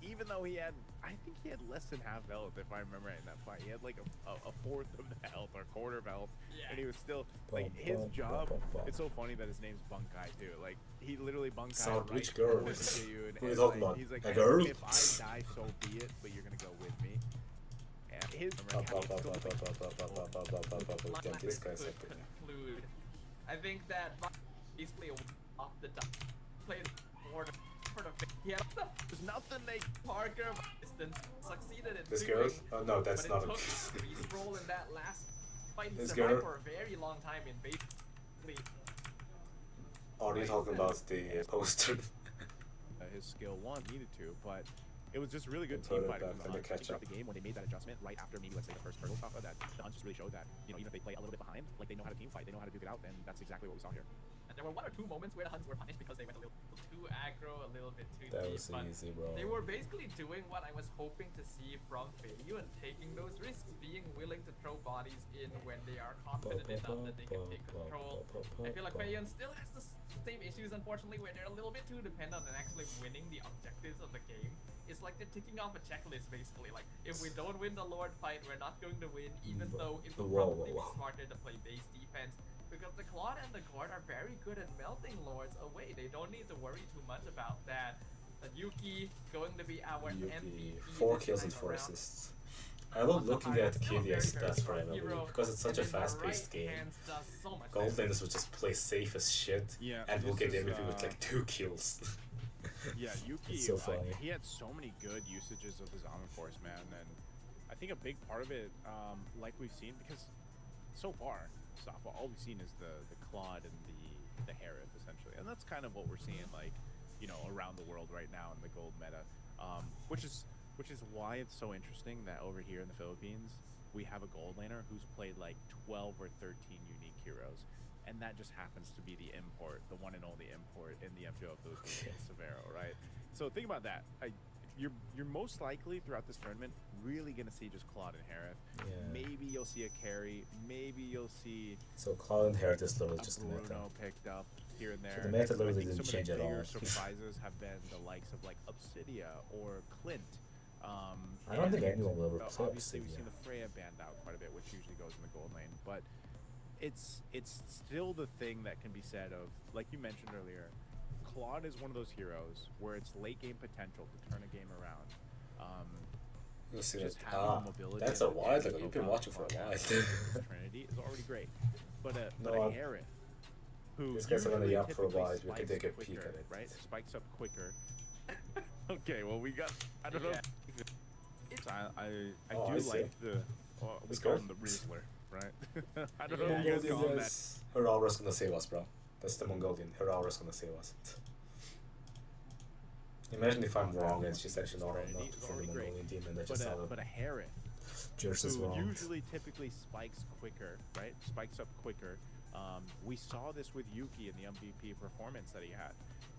even though he had, I think he had less than half health, if I remember right in that fight. He had, like, a fourth of the health, or a quarter of health, and he was still, like, his job, it's so funny that his name's Bunkai, too. Like, he literally Bunkai Sound right which girl? to you, and Who are you talking about? he's like, A girl? if I die, so be it, but you're gonna go with me. And his This guy's could conclude. I think that basically off the top played for the he had there's nothing they Parker distance succeeded in This doing, girl? Oh no, that's but not it a took Beast roll in that last fight. He This survived girl? for a very long time in basically. Oh, are you talking about the poster? His skill one needed to, but it was just really good Put team it fighting back from the in the Hunt. catch-up. The game when they made that adjustment right after maybe let's say the first turtle stuff, that the Hunt just really showed that, you know, even if they play a little bit behind, like they know how to team fight, they know how to duke it out, and that's exactly what we saw here. And there were one or two moments where the Huns were punished because they went a little too aggro, a little bit too That deep. was But easy, bro. they were basically doing what I was hoping to see from Fayu and taking those risks, being willing to throw bodies in when they are confident enough that they can take control. I feel like Fayu still has the same issues, unfortunately, where they're a little bit too dependent on actually winning the objectives of the game. It's like they're ticking off a checklist, basically. Like, if we don't win the Lord fight, we're not going to win, even though it would probably be smarter to play base defense. Because the Claude and the Guard are very good at melting Lords away. They don't need to worry too much about that. Yuki going to be our MVP. 4 kills and 4 assists. I love looking at KDS stats for MLB because it's such a fast-paced game. Gold laners would just play safe as shit, and we'll get MVP with like 2 kills. Yeah, Yuki, so funny. He had so many good usages of his Almond Force, man, and I think a big part of it, like we've seen, because so far, all we've seen is the Claude and the Harith, essentially, and that's kind of what we're seeing, like, you know, around the world right now in the gold meta, which is why it's so interesting that over here in the Philippines, we have a gold laner who's played like 12 or 13 unique heroes. And that just happens to be the import, the one and only import in the MPL Philippines, Severo, right? So think about that. You're most likely throughout this tournament really gonna see just Claude and Harith. Yeah. Maybe you'll see a carry. Maybe you'll see. So Claude and Harith is literally just the meta. Bruno picked up here and there. So the meta literally didn't change at all. Surprises have been the likes of like Obsidia or Clint. I don't think anyone will ever play obviously, Obsidia. we've seen the Freya banned out quite a bit, which usually goes in the gold lane, but. It's still the thing that can be said of, like you mentioned earlier, Claude is one of those heroes where it's late game potential to turn a game around. You'll see just that. having mobility. That's a while ago. You've been watching for a while. Trinity is already great, but a Harith, who these guys are gonna yap for a while. We spikes can take a quicker, peek at it. right? Spikes up quicker. Okay, well we got. I don't know. I do like the. We call him the Riesler. Right? I don't know if you guys call him that. Her aura's gonna save us, bro. That's the Mongolian. Her aura's gonna save us. Imagine if I'm wrong and she's actually not from the Mongolian team and I just saw but a Harith, who usually typically spikes quicker, right? Spikes up quicker. We saw this with Yuki in the MVP performance that he had.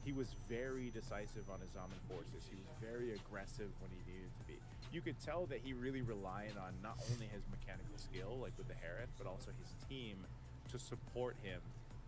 He was very decisive on his Zaman forces. He was very aggressive when he needed to be. You could tell that he really relied on not only his mechanical skill, like with the Harith, but also his team to support him.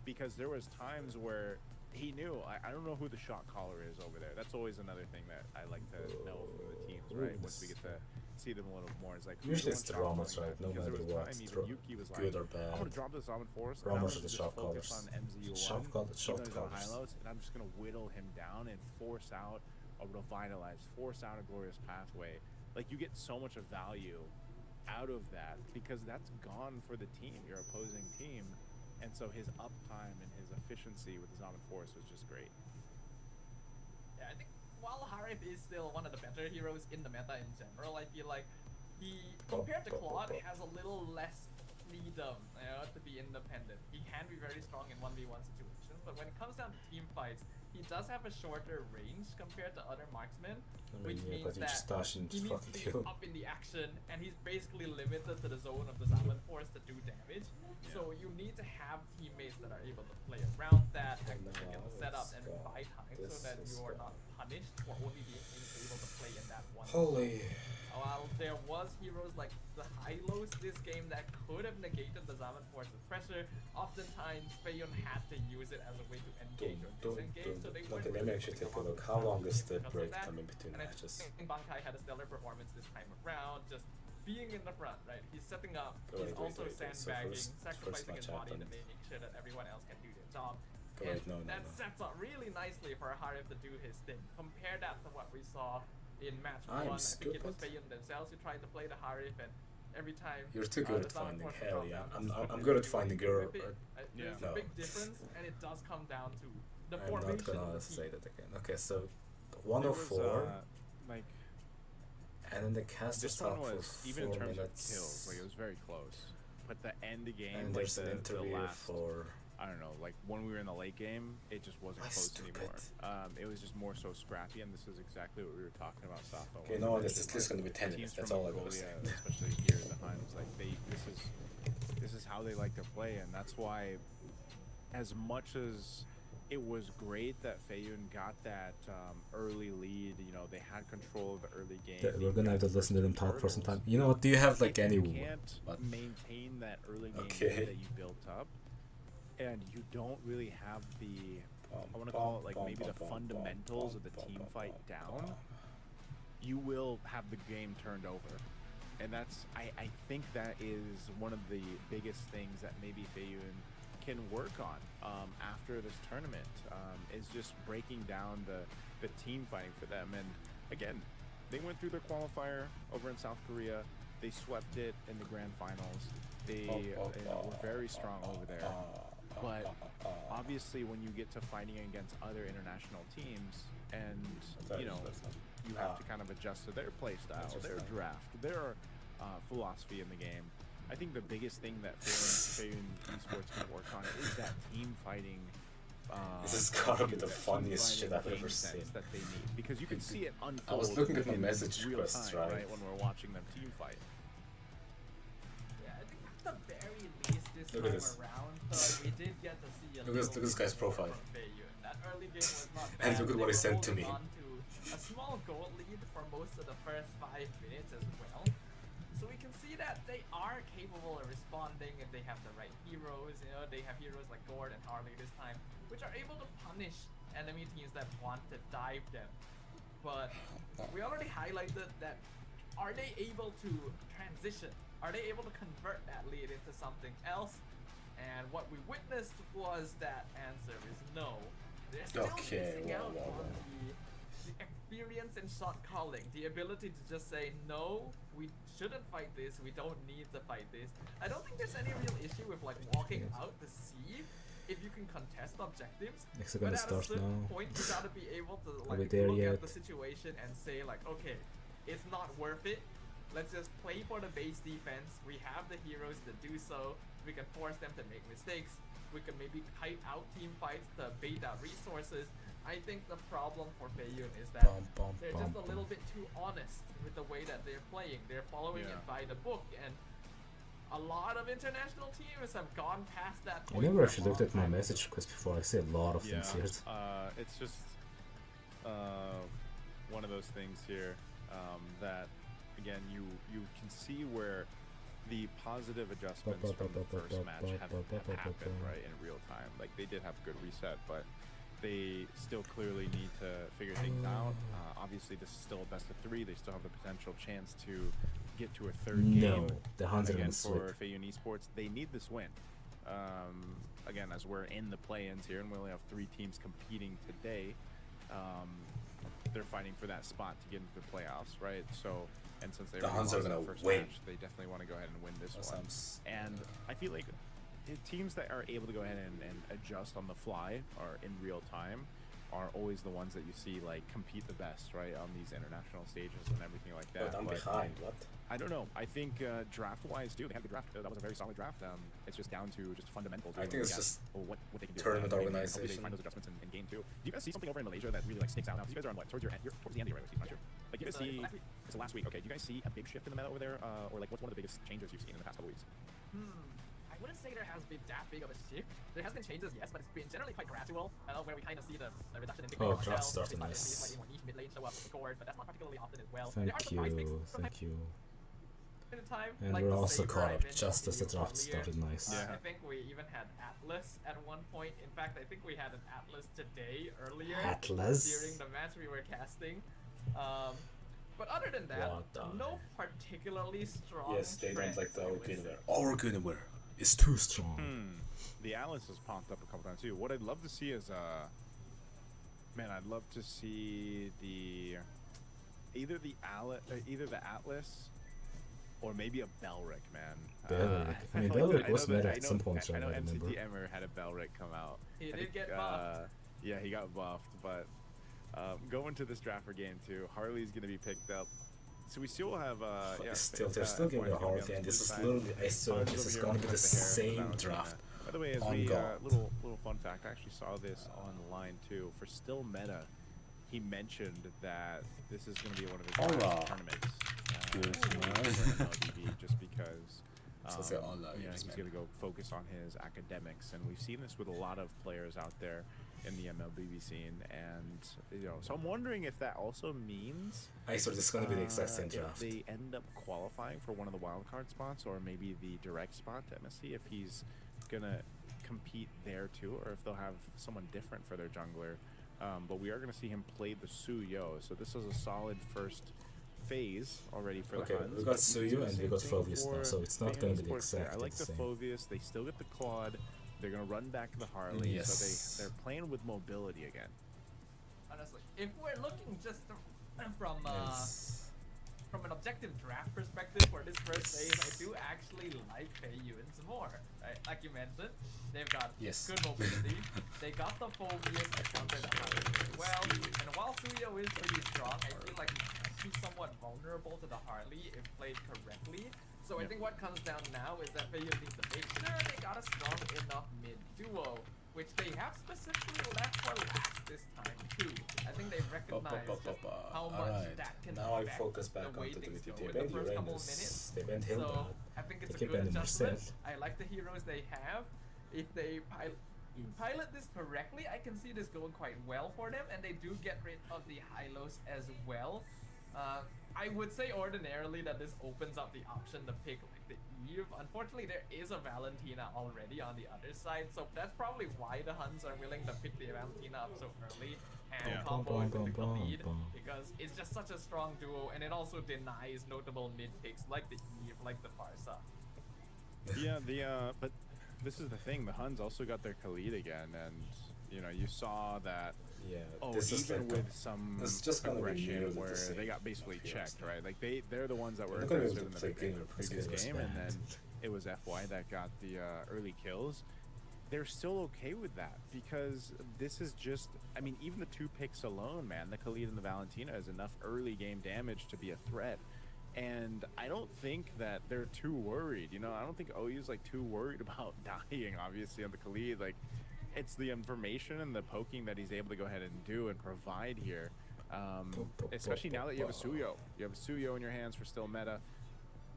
Because there was times where he knew, I don't know who the shot caller is over there. That's always another thing that I like to know from the teams, right? Once we get to see them a little more. It's like, usually it's the Ramos, right? No matter what, Yuki was good like, or bad. I'm going to drop this Zaman Force, Ramos and I'm are the just shot focus callers. on MZU1, Shot callers. and I'm just going to whittle him down and force out a revitalized, force out a glorious pathway. Like, you get so much of value out of that because that's gone for the team, your opposing team. And so his uptime and his efficiency with his Zaman Force was just great. Yeah, I think while Harif is still one of the better heroes in the meta in general, I feel like he, compared to Claude, has a little less freedom, you know, to be independent. He can be very strong in 1v1 situations, but when it comes down to team fights, he does have a shorter range compared to other marksmen, which means that he needs to be up in the action, and he's basically limited to the zone of the Silent Force to do damage. So you need to have teammates that are able to play around that, actually get the setup and buy time so that you are not punished for only being able to play in that one. Holy. While there was heroes like the Hylos this game that could have negated the Silent Force's pressure, oftentimes Feiyun had to use it as a way to engage or disengage. So they okay, let me actually take a look. How long is the break coming between matches? I think Bankai had a stellar performance this time around, just being in the front, right? He's setting up, he's also sandbagging, sacrificing his body to make sure that everyone else can do their job. That sets up really nicely for Harif to do his thing. Compare that to what we saw in match 1. I think it was Feiyun themselves who tried to play the Harif, and every time you're too good at finding. Hell yeah, I'm good at finding girl. There's a big difference, and it does come down to the formation. I'm not gonna say that again. Okay, so 104. Like, and then the caster stopped for 4 even in terms minutes. of kills, like it was very close. But the end game, and like there's an interview for. I don't know, like when we were in the late game, it just wasn't close anymore. It was just more so scrappy, and this is exactly what we were talking about, Safa. Okay, no, this is going to be 10 minutes. That's all I gotta say. Especially here in the Heims, like this is how they like to play, and that's why, as much as it was great that Feiyun got that early lead, you know, they had control of the early game. We're gonna have to listen to them talk for some time. You know what? Do you have like any? You can't maintain that early game that you built up. And you don't really have the, I want to call it like maybe the fundamentals of the team fight down, you will have the game turned over. And that's, I think that is one of the biggest things that maybe Feiyun can work on after this tournament, is just breaking down the team fighting for them. And again, they went through their qualifier over in South Korea. They swept it in the grand finals. They were very strong over there. But obviously when you get to fighting against other international teams, and you know, you have to kind of adjust to their play style, their draft, their philosophy in the game. I think the biggest thing that Feiyun Esports can work on is that team fighting. This is gotta be the funniest shit I've ever seen. That they need, because you can see it unfold. I was looking at my message requests, right? When we're watching them team fight. Yeah, I think at the very least this time around, we did get to see a look at this guy's profile. That early game was not bad. And look at what he sent to me. A small goal lead for most of the first 5 minutes as well. So we can see that they are capable of responding if they have the right heroes. You know, they have heroes like Gord and Harley this time, which are able to punish enemy teams that want to dive them. But we already highlighted that, are they able to transition? Are they able to convert that lead into something else? And what we witnessed was that answer is no. They're still missing out on the experience in shot calling, the ability to just say, no, we shouldn't fight this, we don't need to fight this. I don't think there's any real issue with like walking out to see if you can contest objectives. But at a certain point, you gotta be able to like look at the situation and say like, okay, it's not worth it. Let's just play for the base defense. We have the heroes to do so. We can force them to make mistakes. We can maybe kite out team fights to bait out resources. I think the problem for Feiyun is that they're just a little bit too honest with the way that they're playing. They're following it by the book, and a lot of international teams have gone past that point. I never actually looked at my message request before. I see a lot of things here. It's just one of those things here that, again, you can see where the positive adjustments from the first match have happened right in real time. Like, they did have a good reset, but they still clearly need to figure things out. Obviously, this is still a best of 3. They still have the potential chance to get to a third game. The Huns are again, for Feiyun Esports, they need this win. Again, as we're in the play-ins here, and we only have 3 teams competing today, they're fighting for that spot to get into the playoffs, right? So, and since they the Huns are gonna first win, match, they definitely want to go ahead and win this one. And I feel like teams that are able to go ahead and adjust on the fly or in real time are always the ones that you see like compete the best, right, on these international stages and everything like that. But I'm but behind. What? I don't know. I think draft-wise, too, they had the draft. That was a very solid draft. It's just down to just fundamentals. I think it's just what they can do. tournament organization. organization. They find those adjustments in game 2. Do you guys see something over in Malaysia that really like sticks out now? Because you guys are on what? Towards the end of your regular season, aren't you? Like, you guys see? It's the last week. Okay. Do you guys see a big shift in the meta over there, or like what's one of the biggest changes you've seen in the past couple weeks? I wouldn't say there has been that big of a shift. There has been changes, yes, but it's been generally quite gradual. Where we kind of see the reduction in the draft started nice. Slightly more niche mid lane show up the board, but that's not particularly often as well. Thank you. Time, and like we're also Saber caught up I just as the draft earlier. started nice. I think we even had Atlas at one point. In fact, I think we had an Atlas today earlier. Atlas? During the match we were casting. But other than that, no particularly strong. Yes, they don't like the Our Gunaware is too strong. The Atlas has popped up a couple times too. What I'd love to see is man, I'd love to see either the Atlas or maybe a Belric, man. Belric. I mean, Belric was meta at some point, I know I remember. NCT Emmer had a Belric come out. He did get buffed. Yeah, he got buffed, but going to this draft for game 2, Harley's going to be picked up. So we still have, they're still giving a Harley, and this is literally, I assume this is going to be the same draft. By the way, as we, little fun fact, I actually saw this online too. For Still Meta, he mentioned that this is going to be one of his tournaments. Just because he's going to go focus on his academics, and we've seen this with a lot of players out there in the MLBB scene, and so I'm wondering if that also means this is going to be the exact same draft. If they end up qualifying for one of the wildcard spots, or maybe the direct spot to MSC, if he's gonna compete there too, or if they'll have someone different for their jungler. But we are going to see him play the Suyo, so this is a solid first phase already for the Huns. We got Suyo and we got Phoveus now, so it's not going to be the exact I like the Phoveus. They still get the Claude. They're going to run back the Harley, so they're playing with mobility again. Honestly, if we're looking just from an objective draft perspective for this first phase, I do actually like Feiyun more. Right? Like you mentioned, they've got good mobility. They got the Phoveus to counter the Harley as well. And while Suyo is pretty strong, I feel like he's somewhat vulnerable to the Harley if played correctly. So I think what comes down now is that Feiyun needs to make sure they got a strong enough mid duo, which they have specifically left for last this time too. I think they recognize how much that can affect the way things go in the first couple of minutes. So I think it's a good adjustment. I like the heroes they have. If they pilot this correctly, I can see this going quite well for them, and they do get rid of the Hylos as well. I would say ordinarily that this opens up the option to pick like the Eve. Unfortunately, there is a Valentina already on the other side, so that's probably why the Huns are willing to pick the Valentina up so early and combo it with the lead, because it's just such a strong duo, and it also denies notable mid picks like the Eve, like the Farsa. But this is the thing, the Huns also got their Khalid again, and you saw that. This is even with some aggression where they got basically checked, right? Like they're the ones that were aggressive in the previous game, and then it was FY that got the early kills. They're still okay with that because this is just, I mean, even the 2 picks alone, man, the Khalid and the Valentina is enough early game damage to be a threat. And I don't think that they're too worried, I don't think OU's like too worried about dying, obviously, on the Khalid. Like, it's the information and the poking that he's able to go ahead and do and provide here. Especially now that you have a Suyo. You have a Suyo in your hands for Still Meta.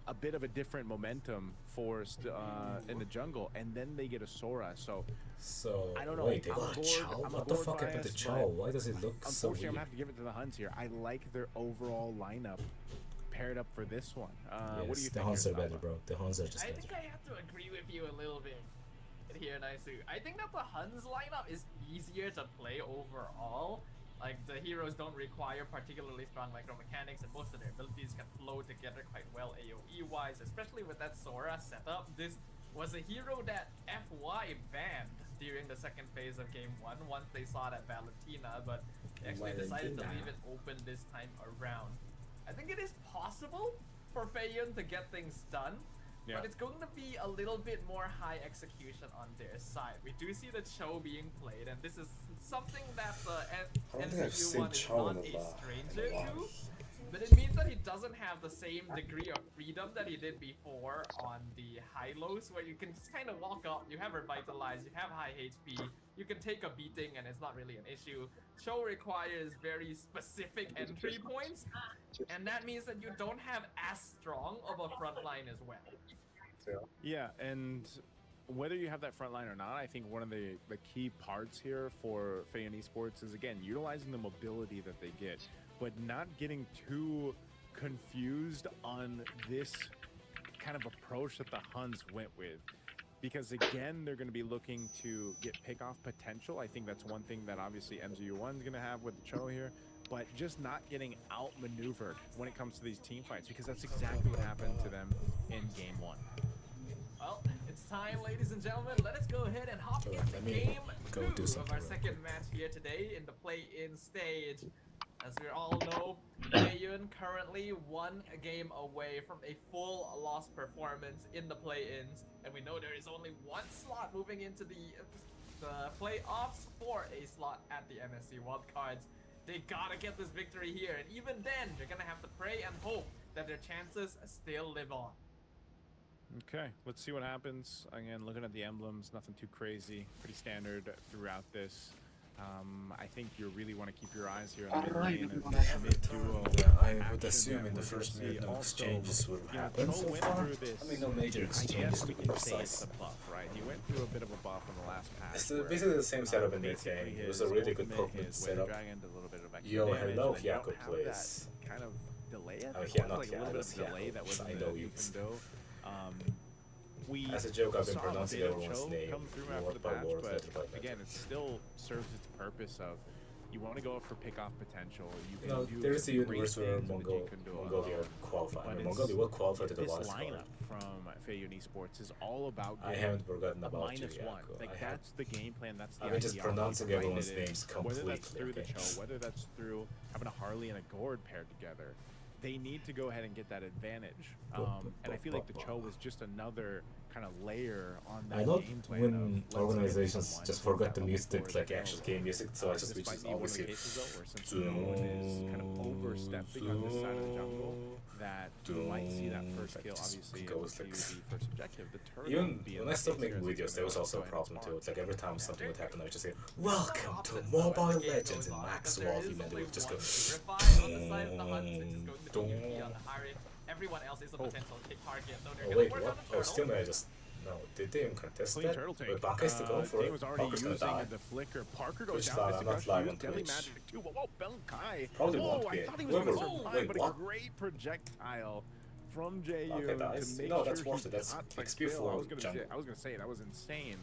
A bit of a different momentum for in the jungle, and then they get a Sora. So I don't know. Wait, they got a Chow? What the fuck happened to Chow? Why does it look so weird? Unfortunately, I'm gonna have to give it to the Huns here. I like their overall lineup paired up for this one. What do you think? The Huns are better, bro. The Huns are just better. I think I have to agree with you a little bit here, Naisu. I think that the Huns lineup is easier to play overall. Like, the heroes don't require particularly strong micromechanics, and most of their abilities can flow together quite well AoE-wise, especially with that Sora setup. This was a hero that FY banned during the second phase of Game 1 once they saw that Valentina, but they actually decided to leave it open this time around. I think it is possible for Feiyun to get things done, but it's going to be a little bit more high execution on their side. We do see the Cho being played, and this is something that I don't think I've seen NCU1 is Chow not in a a stranger while. to. But it means that he doesn't have the same degree of freedom that he did before on the high-lows, where you can just kind of walk up, you have Revitalize, you have high HP, you can take a beating and it's not really an issue. Cho requires very specific entry points, and that means that you don't have as strong of a front line as well. Yeah, and whether you have that front line or not, I think one of the key parts here for Feiyan Esports is, again, utilizing the mobility that they get, but not getting too confused on this kind of approach that the Huns went with. Because again, they're going to be looking to get pick-off potential. I think that's one thing that obviously MZU1 is going to have with Cho here, but just not getting outmaneuvered when it comes to these team fights, because that's exactly what happened to them in game 1. Well, it's time, ladies and gentlemen. Let us go ahead and hop into game 2 of our second match here today in the play-in stage. As we all know, Feiyan currently 1 game away from a full loss performance in the play-ins, and we know there is only 1 slot moving into the playoffs for a slot at the MSC wildcards. They gotta get this victory here, and even then, they're gonna have to pray and hope that their chances still live on. Okay, let's see what happens. Again, looking at the emblems, nothing too crazy, pretty standard throughout this. I think you really want to keep your eyes here on the lane and mid duo. I would assume in the first minute no exchanges would happen so far. I mean, no major exchanges to be precise. Buff, right? He went through a bit of a buff in the last pass. It's basically the same setup in mid game. It was a really good Pokemon setup. Yo, hello, Hyako plays. Kind of delay. Oh, yeah, not like a little bit of delay that was I know you. As a joke, I've been pronouncing everyone's name word by word, letter by letter. Again, it still serves its purpose of you want to go for pick-off potential. You can no, there is a universe where Mongolia qualify. I mean, Mongolia will qualify to the last lineup from Feiyan Esports is all about. I haven't forgotten about -1. Like that's the game plan. That's the I've been just pronouncing everyone's names completely. Whether that's through the Cho, whether that's through having a Harley and a Gord paired together, they need to go ahead and get that advantage. And I feel like the Cho was just another kind of layer on that game plan. When organizations just forgot to mute the like actual game music, so I just switched it always here. Kind of overstepping on this side of the jungle, that you might see that first kill, obviously, goes like, the first objective. Even when I stopped making videos, there was also a problem too. It's like every time something would happen, I would just say, "Welcome to Mobile Legends," and Max Wolfie, and they would just go. Everyone else is a potential kick target. Oh wait, what? Oh, still may I just... No, did they even contest that? Wait, Baka is to go for it? Parker's gonna die. Which slide? I'm not live on Twitch. Probably won't be. Whoever... Wait, what? Great projectile from JU okay, to make no, that's sure worth it. That's XP for jungle. I was gonna say, that was insane.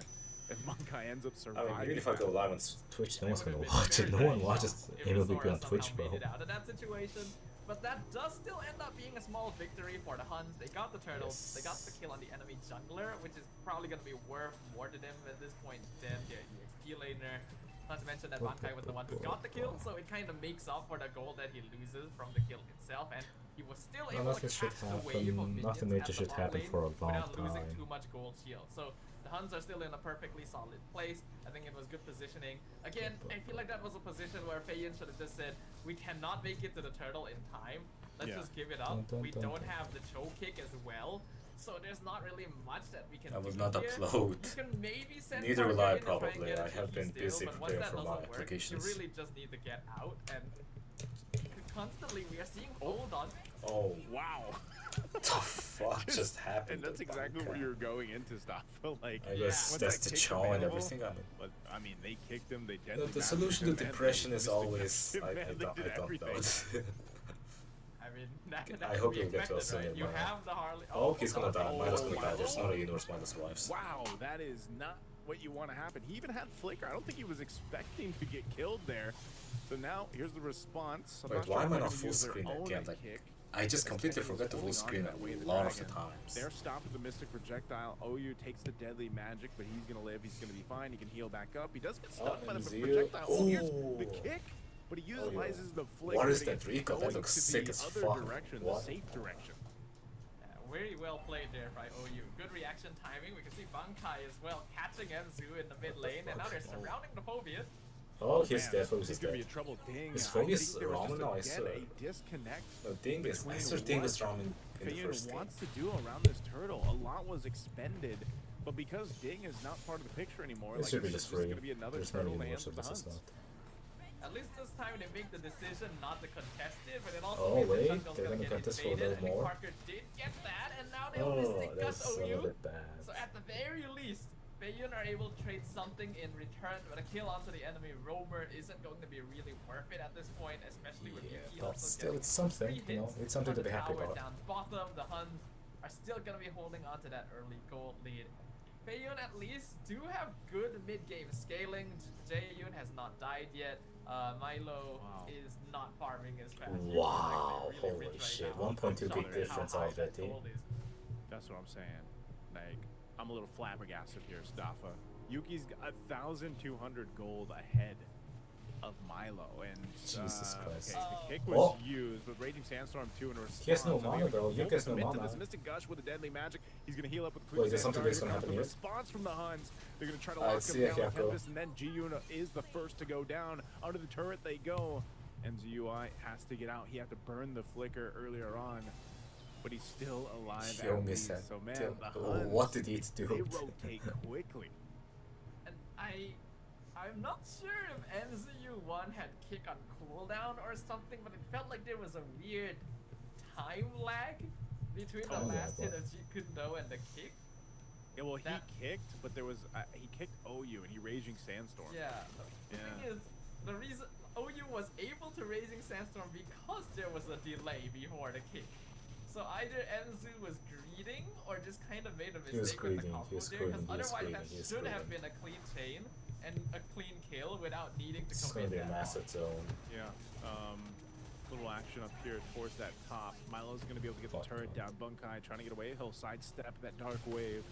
If Monkai ends up surviving... I mean, even if I go live on Twitch, no one's gonna watch it. No one watches MLB on Twitch, bro. Out of that situation. But that does still end up being a small victory for the Huns. They got the turtles, they got the kill on the enemy jungler, which is probably going to be worth more to them at this point than their EXP laner. Not to mention that Bankai was the one who got the kill, so it kind of makes up for the goal that he loses from the kill itself, and he was still able to catch the wave of minions nothing major should happen for a long without losing time. too much gold shield. So the Huns are still in a perfectly solid place. I think it was good positioning. Again, I feel like that was a position where Feiyan should have just said, we cannot make it to the turtle in time. Let's just give it up. We don't have the Cho kick as well. So there's not really much that we can do. I will not upload. You can maybe send Neither will I, and try and probably. get a I have been GG busy still, but once preparing that for my doesn't work, applications. You really just need to get out, and constantly we are seeing hold on. Oh. Wow. What the fuck just happened? And that's exactly where you're going into stuff. Like, I guess that's the Cho and everything. But I mean, they kicked him. They the solution to depression is always I don't know. I hope you'll get to us soon. You have the Harley. Oh, he's gonna die. Midas gonna die. There's not a universe minus lives. Wow, that is not what you want to happen. He even had flicker. I don't think he was expecting to get killed there. So now here's the response. Wait, why am I not full screen again? Like, I just completely forgot to full screen a lot of the times. They're stopping the Mystic Projectile. OU takes the Deadly Magic, but he's gonna live. He's gonna be fine. He can heal back up. He does get stunned by the projectile. Oh, here's the kick. But he utilizes the flick. What is that recall? That looks sick as fuck. The safe direction. Very well played there by OU. Good reaction timing. We can see Bankai as well catching Enzu in the mid lane, and now they're surrounding the Phobias. Oh, his death focus he's is gonna dead. be in trouble. Ding. His focus there was ramen just now again is a disconnect. no, Ding is between Esther Ding what is ramen in the Feiyun first game. wants to do around this turtle. A lot was expended, but because Ding is not part of the picture anymore, This should be just free. gonna be another There's no turtle to universe answer if the this is Huns. not. At least this time they make the decision not to contest it, but it also Oh, means wait, the jungle's they're gonna gonna get contest for a invaded. little I think more. Parker did get that, and now they only Oh, stick that's us a little OU. bit bad. So at the very least, Feiyun are able to trade something in return, but a kill onto the enemy roamer isn't going to be really worth it at this point, especially with Yeah, Yuki but also still, getting it's something, 3 you know, hits it's something on to be the happy tower about. down bottom. The Huns are still gonna be holding on to that early gold lead. Feiyun at least do have good mid-game scaling. Jaeyun has not died yet. Milo is not farming as fast. Wow, Really holy rich right shit, now. 1.2 Shocked big at difference how high that already. gold is. That's what I'm saying. Like, I'm a little flabbergasted here, Staffa. Yuki's 1,200 gold ahead of Milo, and Jesus Christ. okay, the kick was used, but Raging Sandstorm 2 in response. He has no mana though. Yuki has no Commit to mana. this Mystic Gush with a deadly magic. He's gonna heal up with Wait, is there something that's gonna happen here? Response from the Huns. They're gonna try to I lock see him a down with Hyako. Tempest, and then Ji-Yoon is the first to go down. Under the turret they go. MZUI has to get out. He had to burn the flicker earlier on, but he's still alive. Yo, at miss least. that. So man, Damn, the Huns, what did he do? They rotate quickly. And I'm not sure if MZU1 had kick on cooldown or something, but it felt like there was a weird time lag between the last hit of Jikundo and the kick. Yeah, well, he kicked, but there was he kicked OU and he Raging Sandstorm. Yeah. The thing is, the reason OU was able to Raging Sandstorm because there was a delay before the kick. So either MZU was greeding or just kind of made a mistake with the combo there, because otherwise that should have been a clean chain and a clean kill without needing to It's gonna commit be a that. massive zone. Yeah. Little action up here towards that top. Milo's gonna be able to get the turret down. Bunkai trying to get away. He'll sidestep that dark wave.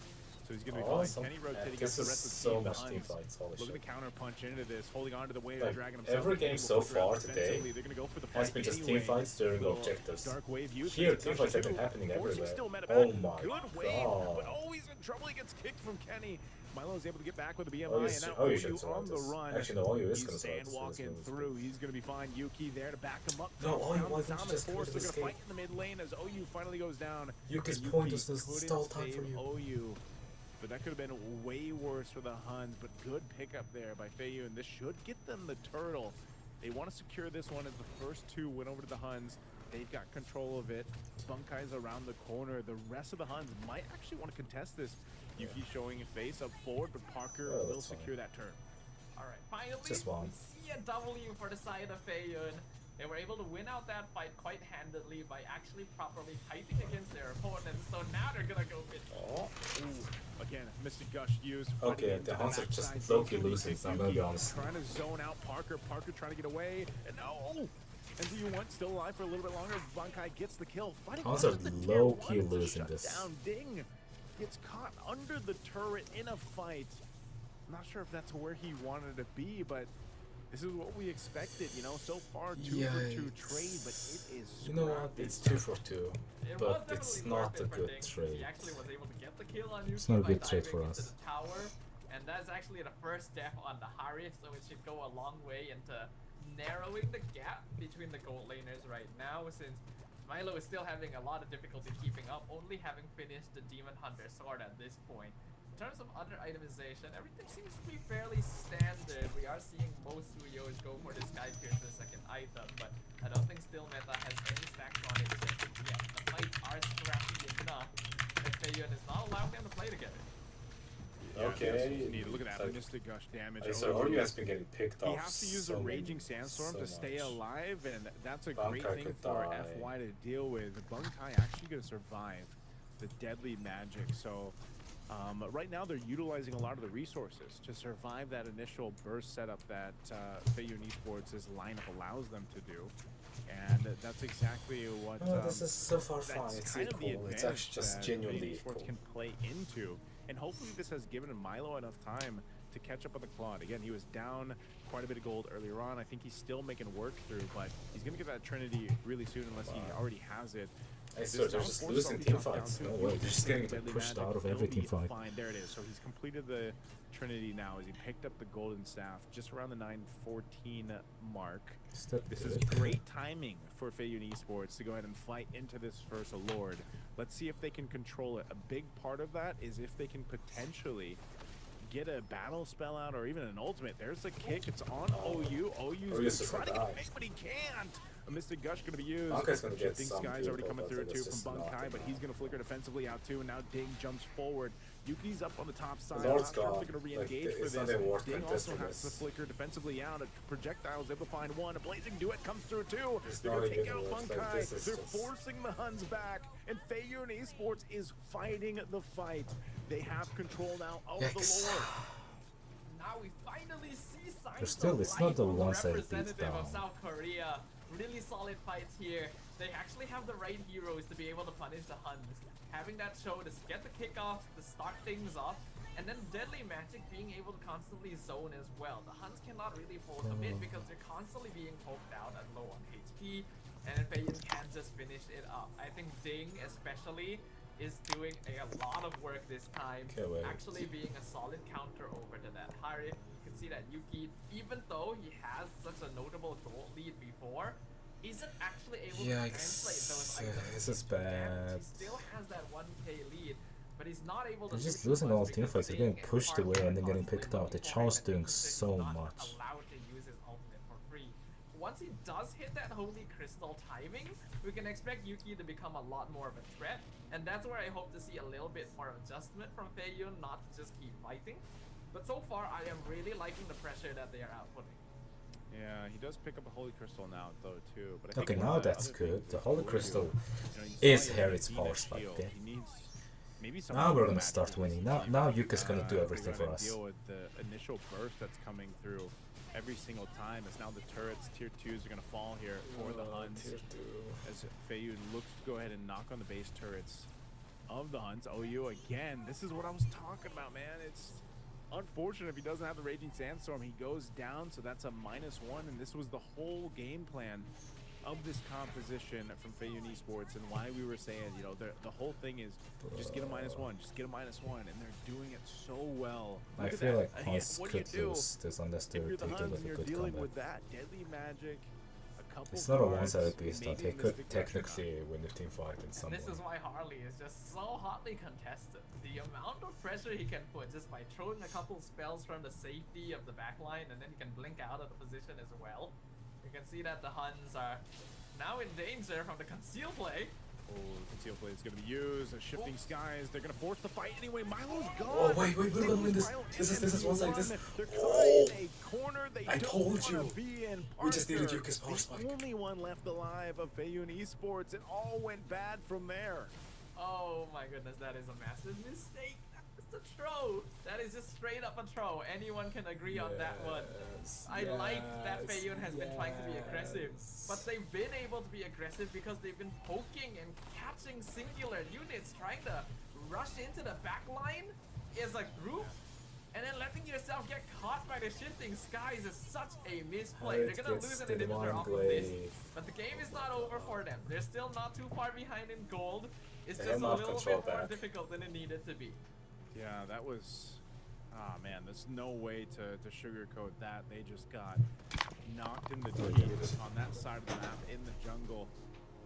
So he's gonna be fine. Kenny rotating against the rest of the so team. much The team Huns. fights, holy Look at the shit. counter punch into this, holding on to the wave, Like, dragging himself. every game so far today They're gonna go for the has fight been just anyway. team fights during Little objectives. Dark wave use. Here, team fights have been happening Forcing everywhere. still meta Oh back. my Good wave, god. but always in trouble. He gets kicked from Kenny. Milo's able to get back with the BMI, Oh, and now you should OU survive on the this. run. Actually, no, OU is He's gonna survive this. walking through. He's gonna be fine. Yuki there to back him up. No, Drops OU, down why the don't you dominant just force. go to They're this gonna game? fight in the mid lane as OU finally goes down. Yuki's And point Yuki was this couldn't stall time for save you. OU. But that could have been way worse for the Huns, but good pickup there by Feiyun, and this should get them the turtle. They want to secure this one as the first two went over to the Huns. They've got control of it. Bunkai's around the corner. The rest of the Huns might actually want to contest this. Yuki showing a face up forward, but Parker will secure that turn. Alright, finally, Just one. we see a W for the side of Feiyun. They were able to win out that fight quite handedly by actually properly fighting against their opponents. So now they're gonna go mid. Oh. Ooh, again, Mystic Gush used. Okay, the Huns are just low-key losing, so I'm gonna be honest. Trying to zone out Parker. Parker trying to get away. And no! MZU1 still alive for a little bit longer. Bunkai gets the kill. Fighting Huns are under the tier low-key 1 to losing shut this. Down. Ding gets caught under the turret in a fight. I'm not sure if that's where he wanted to be, but this is what we expected, you know. So far, 2 for 2 trade, but it is. You know what? It's 2 for 2, It but was it's definitely not worth a it for good Ding. trade. He actually was able to get the kill on Yuki It's not a by good trade diving for into us. the tower, and that's actually the first step on the Harif, so it should go a long way into narrowing the gap between the gold laners right now, since Milo is still having a lot of difficulty keeping up, only having finished the Demon Hunter sword at this point. In terms of other itemization, everything seems to be fairly standard. We are seeing most Suyos go for the Sky Pierce as second item, but I don't think Still Meta has any stacks on it just yet. The fights are scrappy enough that Feiyun is not allowing them to play together. Okay. Look at that Like, Mystic Gush damage. so OU has been getting picked off. He has to use so a Raging Sandstorm to stay much. alive, and that's a Bunkai great thing could for die. FY to deal with. Bunkai actually going to survive the deadly magic, so right now they're utilizing a lot of the resources to survive that initial burst setup that Feiyun Esports' lineup allows them to do, and that's exactly what this is so far fun. that's It's kind of the equal. It's advantage actually just that genuinely Feiyun equal. Esports can play into, and hopefully this has given Milo enough time to to catch up on the Claude. Again, he was down quite a bit of gold earlier on. I think he's still making work through, but he's going to get that Trinity really soon unless he already has it. I swear, they're just losing team fights. No way, they're just getting pushed out of every team fight. There it is. So he's completed the Trinity now as he picked up the golden staff just around the 9:14 mark. This is great timing for Feiyun Esports to go ahead and fight into this first Lord. Let's see if they can control it. A big part of that is if they can potentially get a battle spell out or even an ultimate. There's a kick. It's on OU. OU's trying to get big, but he can't. A Mystic Gush going to be used. Shifting Sky's already coming through too from Bunkai, but he's going to flicker defensively out too. And now Ding jumps forward. Yuki's up on the top side. I'm not sure if they're going to re-engage for this. Ding also has to flicker defensively out. A projectile's able to find one. A Blazing Duet comes through too. They're going to take out Bunkai. They're forcing the Huns back. And Feiyun Esports is fighting the fight. They have control now of the Lord. Now we finally see signs But still, it's not the one-sided representative beatdown. of South Korea. Really solid fights here. They actually have the right heroes to be able to punish the Huns. Having that show to get the kickoff, to start things off, and then Deadly Magic being able to constantly zone as well. The Huns cannot really hold them in because they're constantly being poked out at low on HP, and then Feiyun can just finish it up. I think Ding especially is doing a lot of work this time, actually being a solid counter over to that Harif. You can see that Yuki, even though he has such a notable gold lead before, isn't actually able to translate those items. This is bad. He still has that 1k lead, but he's not able to. They're just losing all team fights. They're getting pushed away and then getting picked up. The Charles doing so much. Allowed to use his ultimate for free. Once he does hit that Holy Crystal timing, we can expect Yuki to become a lot more of a threat, and that's where I hope to see a little bit more adjustment from Feiyun, not to just keep fighting. But so far, I am really liking the pressure that they are outputting. Yeah, he does pick up a Holy Crystal now, though, too. But I think Okay, now that's good. The Holy Crystal is Harriet's power spike, okay? Now we're gonna start winning. Now Yuka's gonna do everything for us. Deal with the initial burst that's coming through every single time, as now the turrets, tier 2s are gonna fall here for the Huns. As Feiyun looks to go ahead and knock on the base turrets of the Huns. OU again, this is what I was talking about, man. It's unfortunate if he doesn't have the Raging Sandstorm. He goes down, so that's a -1, and this was the whole game plan of this composition from Feiyun Esports, and why we were saying, you know, the whole thing is just get a -1, just get a -1, and they're doing it so well. I feel like Huns could lose this unless they do like a good dealing comeback. with that Deadly Magic, a couple It's not a cards, one-sided beast, maybe they could Mystic technically win the team fight in some And this way. is why Harley is just so hotly contested. The amount of pressure he can put just by throwing a couple spells from the safety of the backline, and then he can blink out of the position as well. You can see that the Huns are now in danger from the conceal play. Oh, conceal play is going to be used. Shifting skies. They're going to force the fight anyway. Milo's gone. Oh wait, we're gonna win this. This is one side. This. Oh, I told you. We just needed Yuka's power The spike. only one left alive of Feiyun Esports. It all went bad from there. Oh my goodness, that is a massive mistake. That's a throw. That is just straight up a throw. Anyone can agree on that one. I like that Feiyun has been trying to be aggressive, but they've been able to be aggressive because they've been poking and catching singular units, trying to rush into the back line as a group, and then letting yourself get caught by the shifting skies is such a misplay. They're gonna lose an individual off of this, but the game is not over for them. They're still not too far behind in gold. It's just a little bit more difficult than it needed to be. Yeah, that was... Ah, man, there's no way to sugarcoat that. They just got knocked in the teeth on that side of the map in the jungle.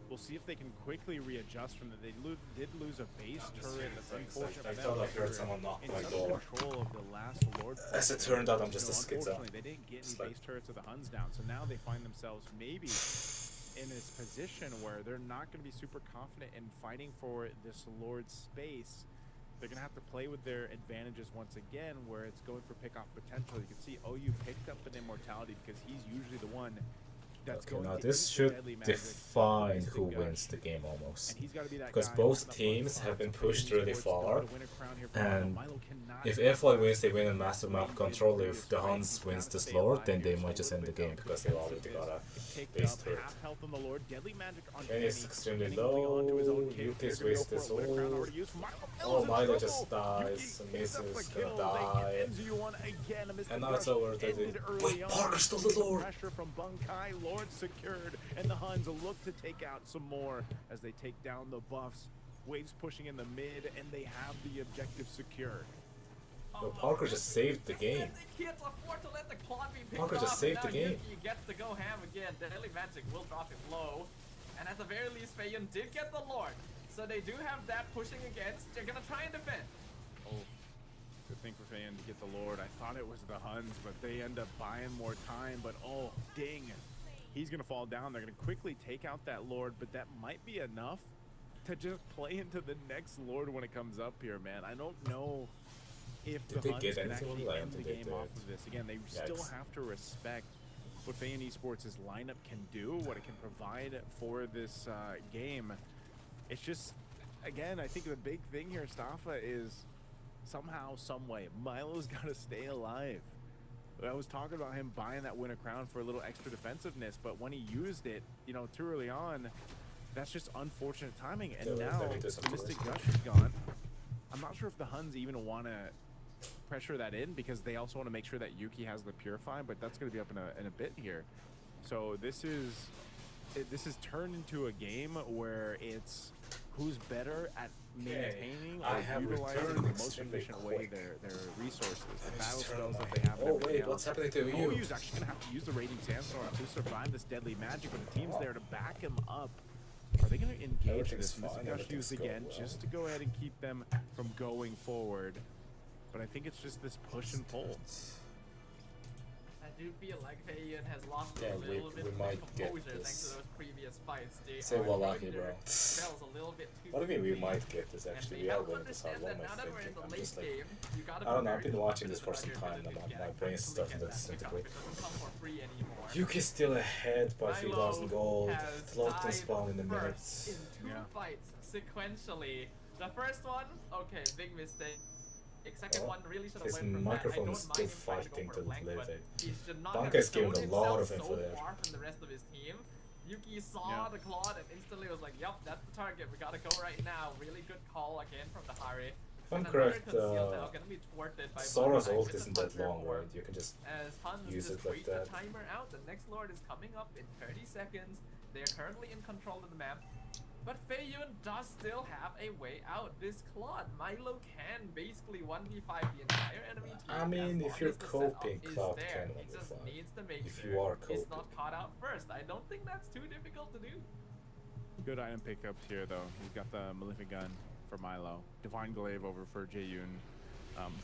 We'll see if they can quickly readjust from that. They did lose a base turret. That's unfortunate. I thought I heard someone knock my door. Control of the last Lord. As it turned out, I'm just a schizo. Unfortunately, they didn't get any base turrets of the Huns down, so now they find themselves maybe in this position where they're not going to be super confident in fighting for this Lord's space. They're going to have to play with their advantages once again, where it's going for pick-off potential. You can see OU picked up an immortality because he's usually the one that's going now to this should define who wins the game almost. Because both teams have been pushed really far, and if FY wins, they win in massive map control. If the Huns wins this Lord, then they might just end the game because they already got a picked base up turret. half health on the Lord. Deadly magic on Kenny is extremely Kenny moving on to his own low. kick. Yuki's They're gonna go wasted for a winter crown all. already used. Oh, Milo Milo just dies. Misses, gonna die. And now it's over. Wait, Parker stole the Lord! Pressure from Bunkai. Lord secured. And the Huns look to take out some more as they take down the buffs. Waves pushing in the mid, and they have the objective secured. No, Parker just saved the game. Parker just saved the game. Yuki gets to go ham again. Deadly magic will drop him low. And at the very least, Feiyun did get the Lord. So they do have that pushing against. They're gonna try and defend. Oh, good thing for Feiyun to get the Lord. I thought it was the Huns, but they end up buying more time. But oh, ding. He's gonna fall down. They're gonna quickly take out that Lord, but that might be enough to just play into the next Lord when it comes up here, man. I don't know if the Huns can actually end the game off of this. Again, they still have to respect what Feiyun Esports' lineup can do, what it can provide for this game. It's just, again, I think the big thing here, Staffa, is somehow, some way, Milo's got to stay alive. I was talking about him buying that winter crown for a little extra defensiveness, but when he used it, you know, too early on, that's just unfortunate timing. And now the Mystic Gush is gone. I'm not sure if the Huns even want to pressure that in because they also want to make sure that Yuki has the Purify, but that's going to be up in a bit here. So this is turned into a game where it's who's better at maintaining or utilizing the most efficient way their resources, the battle spells that they have. Oh wait, what's happening to you? OU's actually going to have to use the Raging Sandstorm to survive this deadly magic, but the team's there to back him up. Are they going to engage this? Mystic Gush used again just to go ahead and keep them from going forward. But I think it's just this push and pull. I do feel like Feiyun has lost a little bit of composure thanks to those previous fights. Say wallahi, bro. A little bit too What do you mean we might get this actually? We are winning this hard. What am I thinking? I'm just like, I don't know, I've been watching this for some time and my brain's starting to disintegrate. Yuki's still ahead by 3,000 gold. Locked and spawn in the minutes. In two fights sequentially. The first one, okay, big mistake. Second one really should have learned from microphone is still fighting to live it. Bunka is giving a lot of info there. Far from the rest of his team. Yuki saw the Claude and instantly was like, yup, that's the target, we gotta go right now. Really good call again from the Hari. If I'm correct, Sora's ult isn't that long, right? You can just use it like that. The timer out, the next Lord is coming up in 30 seconds. They're currently in control of the map. But Feiyun does still have a way out. This Claude, Milo can basically 1v5 the entire enemy team. I mean, if you're coping, Claude can 1v5. He just needs to make if sure you are coping. He's not caught out first. I don't think that's too difficult to do. Good item pickups here, though. He's got the Malefic Gun for Milo. Divine Glaive over for Jaeyoon.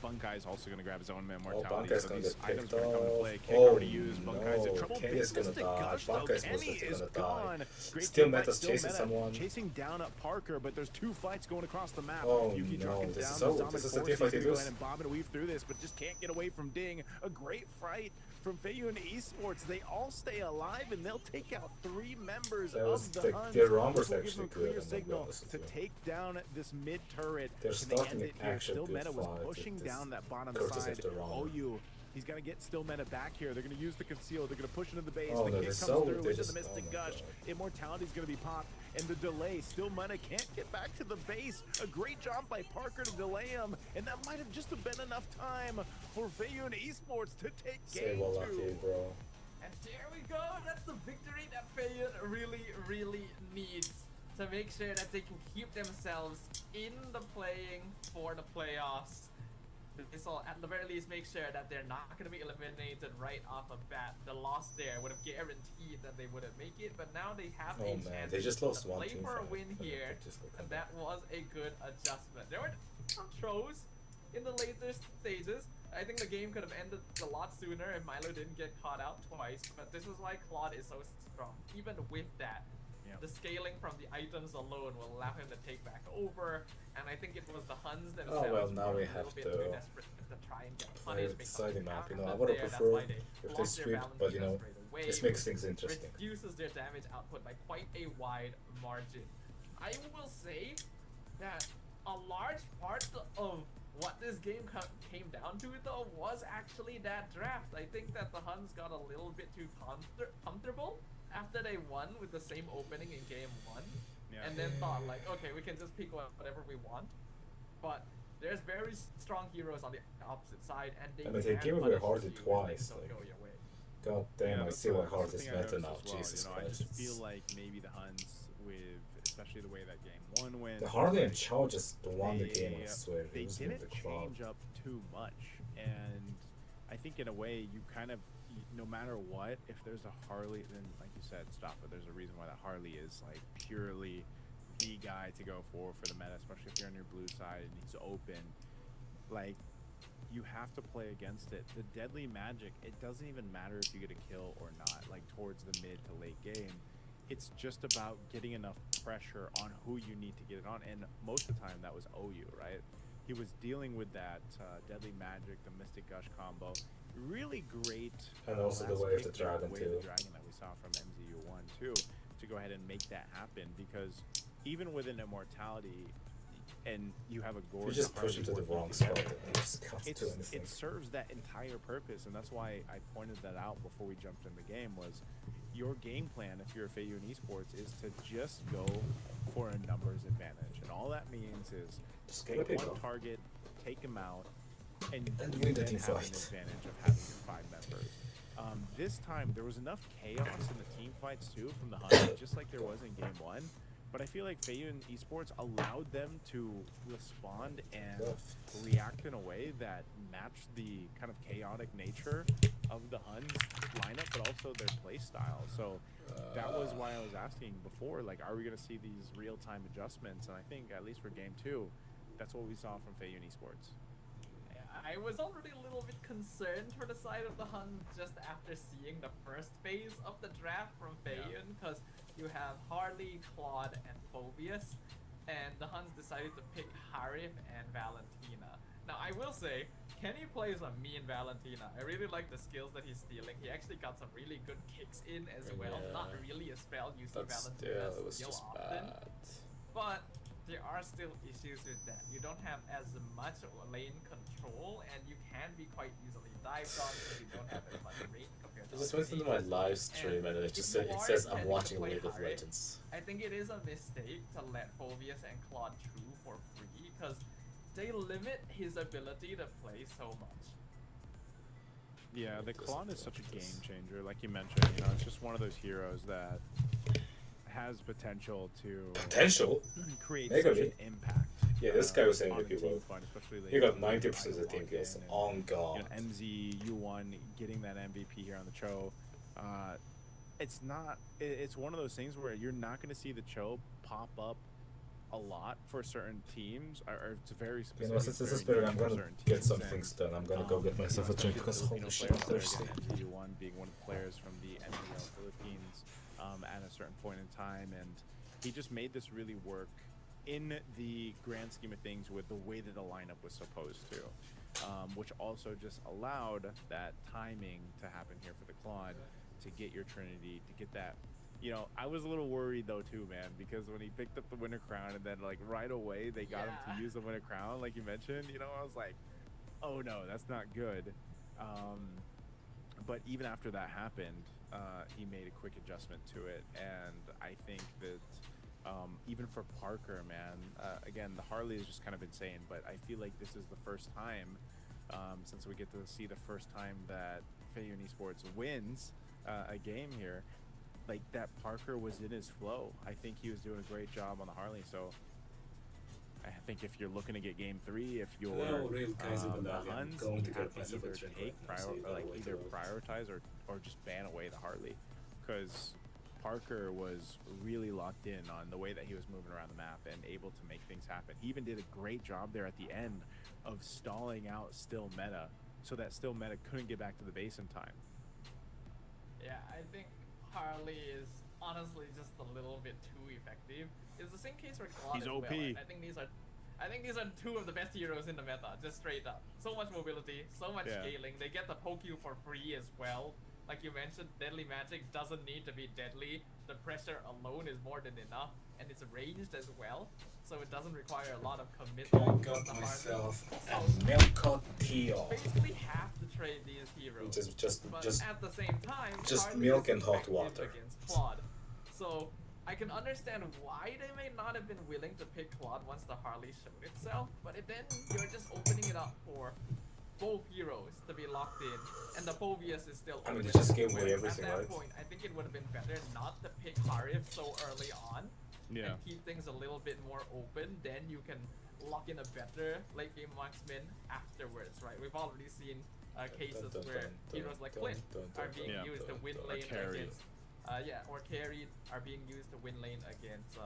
Bunkai is also going to grab his own Immortality, so these items are going to come into play. Kick already used. Bunkai's in trouble. Kenny's going to die. Bunkai's going to die. Great Still Meta's chasing someone. Chasing down at Parker, but there's two fights going across the map. Oh Yuki no, down. this is a team fight. Go ahead and bob and weave through this, but just can't get away from Ding. A great fight from Feiyun Esports. They all stay alive and they'll take out 3 members of the Huns. Their Rombers will actually give them a clear good. signal to take down this mid turret. They're starting an actual Still good Meta was fight pushing down that bottom side. OU. He's gonna get Still Meta back here. They're gonna use the conceal. They're gonna push into the base. Oh, the no, kick comes through into the Mystic Gush. God. Immortality's gonna be popped. And the delay, Still Meta can't get back to the base. A great job by Parker to delay him, and that might have just been enough time for Feiyun Esports to take game 2. Bro. And there we go. That's the victory that Feiyun really needs to make sure that they can keep themselves in the playing for the playoffs. This will at the very least make sure that they're not going to be eliminated right off the bat. The loss there would have guaranteed that they wouldn't make it, but now they have a chance they just lost to one play for a win here, and that was a good adjustment. There were some throws in the later stages. I think the game could have ended a lot sooner if Milo didn't get caught out twice, but this is why Claude is so strong. Even with that, the scaling from the items alone will allow him to take back over, and I think it was the Huns themselves now we a have little bit to too desperate to try and get punished. Deciding map, I would have preferred if they sweep, but this makes things interesting. Reduces their damage output by quite a wide margin. I will say that a large part of what this game came down to, though, was actually that draft. I think that the Huns got a little bit too comfortable after they won with the same opening in game 1, and then thought like, okay, we can just pick whatever we want. But there's very strong heroes on the opposite side, and they gave away Hardy twice. Like, God damn, I see why Hard is better now. Well, Jesus I Christ. just feel like maybe the Huns, with especially the way that game 1 went, The Hardy and Chow just won the game, I swear. They didn't change up too much, and I think in a way you kind of, no matter what, if there's a Harley, then like you said, Staffa, there's a reason why that Harley is like purely the guy to go for the meta, especially if you're on your blue side and he's open. Like, you have to play against it. The deadly magic, it doesn't even matter if you get a kill or not, like towards the mid to late game. It's just about getting enough pressure on who you need to get it on, and most of the time that was OU, right? He was dealing with that deadly magic, the Mystic Gush combo. Really great. And also the way of the dragon too. The dragon that we saw from MZU1 too, to go ahead and make that happen, because even with an immortality, and you have a Gorge, you just push him to the wrong spot and just can't do anything. It serves that entire purpose, and that's why I pointed that out before we jumped in the game. Was your game plan, if you're a Feiyun Esports, is to just go for a numbers advantage, and all that means is just take one target, take him out, and win the team have fight. an advantage of having your 5 members. This time there was enough chaos in the team fights too from the Hunt, just like there was in game 1. But I feel like Feiyun Esports allowed them to respond and react in a way that matched the kind of chaotic nature of the Huns lineup, but also their play style. So that was why I was asking before, like, are we going to see these real-time adjustments? And I think, at least for game 2, that's what we saw from Feiyun Esports. I was already a little bit concerned for the side of the Huns just after seeing the first phase of the draft from Feiyun, because you have Harley, Claude, and Phobius, and the Huns decided to pick Harif and Valentina. Now, I will say, Kenny plays a mean Valentina. I really like the skills that he's stealing. He actually got some really good kicks in as well. Not really a spell you see Valentina steal often. But there are still issues with that. You don't have as much lane control, and you can be quite easily dived on because you don't have as much range compared to. I just went into my live stream and it just says I'm watching League of Legends. I think it is a mistake to let Phobius and Claude through for free, because they limit his ability to play so much. Yeah, the Claude is such a game changer, like you mentioned. You know, it's just one of those heroes that has potential to create such an impact. Yeah, this guy was MVP, bro. He got 90% of the team kills. On God. You know, MZ, U1 getting that MVP here on the Cho. It's not. It's one of those things where you're not going to see the Cho pop up a lot for certain teams, or it's very specific. You know, since this is better, I'm gonna get some things done. I'm gonna go get myself a drink because holy shit, I'm thirsty. MZ1 being one of the players from the MPL Philippines at a certain point in time, and he just made this really work in the grand scheme of things with the way that the lineup was supposed to, which also just allowed that timing to happen here for the Claude, to get your Trinity, to get that. You know, I was a little worried though too, man, because when he picked up the Winter Crown and then like right away they got him to use the Winter Crown, like you mentioned, you know, I was like, oh no, that's not good. But even after that happened, he made a quick adjustment to it, and I think that even for Parker, man, again, the Harley is just kind of insane, but I feel like this is the first time, since we get to see the first time that Feiyun Esports wins a game here, like that Parker was in his flow. I think he was doing a great job on the Harley, so I think if you're looking to get game 3, if you're the Huns, you have to either take either prioritize or just ban away the Harley, because Parker was really locked in on the way that he was moving around the map and able to make things happen. He even did a great job there at the end of stalling out Still Meta, so that Still Meta couldn't get back to the base in time. Yeah, I think Harley is honestly just a little bit too effective. It's the same case for Claude as well. I think these are two of the best heroes in the meta, just straight up. So much mobility, so much scaling. They get the poke you for free as well. like you mentioned, deadly magic doesn't need to be deadly. The pressure alone is more than enough, and it's ranged as well, so it doesn't require a lot of commitment. I got myself a Melkot Teal. Basically have to trade these heroes. But at the same time, just milk and hot water. Against Claude. So I can understand why they may not have been willing to pick Claude once the Harley showed itself, but then you're just opening it up for both heroes to be locked in, and the Phobius is still open. I mean, they just gave away everything, right? At that right? point, I think it would have been better not to pick Harif so early on, and keep things a little bit more open. Then you can lock in a better late game marksman afterwards, right? We've already seen cases where heroes like Clint are being used to win lane against, or carried are being used to win lane against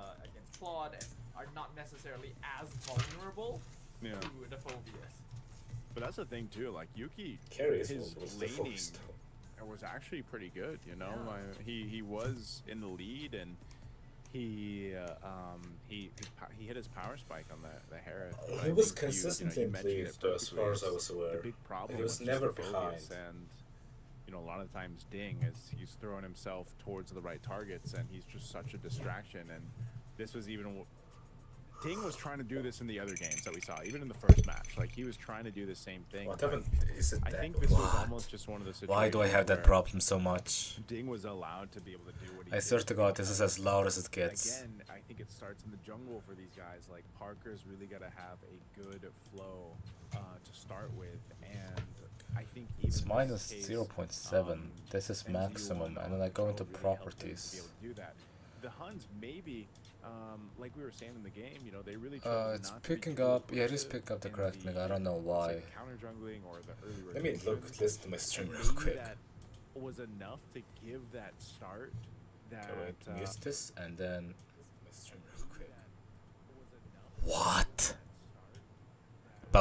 Claude, and are not necessarily as vulnerable to the Phobius. But that's the thing too, like Yuki, his laning was actually pretty good, you know. He was in the lead, and he hit his power spike on the Herod. He was consistently in lead, as far as I was aware. The big problem he was never behind. And you know, a lot of times Ding he's throwing himself towards the right targets, and he's just such a distraction. And this was even. Ding was trying to do this in the other games that we saw, even in the first match. Like, he was trying to do the same thing. What happened? Is it I think this was almost just one of the situations. Why do I have that problem so much? Ding was allowed to be able to do what he I swear to God, this is as loud as it gets. Again, I think it starts in the jungle for these guys. Like, Parker's really got to have a good flow to start with, and I think even it's minus 0.7. This is maximum, and then I go into properties. The Huns maybe. Like we were saying in the game, you know, they really it's picking up. Yeah, it is picking up the correct link. I don't know why. Counter jungling or the early Let me listen to my stream real quick. That was enough to give that start. That mute this and then my stream real quick. What? What?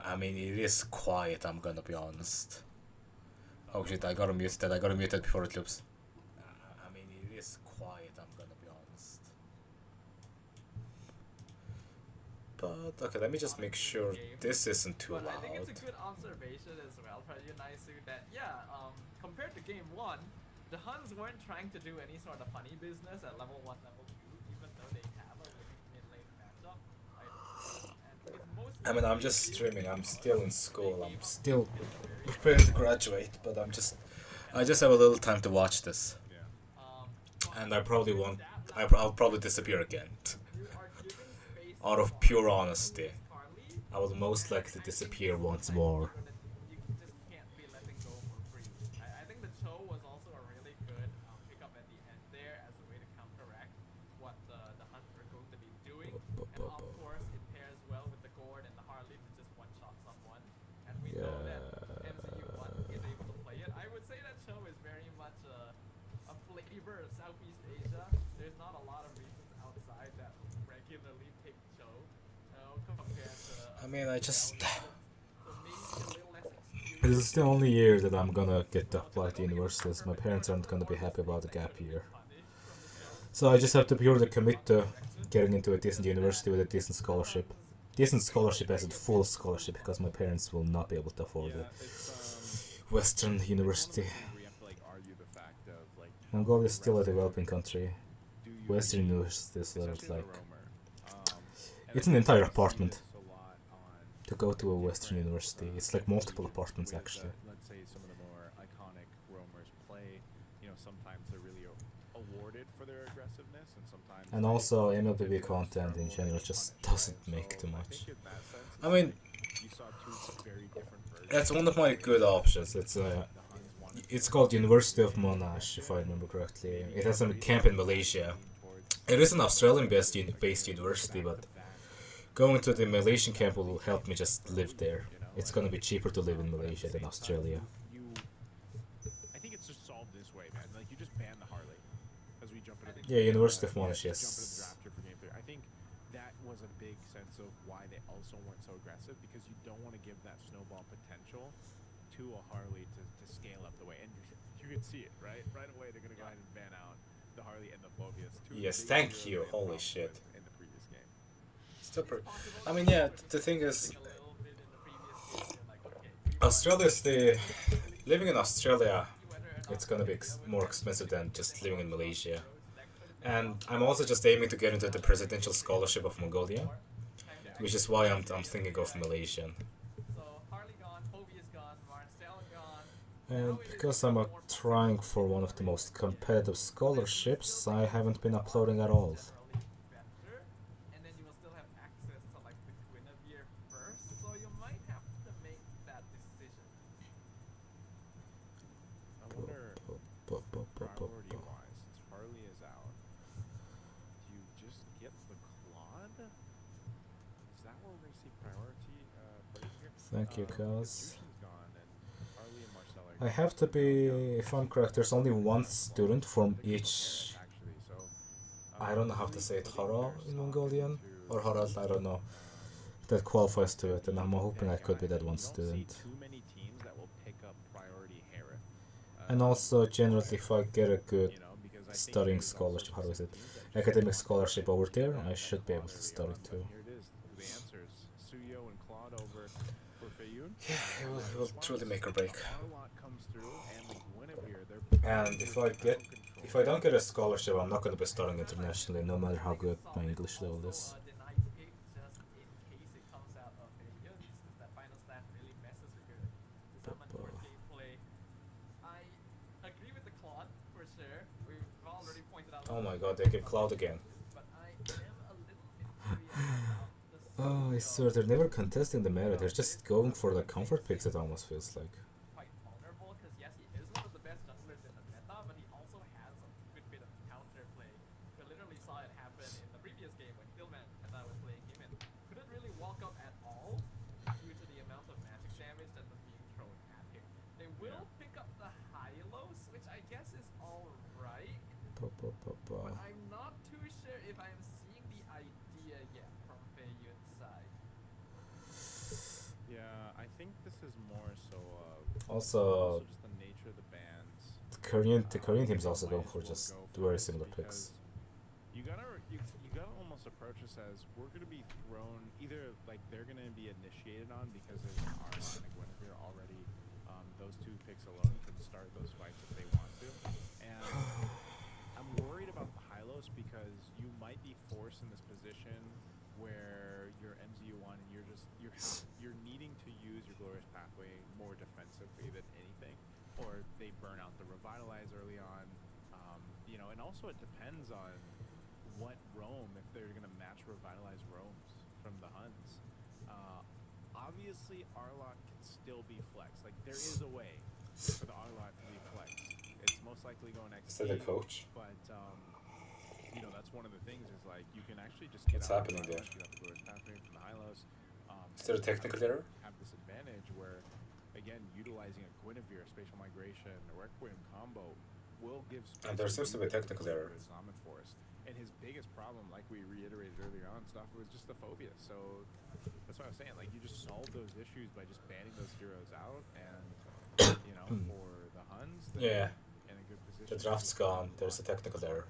I mean, it is quiet, I'm gonna be honest. Oh shit, I gotta mute that. I gotta mute that before it loops. I mean, it is quiet, I'm gonna be honest. But, okay, let me just make sure this isn't too loud. I think it's a good observation as well, Prajunaisu, that, compared to game 1, the Huns weren't trying to do any sort of funny business at level 1, level 2, even though they have a winning mid-lane matchup. I mean, I'm just streaming, I'm still in school, I'm still preparing to graduate, but I just have a little time to watch this. And I probably won't, I'll probably disappear again. Out of pure honesty, I will most likely disappear once more. I think the Cho was also a really good pickup at the end there as a way to counteract what the Huns were going to be doing. And of course, it pairs well with the Gord and the Harley to just one-shot someone. And we know that MCU1 is able to play it. I would say that Cho is very much a flavor of Southeast Asia. There's not a lot of regions outside that regularly pick Cho compared to... I mean, this is the only year that I'm gonna get to apply to universities. My parents aren't gonna be happy about the gap year. So I just have to purely commit to getting into a decent university with a decent scholarship. Decent scholarship as a full scholarship, because my parents will not be able to afford a Western university. Mongolia is still a developing country. Western universities are like... It's an entire apartment to go to a Western university. It's like multiple apartments actually. Let's say some of the more iconic roamers play, you know, sometimes they're really awarded for their aggressiveness, and sometimes. And also, MLBB content in general just doesn't make too much. I mean, that's one of my good options. It's called University of Monash, if I remember correctly. It has a camp in Malaysia. It is an Australian-based university, but going to the Malaysian camp will help me just live there. It's gonna be cheaper to live in Malaysia than Australia. I think it's just solved this way, man. Like, you just ban the Harley as we jump into the yeah, University of Monash, yes. I think that was a big sense of why they also weren't so aggressive, because you don't want to give that snowball potential to a Harley to scale up the way. And you can see it, right? Right away, they're gonna go ahead and ban out the Harley and the Phobius. Yes, thank you. Holy shit. In the Still pretty. I mean, yeah. The thing is, Australia's living in Australia. It's gonna be more expensive than just living in Malaysia. And I'm also just aiming to get into the presidential scholarship of Mongolia, which is why I'm thinking of Malaysian. And because I'm trying for one of the most competitive scholarships, I haven't been uploading at all. And then you will still have access to like the Guinevere first, so you might have to make that decision. I wonder, priority-wise, since Harley is out, do you just get the Claude? Is that where we're going to see priority here? Thank you, cuz. I have to be, if I'm correct, there's only one student from each, I don't know how to say it, Hara in Mongolian, or Harald, I don't know, that qualifies to it, and I'm hoping I could be that one student. And also, generally, if I get a good studying scholarship, how is it, academic scholarship over there, I should be able to study too. Yeah, it will truly make or break. And if I don't get a scholarship, I'm not going to be studying internationally, no matter how good my English level is. Oh my god, they give Cloud again. Oh, I swear, they're never contesting the meta, they're just going for the comfort picks, it almost feels like. But I'm not too sure if I'm seeing the idea yet from Feiyun's side. Yeah, I think this is more so also just the nature of the bands. The Korean team's also going for just very similar picks. You gotta almost approach this as we're gonna be thrown either like they're gonna be initiated on because there's an Arlon and Guinevere already. Those two picks alone can start those fights if they want to, and I'm worried about the Hylos because you might be forced in this position where you're MZU1 and you're needing to use your glorious pathway more defensively than anything, or they burn out the revitalize early on, and also it depends on what roam, if they're gonna match revitalize roams from the Huns. Obviously Arlot can still be flexed, like there is a way for the Arlot to be flexed. It's most likely going XP. Is that the coach? But that's one of the things is like you can actually just get what's happening there? Get out the glorious pathway from the Hylos. Is there a technical error? Have this advantage where, again, utilizing a Guinevere, spatial migration, or Requiem combo will give. And there seems to be a technical error. And his biggest problem, like we reiterated earlier on, stuff was just the phobia. So that's what I was saying. Like you just solve those issues by just banning those heroes out, and for the Huns, yeah, in a good position. The draft's gone. There's a technical error.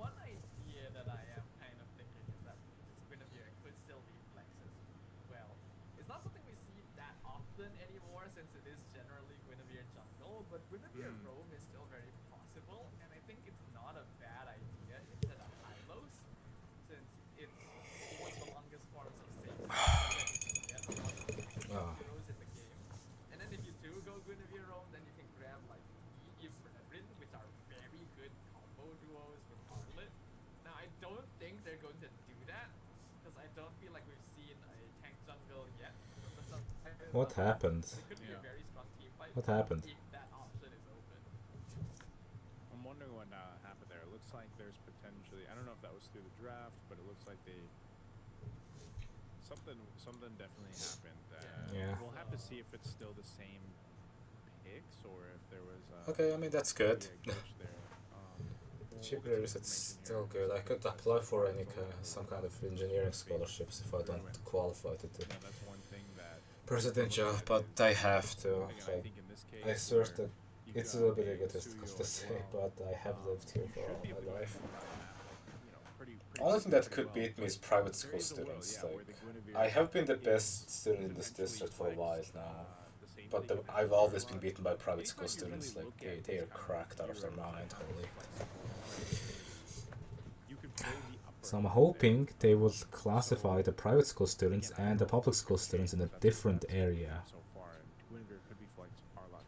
One idea that I am kind of thinking is that this Guinevere could still be flexed as well. It's not something we see that often anymore since it is generally Guinevere jungle, but Guinevere roam is still very possible, and I think it's not a bad idea instead of Hylos, since it's one of the longest forms of safety that you can get heroes in the game. And then if you do go Guinevere roam, then you can grab like Rin, which are very good combo duos with Arlet. Now I don't think they're going to do that, because I don't feel like we've seen a tank jungle yet. What happened? It could be a very strong team fight. What happened? If that option is open. I'm wondering what happened there. It looks like there's potentially, I don't know if that was through the draft, but it looks like something definitely happened. Yeah. We'll have to see if it's still the same picks or if there was. Okay, I mean that's good. Cheap rares, it's still good. I could apply for any some kind of engineering scholarships if I don't qualify to the presidential, but I have to. Like, I swear that it's a little bit egotistical to say, but I have lived here for all my life. Only thing that could beat me is private school students. Like, I have been the best student in this district for a while now, but I've always been beaten by private school students. Like, they are cracked out of their mind, holy. So I'm hoping they will classify the private school students and the public school students in a different area,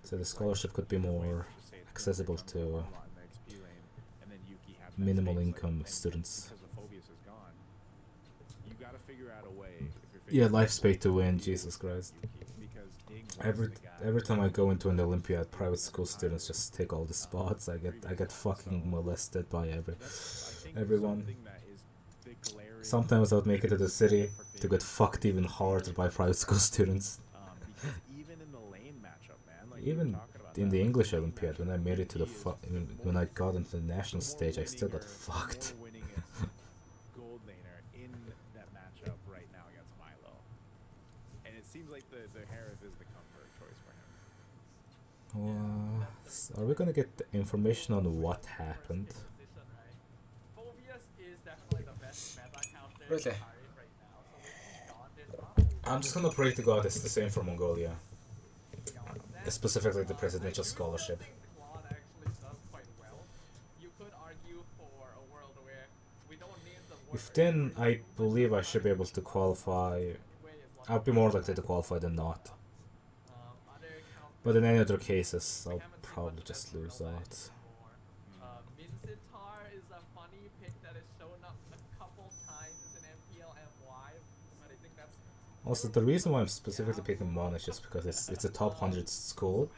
so the scholarship could be more accessible to minimal income students. Yeah, life's pay to win, Jesus Christ. Every time I go into an Olympiad, private school students just take all the spots. I get fucking molested by everyone. Sometimes I would make it to the city to get fucked even harder by private school students. Even in the English Olympiad, when I made it to the when I got into the national stage, I still got fucked. Gold laner in that matchup right now against Milo, and it seems like the Harith is the comfort choice for him. Are we gonna get the information on what happened? Really? I'm just gonna pray to God it's the same for Mongolia. Specifically the presidential scholarship. If then, I believe I should be able to qualify. I'll be more likely to qualify than not. But in any other cases, I'll probably just lose out. Also, the reason why I'm specifically picking Mon is just because it's a top 100 school,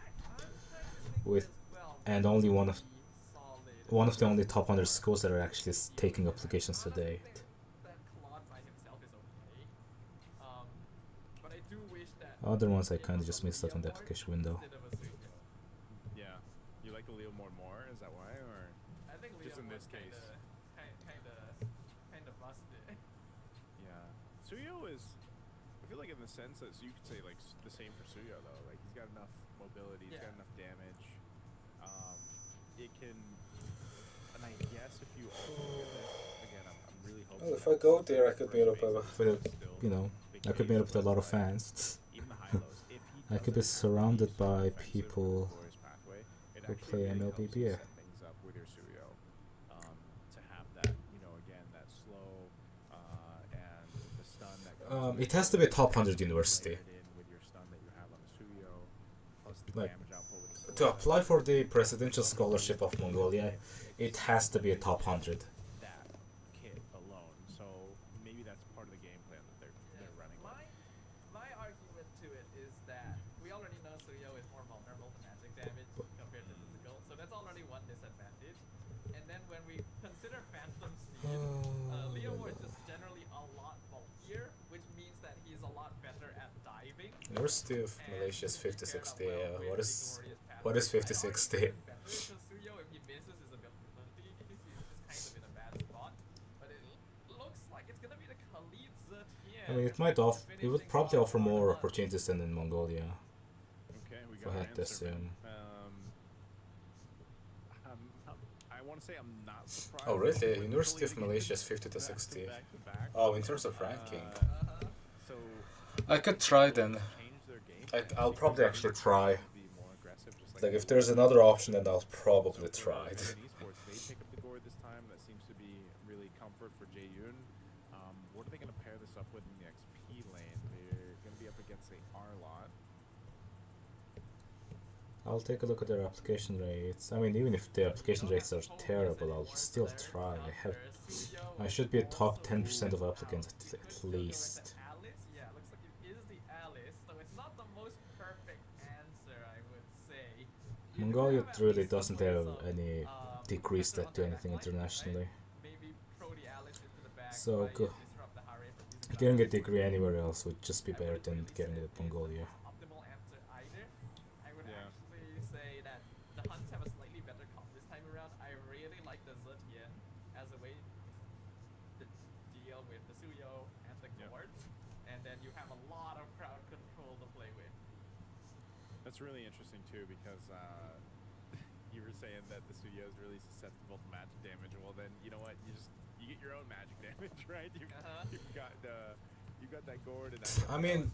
and only one of the only top 100 schools that are actually taking applications today. Other ones I kind of just missed out on the application window. Yeah, you like Leo more and more? Is that why, or I think Leo just in this case? Kind of busted. Yeah, Suyo is. I feel like in the sense that you could say like the same for Suyo though. Like he's got enough mobility, he's got enough damage. It can, and I guess if you also get this again, I'm really hoping. Well, if I go there, I could meet up with I could meet up with a lot of fans. I could be surrounded by people who play MLBB. It has to be a top 100 university. Like, to apply for the presidential scholarship of Mongolia, it has to be a top 100. That kit alone, so maybe that's part of the game plan that they're running. My argument to it is that we already know Suyo is more vulnerable to magic damage compared to physical, so that's already one disadvantage. And then when we consider Phantom Steed, Leo is just generally a lot bulkier, which means that he's a lot better at diving. University of Malaysia is 50-60. What is 50-60? Suyo, if he misses his ability, he's just kind of in a bad spot. But it looks like it's gonna be the Khalid Zut here. I mean, it would probably offer more opportunities than in Mongolia. Okay, we If got I had to assume. I want to say I'm not surprised. Oh really? University of Malaysia is 50-60. Oh, in terms of ranking. So I could try then. I'll probably actually try. Like if there's another option, then I'll probably try it. They pick up the gourd this time. That seems to be really comfort for Jaeyoon. What are they going to pair this up with in the XP lane? They're going to be up against a R-Lot. I'll take a look at their application rates. I mean, even if their application rates are terrible, I'll still try. I should be a top 10% of applicants at least. Mongolia really doesn't have any degrees that do anything internationally. So getting a degree anywhere else would just be better than getting it at Mongolia. That's really interesting too, because you were saying that the studio is really susceptible to magic damage. Well, then you know what? You you get your own magic damage, right? You got that gourd and I mean,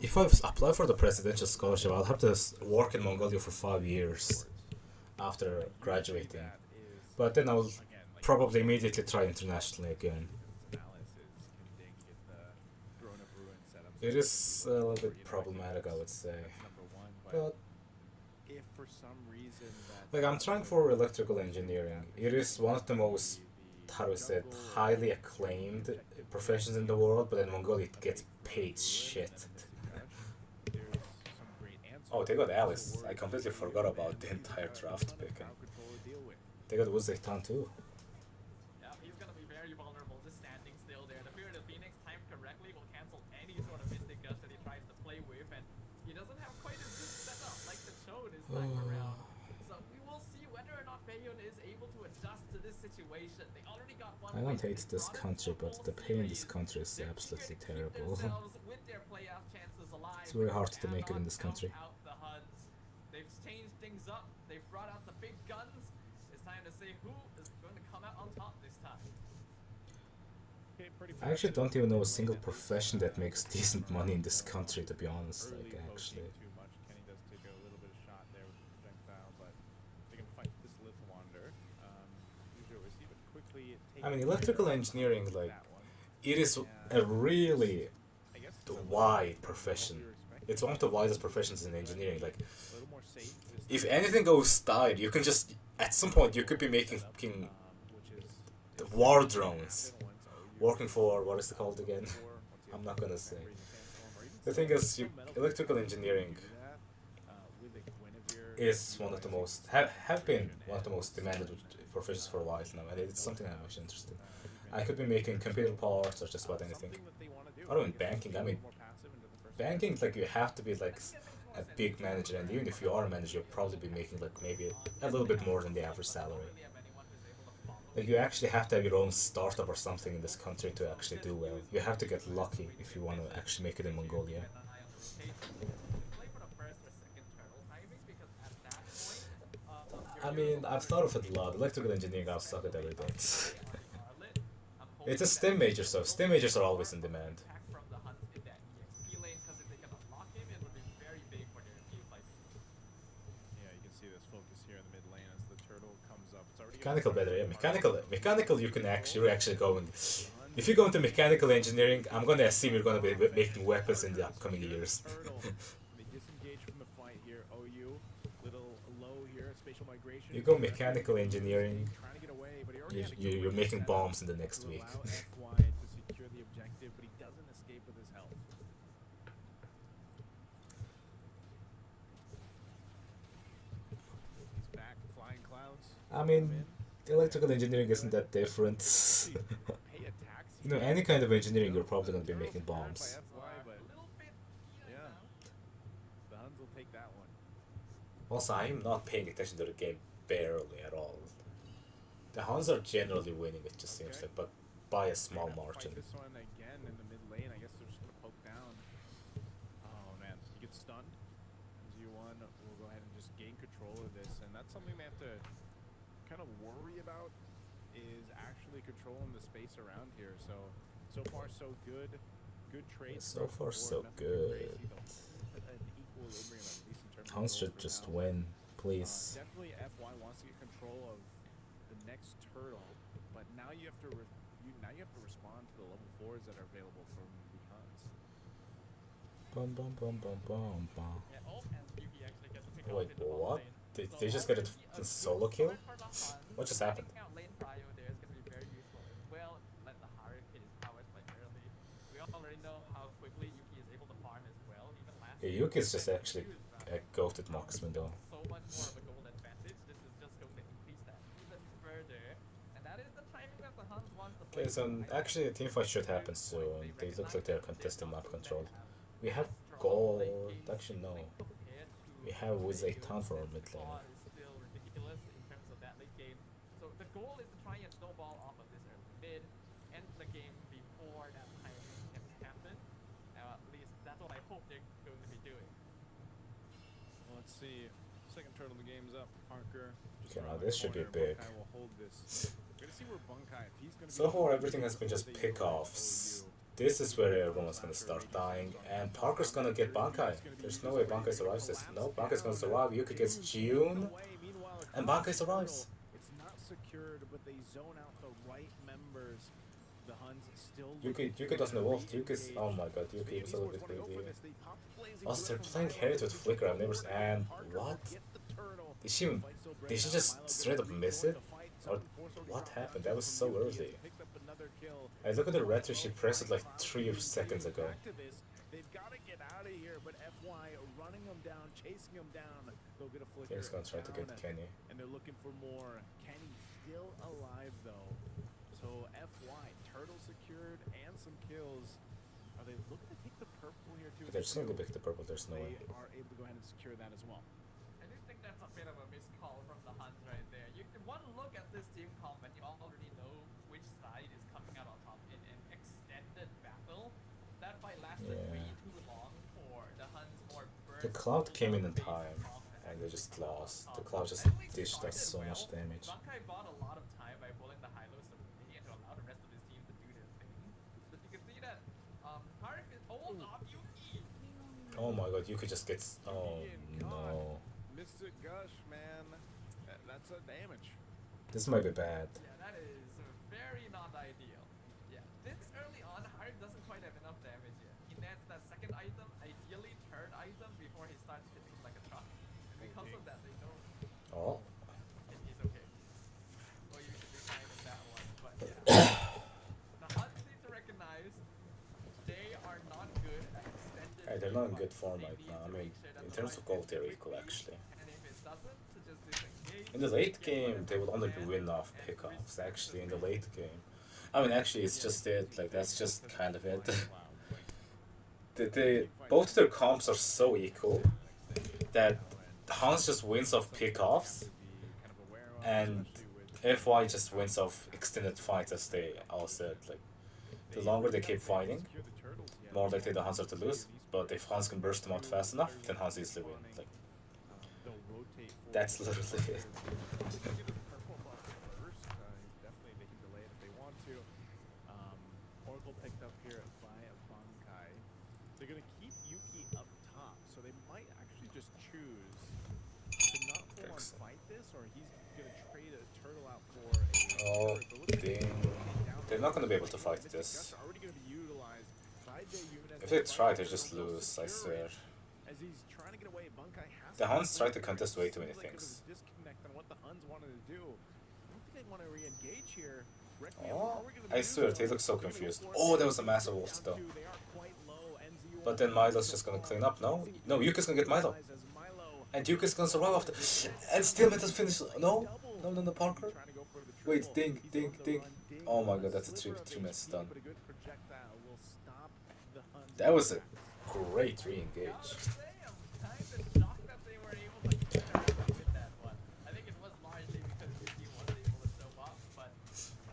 if I apply for the presidential scholarship, I'll have to work in Mongolia for 5 years after graduating. But then I'll probably immediately try internationally again. It is a little bit problematic, I would say. But like, I'm trying for electrical engineering. It is one of the most, how do I say it, highly acclaimed professions in the world, but in Mongolia it gets paid shit. Oh, they got Alice. I completely forgot about the entire draft pick. They got Uzbekistan too. Yeah, he's gonna be very vulnerable, just standing still there. The Fear of the Phoenix, timed correctly, will cancel any sort of Mystic Gust that he tries to play with, and he doesn't have quite a good setup like the show this time around. So we will see whether or not Bayon is able to adjust to this situation. They already got one. I don't hate this country, but the pay in this country is absolutely terrible. It's very hard to make it in this country. They've changed things up. They've brought out the big guns. It's time to see who is going to come out on top this time. I actually don't even know a single profession that makes decent money in this country, to be honest. Like, actually. Kenny does take a little bit of shot there with the projectile, but they can fight this Lithuander. I mean, electrical engineering, like, it is a really wide profession. It's one of the widest professions in engineering. Like, if anything goes died, you can just, at some point, you could be making the war drones. Working for, what is it called again? I'm not gonna say. The thing is, electrical engineering is one of the most, have been one of the most demanded professions for a while now, and it's something I'm actually interested in. I could be making computer parts or just about anything. Or even banking. I mean, banking, like, you have to be like a big manager, and even if you are a manager, you'll probably be making like maybe a little bit more than the average salary. Like, you actually have to have your own startup or something in this country to actually do well. You have to get lucky if you want to actually make it in Mongolia. I mean, I've thought of it a lot. Electrical engineering, I'll suck at every bit. It's a STEM major, so STEM majors are always in demand. Mechanical better, yeah. Mechanical you can actually go in. If you go into mechanical engineering, I'm gonna assume you're gonna be making weapons in the upcoming years. You go mechanical engineering, you're making bombs in the next week. I mean, electrical engineering isn't that different. You know, any kind of engineering, you're probably going to be making bombs. Also, I'm not paying attention to the game barely at all. The Huns are generally winning, it just seems like, but by a small margin. This one again in the mid lane. I guess they're just going to poke down. Oh man, he gets stunned. Z1 will go ahead and just gain control of this, and that's something they have to kind of worry about, is actually controlling the space around here. So far so good. Good trade. So far so good. Huns should just win, please. Definitely FY wants to get control of the next turtle, but now you have to respond to the level 4s that are available from the Huns. Bum bum bum bum bum bum. Yeah, oh, and Yuki actually gets to pick Wait, up in the what? lane. Did they just get a solo kill? What just happened? Taking out lane prio there is going to be very useful as well. Let the Harik hit his powers quite early. We already know how quickly Yuki is able to farm as well. Even last Yeah, Yuki's just actually a goated marksman though. So much more of a goal advantage. This is just going to increase that even further. And that is the timing that the Huns want to play. Okay, so actually a teamfight should happen soon. They look like they're contesting map control. We have gold. Actually, no. We have with a ton for our mid lane. Still ridiculous in terms of that late game. So the goal is to try and snowball off of this early mid, end the game before that timing can happen. At least that's what I hope they're going to be doing. Well, let's see. Second turtle of the game's up. Parker. Okay, now this should be big. Will hold this. We're gonna So far, everything has been just pick-offs. This is where everyone's gonna start dying, and Parker's gonna get Bankai. There's no way Bankai survives this. No, Bankai's gonna survive. Yuki gets June, and Bankai survives. It's not secured, but they zone out the right members. The Huns still. Yuki doesn't evolve. Yuki's, oh my god, Yuki was a little bit greedy. Also, they're playing Harriet with Flicker. I've never. And what? Did she just straight up miss it? Or what happened? That was so early. I look at the retro, she pressed it like 3 seconds ago. They've got to get out of here, but FY running them down, chasing them down. They'll get a flicker. He's gonna try to get Kenny. And they're looking for more. Kenny still alive though. So FY, turtle secured and some kills. Are they looking to take the purple here too? They're just gonna pick the purple, there's no way. They are able to go ahead and secure that as well. I do think that's a bit of a missed call from the Huns right there. You can one look at this team comp and you already know which side is coming out on top in an extended battle. That fight lasted way too long for the Huns more burst. The Cloud came in time, and they just lost. The Cloud just dished us so much damage. Bankai bought a lot of time by pulling the high-lows away and to allow the rest of his team to do their thing. But you can see that Harik is hold off Yuki. Oh my god, Yuki just gets. Oh no. Mr. Gush, man. That's a damage. This might be bad. Yeah, that is very not ideal. Yeah, this early on, Harik doesn't quite have enough damage yet. He nets that second item, ideally third item, before he starts hitting like a truck. And because of that, they know Oh. he's okay. Well, you should be fine with that one, but yeah. The Huns need to recognize they are not good at extended. Hey, they're not in good form right now. I mean, in terms of gold, they're equal actually. And if it doesn't, to just disengage. In the late game, they would only win off pickoffs. Actually, in the late game, I mean, actually, it's just it. Like that's just kind of it. Both their comps are so equal that Hans just wins off pickoffs, and FY just wins off extended fights, as they all said. Like the longer they keep fighting, more likely the Hans are to lose. But if Hans can burst them out fast enough, then Hans easily win. Like that's literally it. Definitely they can delay it if they want to. Oracle picked up here by Bankai. They're going to keep Yuki up top, so they might actually just choose to not full on fight this, or he's going to trade a turtle out for a... Oh, dang. They're not going to be able to fight this. If they try, they just lose, I swear. As he's trying to get away, Bankai has The Huns try to contest way too many things. Disconnect on what the Huns wanted to do. I don't think they want to re-engage here. Oh, I swear, they look so confused. Oh, there was a massive ult though. But then Milo's just gonna clean up, no? No, Yuki's gonna get Milo. And Yuki's gonna survive after. And still doesn't finish. No? No, Parker? Wait, ding. Oh my god, that's a 3-minute stun. That was a great re-engage.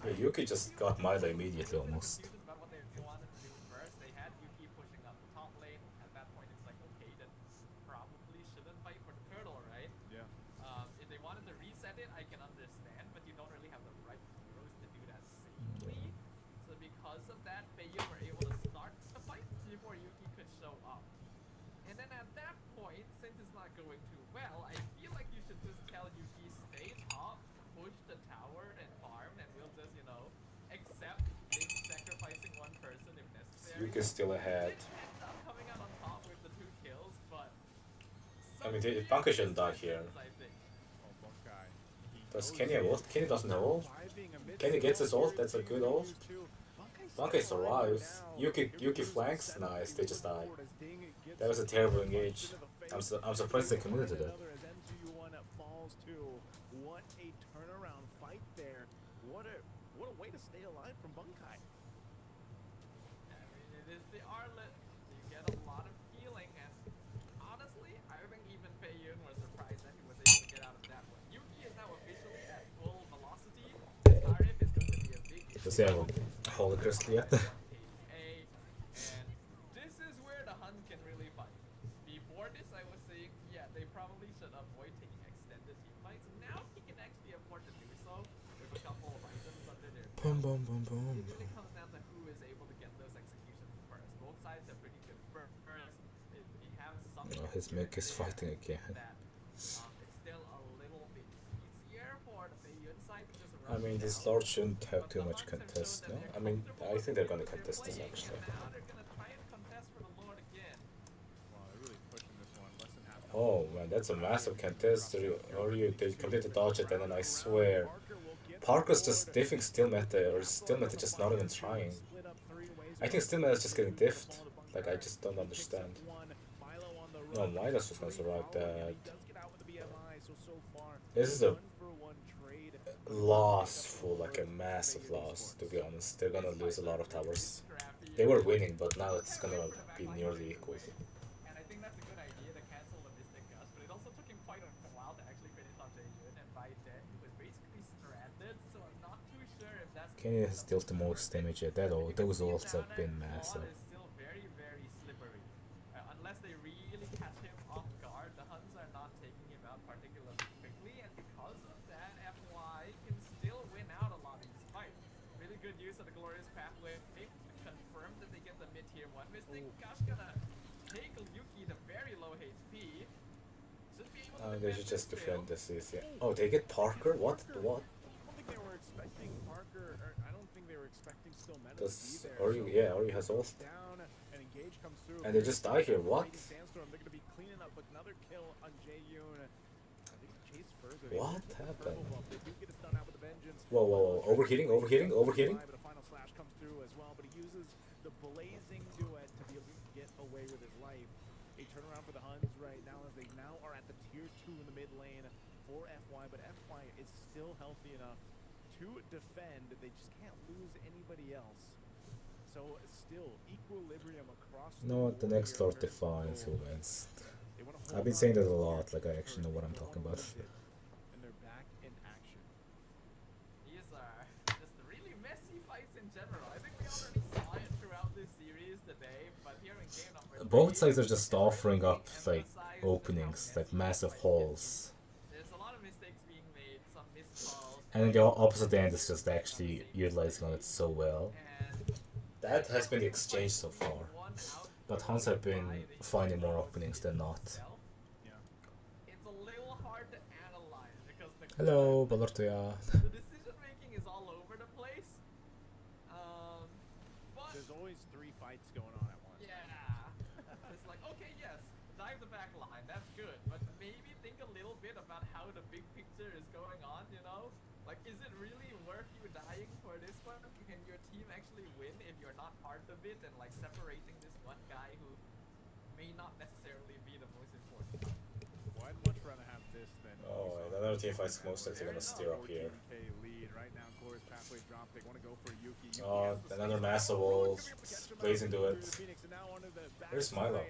Yeah, Yuki just got Milo immediately almost. What they wanted to do first, they had Yuki pushing up the top lane. At that point, it's like, okay, then probably shouldn't fight for the turtle, right? Yeah. If they wanted to reset it, I can understand, but you don't really have the right heroes to do that safely. So because of that, Feiyu were able to start the fight before Yuki could show up. And then at that point, since it's not going too well, I feel like you should just tell Yuki, stay top, push the tower and farm, and we'll just, you know, accept sacrificing one person if necessary. Yuki's still ahead. End up coming out on top with the 2 kills, but I mean, Bankai shouldn't die here. Does Kenny have ult? Kenny doesn't have ult. Kenny gets his ult, that's a good ult. Bankai survives. Yuki flanks, nice, they just die. That was a terrible engage. I'm surprised they committed to that. What a turnaround fight there. What a way to stay alive from Bankai. I mean, it is the Arlet. You get a lot of healing, and honestly, I think even Feiyu was surprised that he was able to get out of that one. Yuki is now officially at full velocity. Tarif is going to be a big issue. Does he have a holy crystal yet? And this is where the Huns can really fight. Before this, I was saying, yeah, they probably should avoid taking extended team fights. Now he can actually afford to do so with a couple of items on Boom, boom, boom, boom. It really comes down to who is able to get those executions first. Both sides are pretty good first. We have some. Oh, his Mick is fighting again. It's still a little bit easier for the Beiyun side to just I mean, this Lord shouldn't have too much contest, no? I mean, I think they're gonna contest this actually. Now they're gonna try and contest for the Lord again. Wow, they're really pushing this one. Less than half. Oh man, that's a massive contest. They completely dodge it, and then I swear, Parker's just diffing still meta, or still meta just not even trying. I think still meta is just getting diffed. Like, I just don't understand. No, Milo's just gonna survive that. This is a loss for like a massive loss, to be honest. They're gonna lose a lot of towers. They were winning, but now it's gonna be nearly equal. And I think that's a good idea to cancel the Mystic Gust, but it also took him quite a while to actually finish off Jaeyun, and by then he was basically stranded, so I'm not too sure if that's... Kenny has dealt the most damage yet. Those ults have been massive. Is still very, very slippery. Unless they really catch him off guard, the Huns are not taking him out particularly quickly, and because of that, FY can still win out a lot of these fights. Really good use of the Glorious Pathway. They confirm that they get the mid-tier 1 Mystic. Gosh, gonna take Yuki to very low HP. Should be able to They should just defend this easy. Oh, they get Parker? What? I don't think they were expecting Parker, or I don't think they were expecting still Meta to be there. Ori has ult. Down, and Engage comes through. And they just die here, what? Sandstorm, they're gonna be cleaning up with another kill on Jaeyun. I think chase further. What happened? They do get a stun out with the vengeance. Whoa. Overheating. But a final slash comes through as well, but he uses the blazing duet to be able to get away with his life. A turnaround for the Huns right now as they now are at the tier 2 in the mid lane for FY, but FY is still healthy enough to defend. They just can't lose anybody else. So still equilibrium across the board The next here. Lord defines who wins. I've been saying that a lot, like I actually know what I'm talking about. And they're back in action. These are just really messy fights in general. I think we already saw it throughout this series today, but here in game number 3, Both sides are just offering up like openings, like massive holes. there's a lot of mistakes being made, some missed calls, And then the opposite end is just actually utilizing on it so well. and That has been the exchange so far. But Huns have been finding more openings than not. it's a little hard to analyze because Hello, Balortoya. the decision making is all over the place. But There's always 3 fights going on at once. yeah, it's like, okay, yes, dive the back line, that's good, but maybe think a little bit about how the big picture is going on, you know? Like, is it really worth you dying for this one? Can your team actually win if you're not part of it and like separating this one guy who may not necessarily be the most important? Well, I'd much rather have this than. Oh, and another team fights most likely gonna steer up here. Lead right now. Glorious Pathway drop. They want to go for Yuki. Oh, another massive ult. Blazing do it. Where's Milo?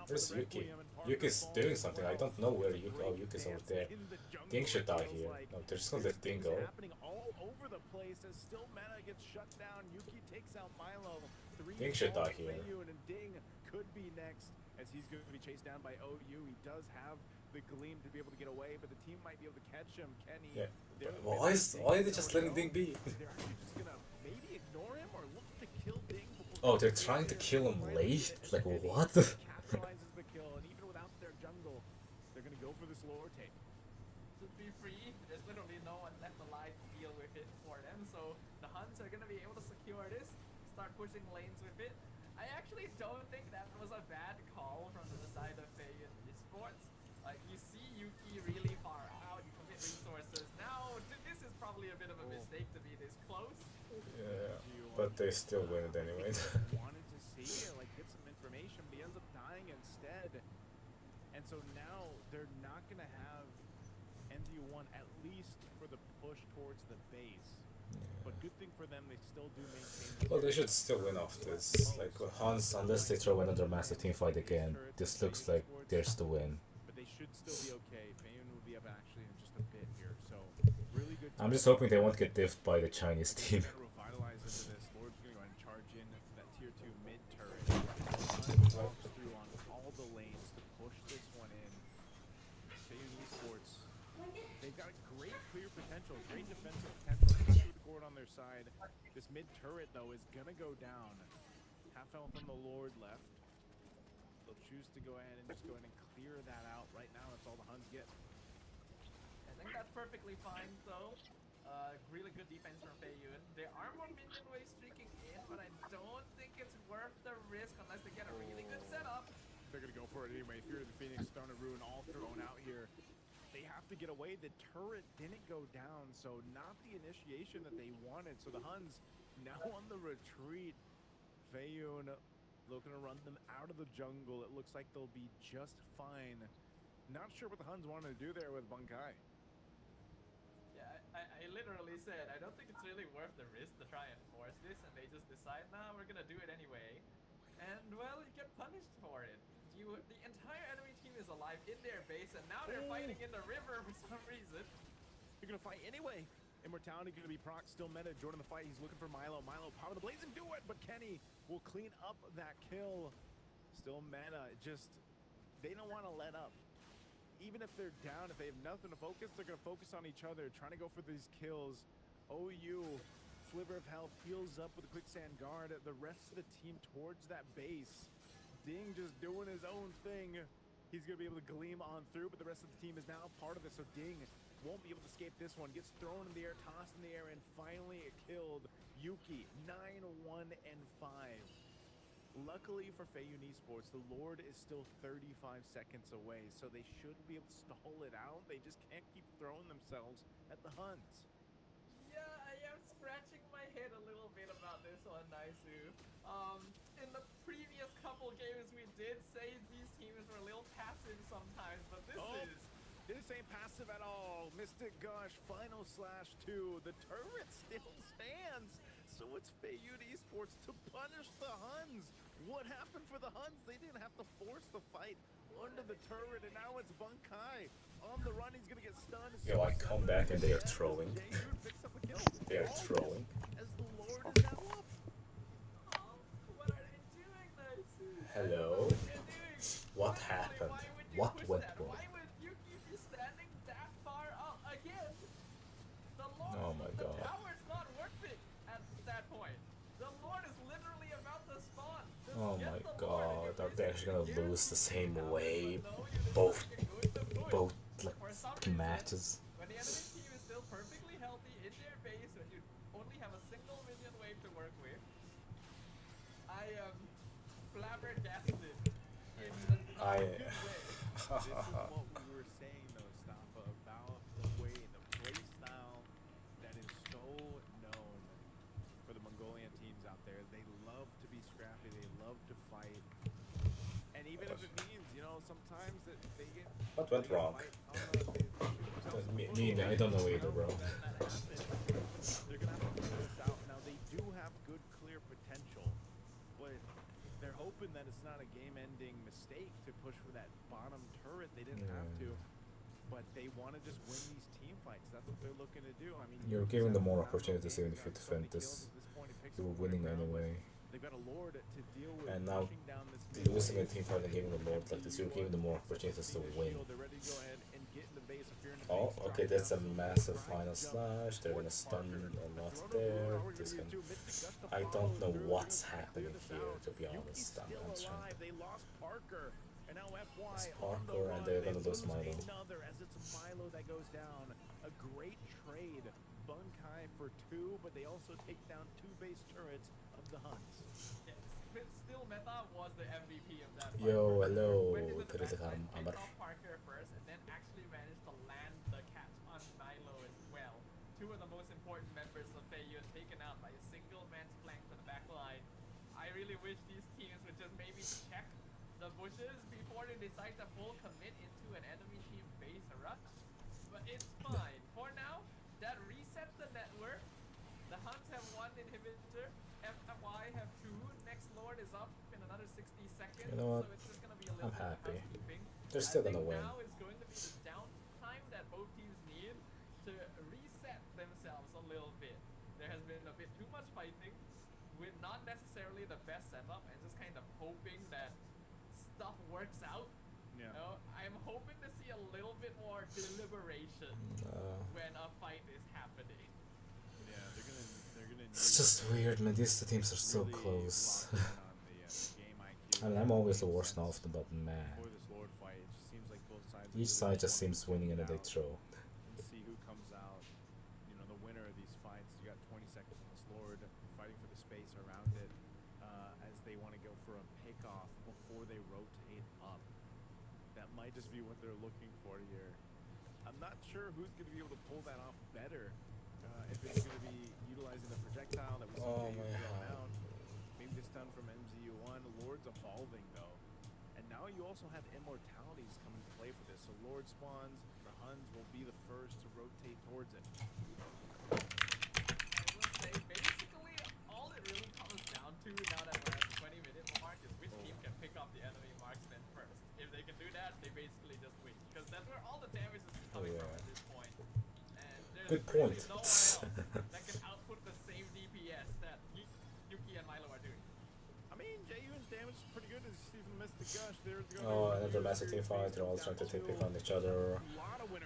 Where's Yuki? Yuki's doing something. I don't know where Yuki. Oh, Yuki's over there. Ding should die here. No, they're just gonna let Ding go. Happening all over the place as still Meta gets shut down. Yuki takes out Milo. Ding should die here. And Ding could be next as he's going to be chased down by OU. He does have the gleam to be able to get away, but the team might be able to catch him. Kenny. Yeah. Why are they just letting Ding be? They're actually just gonna maybe ignore him or look to kill Ding. Oh, they're trying to kill him late? Like, what? Capitalizes the kill, and even without their jungle, they're gonna go for this lower take. Should be free. There's literally no one left alive to deal with it for them, so the Huns are gonna be able to secure this, start pushing lanes with it. I actually don't think that was a bad call from the side of Beiyun Esports. Like, you see Yuki really far out, you commit resources. Now, this is probably a bit of a mistake to be this close. Yeah, but they still win it anyway. Wanted to see, like, get some information, but he ends up dying instead. And so now they're not going to have ND1 at least for the push towards the base. But good thing for them, they still do maintain. Well, they should still win off this. Like, Hans, unless they throw another massive team fight again, this looks like theirs to win. But they should still be okay. Beiyun will be up actually in just a bit here. So, really good. I'm just hoping they won't get diffed by the Chinese team. Revitalize into this. Lord's going to go ahead and charge in for that tier 2 mid turret. Walks through on all the lanes to push this one in. Beiyun Esports, they've got a great clear potential, great defensive potential, especially with scored on their side. This mid turret, though, is going to go down. Half health on the Lord left. They'll choose to go ahead and just go ahead and clear that out. Right now, that's all the Huns get. I think that's perfectly fine, though. Really good defense from Feiyun. There are more minion waves streaking in, but I don't think it's worth the risk unless they get a really good setup. They're going to go for it anyway. Fear of the Phoenix, Stone of Ruin, all thrown out here. They have to get away. The turret didn't go down, so not the initiation that they wanted. So the Huns now on the retreat. Feiyun looking to run them out of the jungle. It looks like they'll be just fine. Not sure what the Huns wanted to do there with Bunkai. Yeah, I literally said, I don't think it's really worth the risk to try and force this, and they just decide, nah, we're gonna do it anyway. And, well, you get punished for it. The entire enemy team is alive in their base, and now they're fighting in the river for some reason. You're gonna fight anyway. Immortality gonna be proc, still meta. Jordan the fight, he's looking for Milo. Milo, power the blaze and do it, but Kenny will clean up that kill. Still meta, just, they don't want to let up. Even if they're down, if they have nothing to focus, they're gonna focus on each other, trying to go for these kills. OU, Sliver of Health, heals up with a quicksand guard. The rest of the team towards that base. Ding just doing his own thing. He's gonna be able to gleam on through, but the rest of the team is now part of it, so Ding won't be able to escape this one. Gets thrown in the air, tossed in the air, and finally it killed Yuki. 9-1-5. Luckily for Feiyun Esports, the Lord is still 35 seconds away, so they should be able to stall it out. They just can't keep throwing themselves at the Huns. Yeah, I am scratching my head a little bit about this one, Naisu. In the previous couple games, we did say these teams were a little passive sometimes, but this ain't passive at all. Mystic Gush, final /2. The turret still stands, so it's Feiyun Esports to punish the Huns. What happened for the Huns? They didn't have to force the fight under the turret, and now it's Bunkai on the run. He's gonna get stunned. Yo, I come back and they are throwing. They are throwing. As the Lord is now up. What are they doing, Naisu? Hello? What happened? What went wrong? Why would Yuki be standing that far up again? The Lord, Oh my god. The tower's not worth it at that point. The Lord is literally about to spawn. Just Oh get my the god, Lord are they actually gonna lose the same way? Both like matches. When the enemy team is still perfectly healthy in their base, when you only have a single minion wave to work with, I am flabbergasted in a good way. This is what we were saying, though, Staffa, about the way, the play style that is so known for the Mongolian teams out there. They love to be scrappy. They love to fight. And even if it means, you know, sometimes that they get... What went wrong? Me, I don't know either, bro. They're gonna have to figure this out. Now, they do have good, clear potential, but they're hoping that it's not a game-ending mistake to push for that bottom turret. They didn't have to, but they want to just win these team fights. That's what they're looking to do. I mean, You're giving them more opportunities even if you defend this. You're winning anyway. They've got a Lord to deal with. And now, down this losing a team fight and giving the Lord like this, you're giving them more opportunities to win. They're ready to go ahead and get in the base. Oh, okay, that's a massive final slash. They're gonna stun a lot there. This can... I don't know what's happening here, to be honest. I'm trying. They lost Parker. And now FY It's Parker, and they're gonna lose Milo. Another, as it's Milo that goes down. A great trade. Bunkai for 2, but they also take down 2 base turrets of the Huns. Yes, still Meta was the MVP of that. Yo, hello. Amar. Parker first, and then actually managed to land the catch on Milo as well. 2 of the most important members of Feiyun taken out by a single man's flank from the back line. I really wish these teams would just maybe check the bushes before they decide to full commit into an enemy team base rush. But it's fine. For now, that resets the network. The Huns have 1 inhibitor. FY have 2. Next Lord is up in another 60 seconds. You know what? So it's just gonna be a little I'm happy. housekeeping. They're still gonna win. Now is going to be the downtime that both teams need to reset themselves a little bit. There has been a bit too much fighting with not necessarily the best setup, and just kind of hoping that stuff works out. Yeah. You know, I'm hoping to see a little bit more deliberation when a fight is happening. Yeah, they're gonna It's just weird, man. These two teams are so close. I mean, I'm always the worst now, but man, each side just seems winning in a they throw. And see who comes out, you know, the winner of these fights. You got 20 seconds on this Lord, fighting for the space around it, as they want to go for a pickoff before they rotate up. That might just be what they're looking for here. I'm not sure who's going to be able to pull that off better. If it's going to be utilizing the projectile that we see thrown out. Maybe the stun from MZU1. Lord's evolving though. And now you also have immortalities coming to play for this. So Lord spawns, the Huns will be the first to rotate towards it. I will say, basically, all it really comes down to now that we're at the 20-minute mark is which team can pick up the enemy marksman first. If they can do that, they basically just win. Because that's where all the damage is coming from at this point. And there's Good point. Really no one else that can output the same DPS that Yuki and Milo are doing. I mean, Jayun's damage is pretty good as Stephen missed the gush. Another massive team fight. They're all trying to take pick on each other.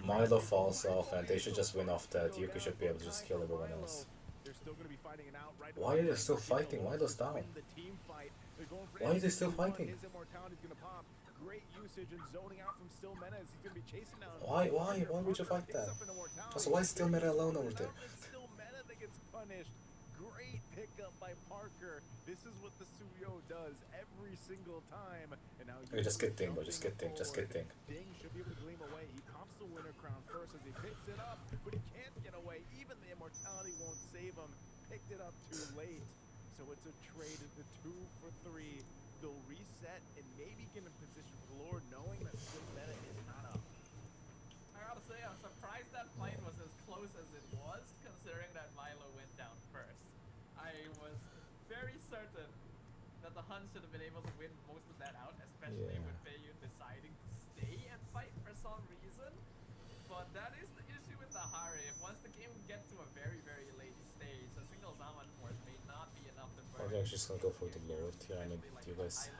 Milo falls off, and they should just win off that. Yuki should be able to just kill everyone else. Why are they still fighting? Milo's down. Why are they still fighting? Great usage and zoning out from Still Meta as he's going to be chasing down. Why would you fight that? Also, why is Still Meta alone over there? Still Meta that gets punished. Great pickup by Parker. This is what the Suyo does every single time. And now okay, just get Ding, bro. Just get Ding. Just get Ding. Ding should be able to gleam away. He pops the winner crown first as he picks it up, but he can't get away. Even the immortality won't save him. Picked it up too late. So it's a trade of the 2 for 3. They'll reset and maybe get in position for the Lord, knowing that Still Meta is not up. I gotta say, I'm surprised that fight was as close as it was, considering that Milo went down first. I was very certain that the Huns should have been able to win most of that out, especially with Feiyun deciding to stay and fight for some reason. But that is the issue with the Harem. Once the game gets to a very, very late stage, a single Zaman force may not be enough to burn. I'm actually just gonna go for the Lord here. I need you guys.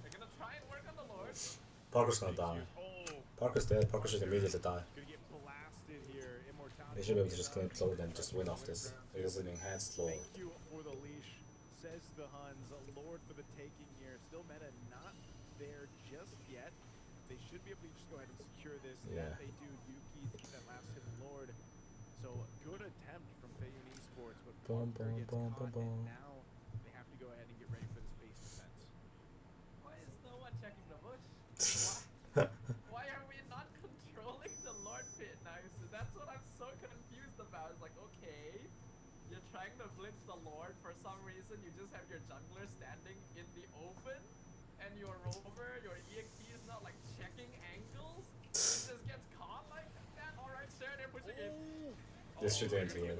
They're gonna try and work on the Lord. Parker's gonna die. Parker's dead. Parker should immediately die. They should be able to just claim Lord and just win off this. It is an enhanced Lord. Thank you for the leash, says the Huns. Lord for the taking here. Still Meta not there just yet. They should be able to just go ahead and secure this. Yeah. That they do. Yuki takes that last hit Lord. So good attempt from Feiyun Esports, but Parker gets caught, and now they have to go ahead and get ready for the space defense. Why is no one checking the bush? Why are we not controlling the Lord pit now? So that's what I'm so confused about. It's like, okay, you're trying to blitz the Lord for some reason. You just have your jungler standing in the open, and your rover, your EXP is not like checking angles. It just gets caught like that. Alright, sure, they're pushing in. This should end here.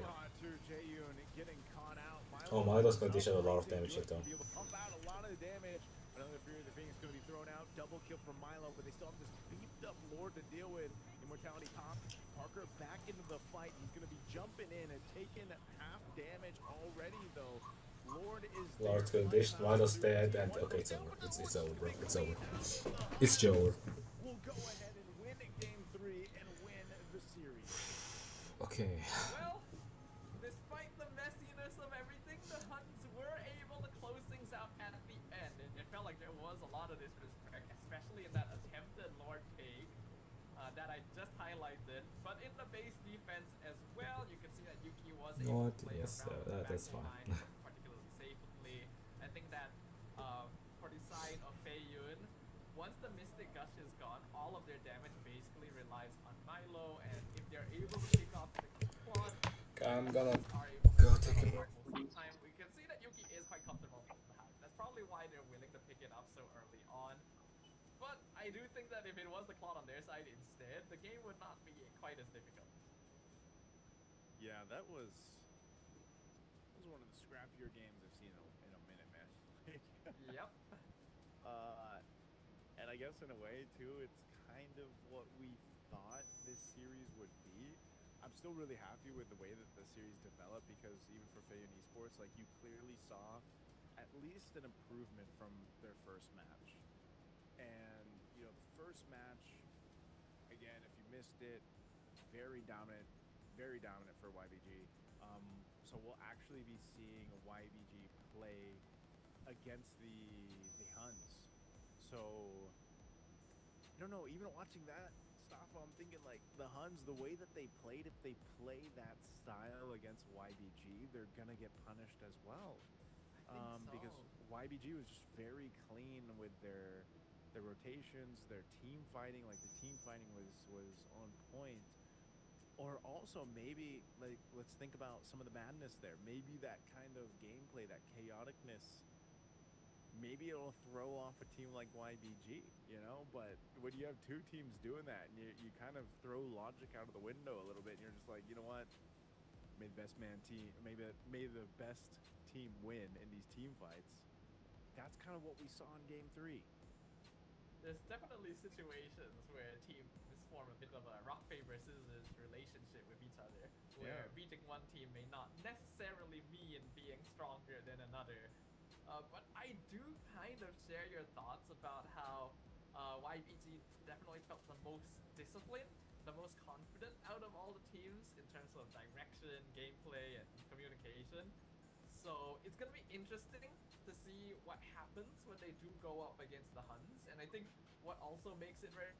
Oh, Milo's gonna dish out a lot of damage here though. Pump out a lot of damage. Another Fury of the Phoenix going to be thrown out. Double kill from Milo, but they still have this beefed up Lord to deal with. Immortality pop. Parker back into the fight. He's going to be jumping in and taking half damage already though. Lord is there. Lord's gonna dish. Milo's dead, and okay, it's over. It's over, bro. It's over. It's over. We'll go ahead and win game 3 and win the series. Okay. Well, despite the messiness of everything, the Huns were able to close things out at the end. And it felt like there was a lot of disrespect, especially in that attempted Lord take that I just highlighted. But in the base defense as well, you can see that Yuki was able to play around that's fine. particularly safely. I think that for the side of Feiyun, once the Mystic Gush is gone, all of their damage basically relies on Milo, and if they're able to pick off the quad, I'm gonna go take him. Sometimes we can see that Yuki is quite comfortable from the house. That's probably why they're willing to pick it up so early on. But I do think that if it was the Claude on their side instead, the game would not be quite as difficult. Yeah, that was one of the scrappier games I've seen in a minute, man. Yep. And I guess in a way too, it's kind of what we thought this series would be. I'm still really happy with the way that the series developed, because even for Feiyun Esports, like, you clearly saw at least an improvement from their first match. And you know, the first match, again, if you missed it, very dominant for YBG. So we'll actually actually be seeing YBG play against the Huns. So I don't know, even watching that, Staffo, I'm thinking like the Huns, the way that they played, if they play that style against YBG, they're gonna get punished as well. Because YBG was just very clean with their rotations, their team fighting. Like the team fighting was on point. Or also maybe like let's think about some of the madness there. Maybe that kind of gameplay, that chaoticness, maybe it'll throw off a team like YBG, you know? But when you have two teams doing that, and you kind of throw logic out of the window a little bit, and you're just like, you know what? May the best man team, may the best team win in these team fights. That's kind of what we saw in Game 3. There's definitely situations where teams form a bit of a rock paper scissors relationship with each other, where beating one team may not necessarily mean being stronger than another. But I do kind of share your thoughts about how YBG definitely felt the most disciplined, the most confident out of all the teams in terms of direction, gameplay, and communication. So it's gonna be interesting to see what happens when they do go up against the Huns. And I think what also makes it very,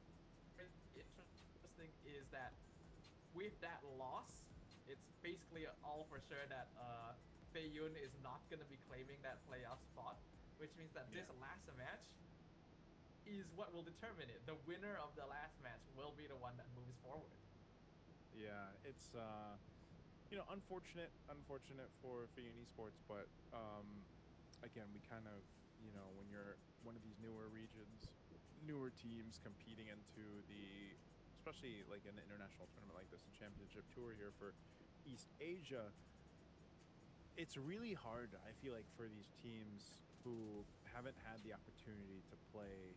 very interesting is that with that loss, it's basically all for sure that Feiyun is not gonna be claiming that playoff spot, which means that this last match is what will determine it. The winner of the last match will be the one that moves forward. Yeah, it's you know, unfortunate for Feiyun Esports, but again, we kind of, you know, when you're one of these newer regions, newer teams competing into the, especially like an international tournament like this, a championship tour here for East Asia, it's really hard, I feel like, for these teams who haven't had the opportunity to play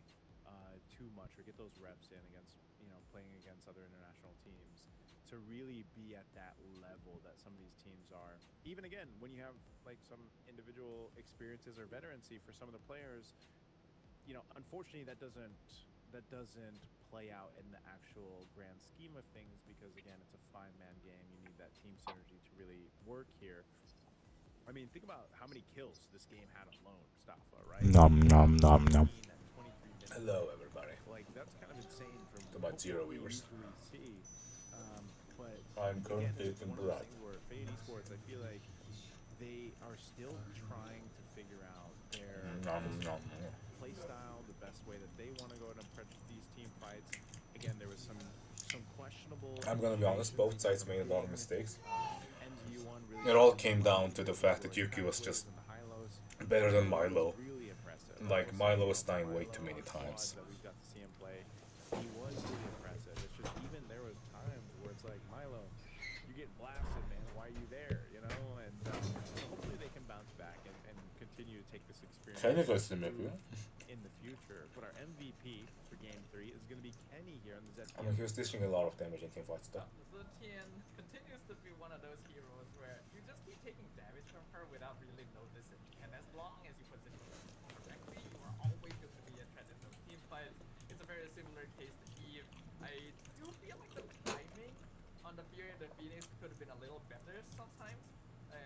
too much or get those reps in against, you know, playing against other international teams, to really be at that level that some of these teams are. Even again, when you have like some individual experiences or veterancy for some of the players, you know, unfortunately that doesn't play out in the actual grand scheme of things, because again, it's a 5-man game. You need that team synergy to really work here. I mean, think about how many kills this game had alone, Staffo, right? Nom nom nom nom. Hello, everybody. Like, that's kind of insane from about 0 viewers. See. But I'm currently again, in one blood. of those things where Feiyun Esports, I feel like they are still trying to figure out their play style, the best way that they want to go and approach these team fights. Again, there was some questionable. I'm gonna be honest, both sides made a lot of mistakes. Really, it all came down to the fact that Yuki was just better than Milo. Really impressive. Like, Milo was dying way too many times. That we got to see him play. He was really impressive. It's just, even there was times where it's like, Milo, you get blasted, man. Why are you there? You know, and so hopefully they can bounce back and continue to take this experience in the future. But our MVP for Game 3 is going to be Kenny here on the ZTN. I mean, he was dishing a lot of damage in team fights though. ZTN continues to be one of those heroes where you just keep taking damage from her without really noticing. And as long as you position her correctly, you are always going to be a threat in those team fights. It's a very similar case to Eve. I do feel like the timing on the Fury and the Phoenix could have been a little better sometimes.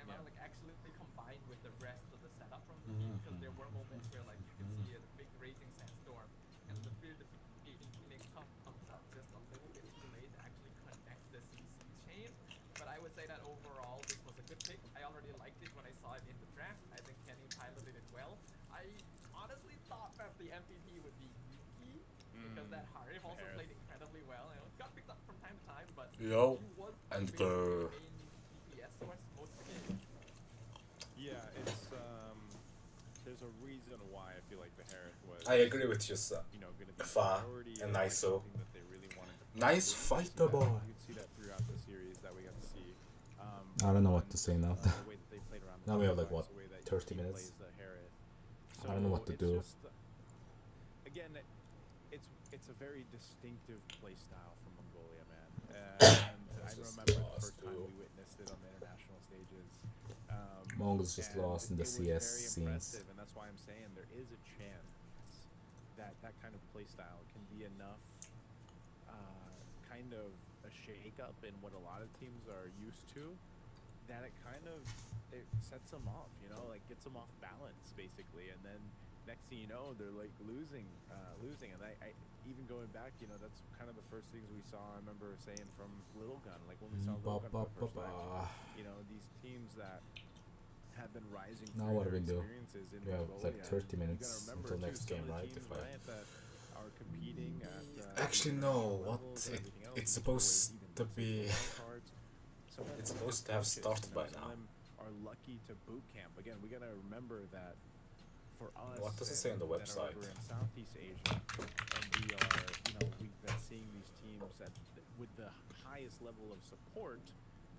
Like actually combined with the rest of the setup from the team, because there were moments where like you can see a big raging sandstorm and the Fury and the Phoenix comes up just a little bit too late to actually connect the CC chain. But I would say that overall this was a good pick. I already liked it when I saw it in the draft. I think Kenny piloted it well. I honestly thought that the MVP would be Yuki, because that Harif also played incredibly well. You know, got picked up from time to time, but he was and the main DPS source most of the game. Yeah, it's there's a reason why I feel like the Harith was. I agree with you, sir. You know, going to be Fa and ISO. That they really wanted to nice fighter boy. You could see that throughout the series that we got to see. I don't know what to say now. The way that they played around. Now we have like what, 30 minutes. So I don't know what to do. Just, again, it's a very distinctive play style from Mongolia, man. And I remember the first time we witnessed it on the international stages. Mongols just lost in the CS scenes. And that's why I'm saying there is a chance that that kind of play style can be enough kind of a shake up in what a lot of teams are used to, that it kind of sets them off, you know, like gets them off balance basically, and then next thing you know, they're like losing. And I even going back, you know, that's kind of the first things we saw. I remember saying from Little Gun, like when we saw Little Gun for the first match, you know, these teams that have been rising now what do we do? experiences in We have like 30 minutes until next game, right? If I are competing at actually no, what it's supposed to be. It's supposed to have started by now. Are lucky to boot camp. Again, we gotta remember that for us. What does it say on the website? We're in Southeast Asia, and we are, you know, we've been seeing these teams that with the highest level of support.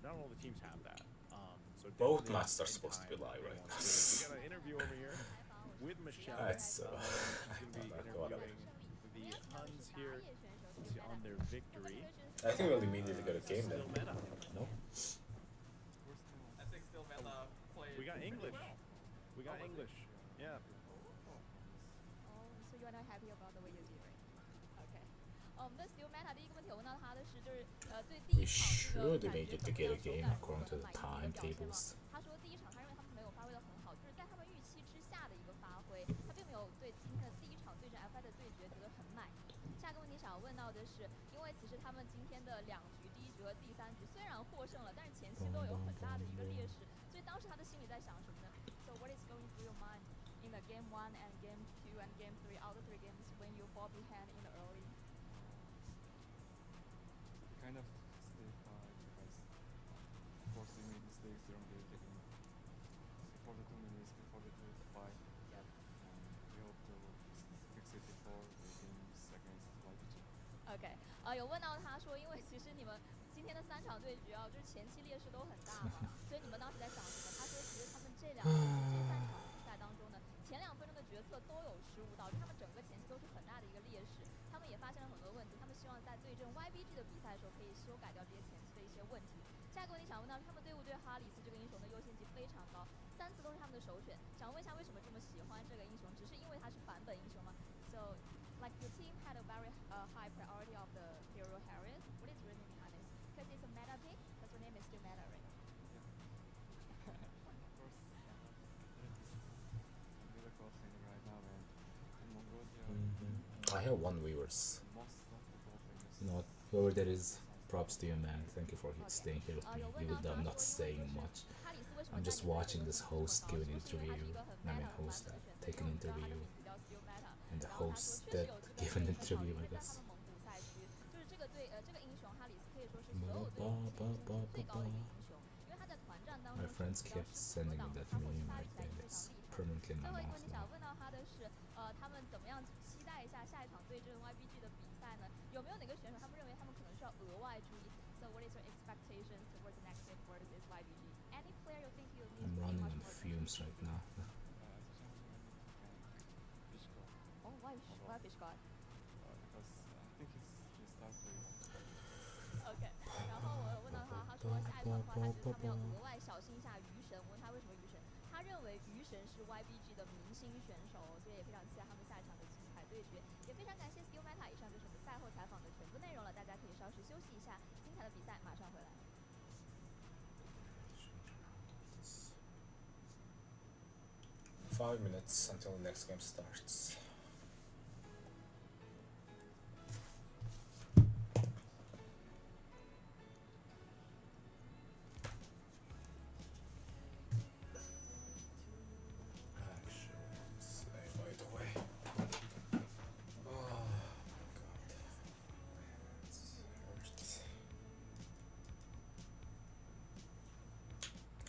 Not all the teams have that. So both matches are supposed to be live right now. We got an interview over here with Michelle. That's she's gonna be interviewing the Huns here on their victory. I think we'll immediately get a game then. No? I think still meta play. We got English. We got English. Yeah. Oh, so you are not happy about the way you do it? Okay. 我们的 Still Meta 第一个问题我问到他的是，就是对第 We 一场 should 这个 immediately get a game according to the timetables. 他说第一场他认为他们没有发挥的很好，就是在他们预期之下的一个发挥，他并没有对今天的第一场对阵 FI 的对决觉得很满意。下个问题想要问到的是，因为其实他们今天的2局，第1局和第3局虽然获胜了，但是前期都有很大的一个劣势，所以当时他的心里在想什么呢 ？So what is going through your mind in the game 1 and game 2 and game 3 out of 3 games when you fall behind in the early? Kind of stay quiet because of course we made mistakes during the beginning before the 2 minutes, before the fight. Yep. We hope to fix it before the games against YPG. OK，有问到他说，因为其实你们今天的3场对决啊，就是前期劣势都很大嘛，所以你们当时在想什么？他说，其实他们这3场比赛当中呢，前2分钟的决策都有失误，导致他们整个前期都是很大的一个劣势。他们也发现了很多问题，他们希望在对阵 YBG 的比赛的时候可以修改掉这些前期的一些问题。下一个问题想问到，他们队伍对哈里斯这个英雄的优先级非常高，3次都是他们的首选。想问一下，为什么这么喜欢这个英雄？只是因为他是版本英雄吗 ？So, like your team had a very high priority of the hero Harriet. What is the reason behind this? Because it's a meta pick. Because your name is still meta, right? Of course, I'm really crossing right now and in Mongolia. I have 1 viewers. Most of the golfing is You know what, whoever that is, props to you, man. Thank you for staying here with me, even though I'm not saying much. I'm just watching this host give an interview, host that take an interview, and the host that give an interview, I guess. My friends kept sending me that meme, I think it's permanently in my mouth now. 问到他的是，他们怎么样期待一下下一场对阵 YBG 的比赛呢？有没有哪个选手他们认为他们可能需要额外注意 ？So what is your expectations towards the next game versus YBG? Any player you think you need I'm to be running much on more fumes right now. Oh, why fish god? because I think it's the start player. OK，然后我问到他，他说下一场的话，他们要额外小心一下鱼神。我问他为什么鱼神，他认为鱼神是 YBG 的明星选手，所以也非常期待他们下一场的精彩对决。也非常感谢 Still Meta，以上就是我们赛后采访的全部内容了，大家可以稍事休息一下，精彩的比赛马上回来。5 minutes until the next game starts.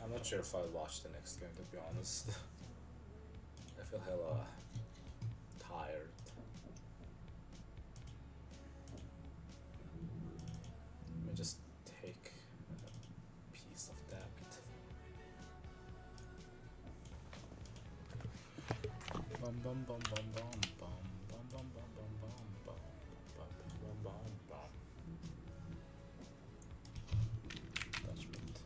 I'm not sure if I'll watch the next game, to be honest. I feel hella tired. Let me just take a piece of that. Bum bum bum bum bum bum bum bum bum bum bum bum bum bum bum. Attachment.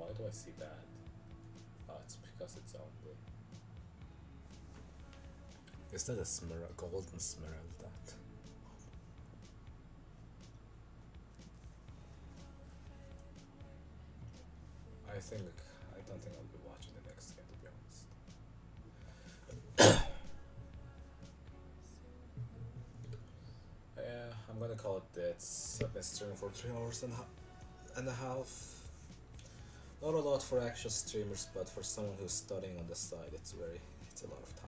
Why do I see that? Oh, it's because it's on the... Is that a golden smeralda? I don't think I'll be watching the next game, to be honest. Yeah, I'm gonna call it dead. I've been streaming for 3 hours and a half. Not a lot for actual streamers, but for someone who's studying on the side, it's a lot of time.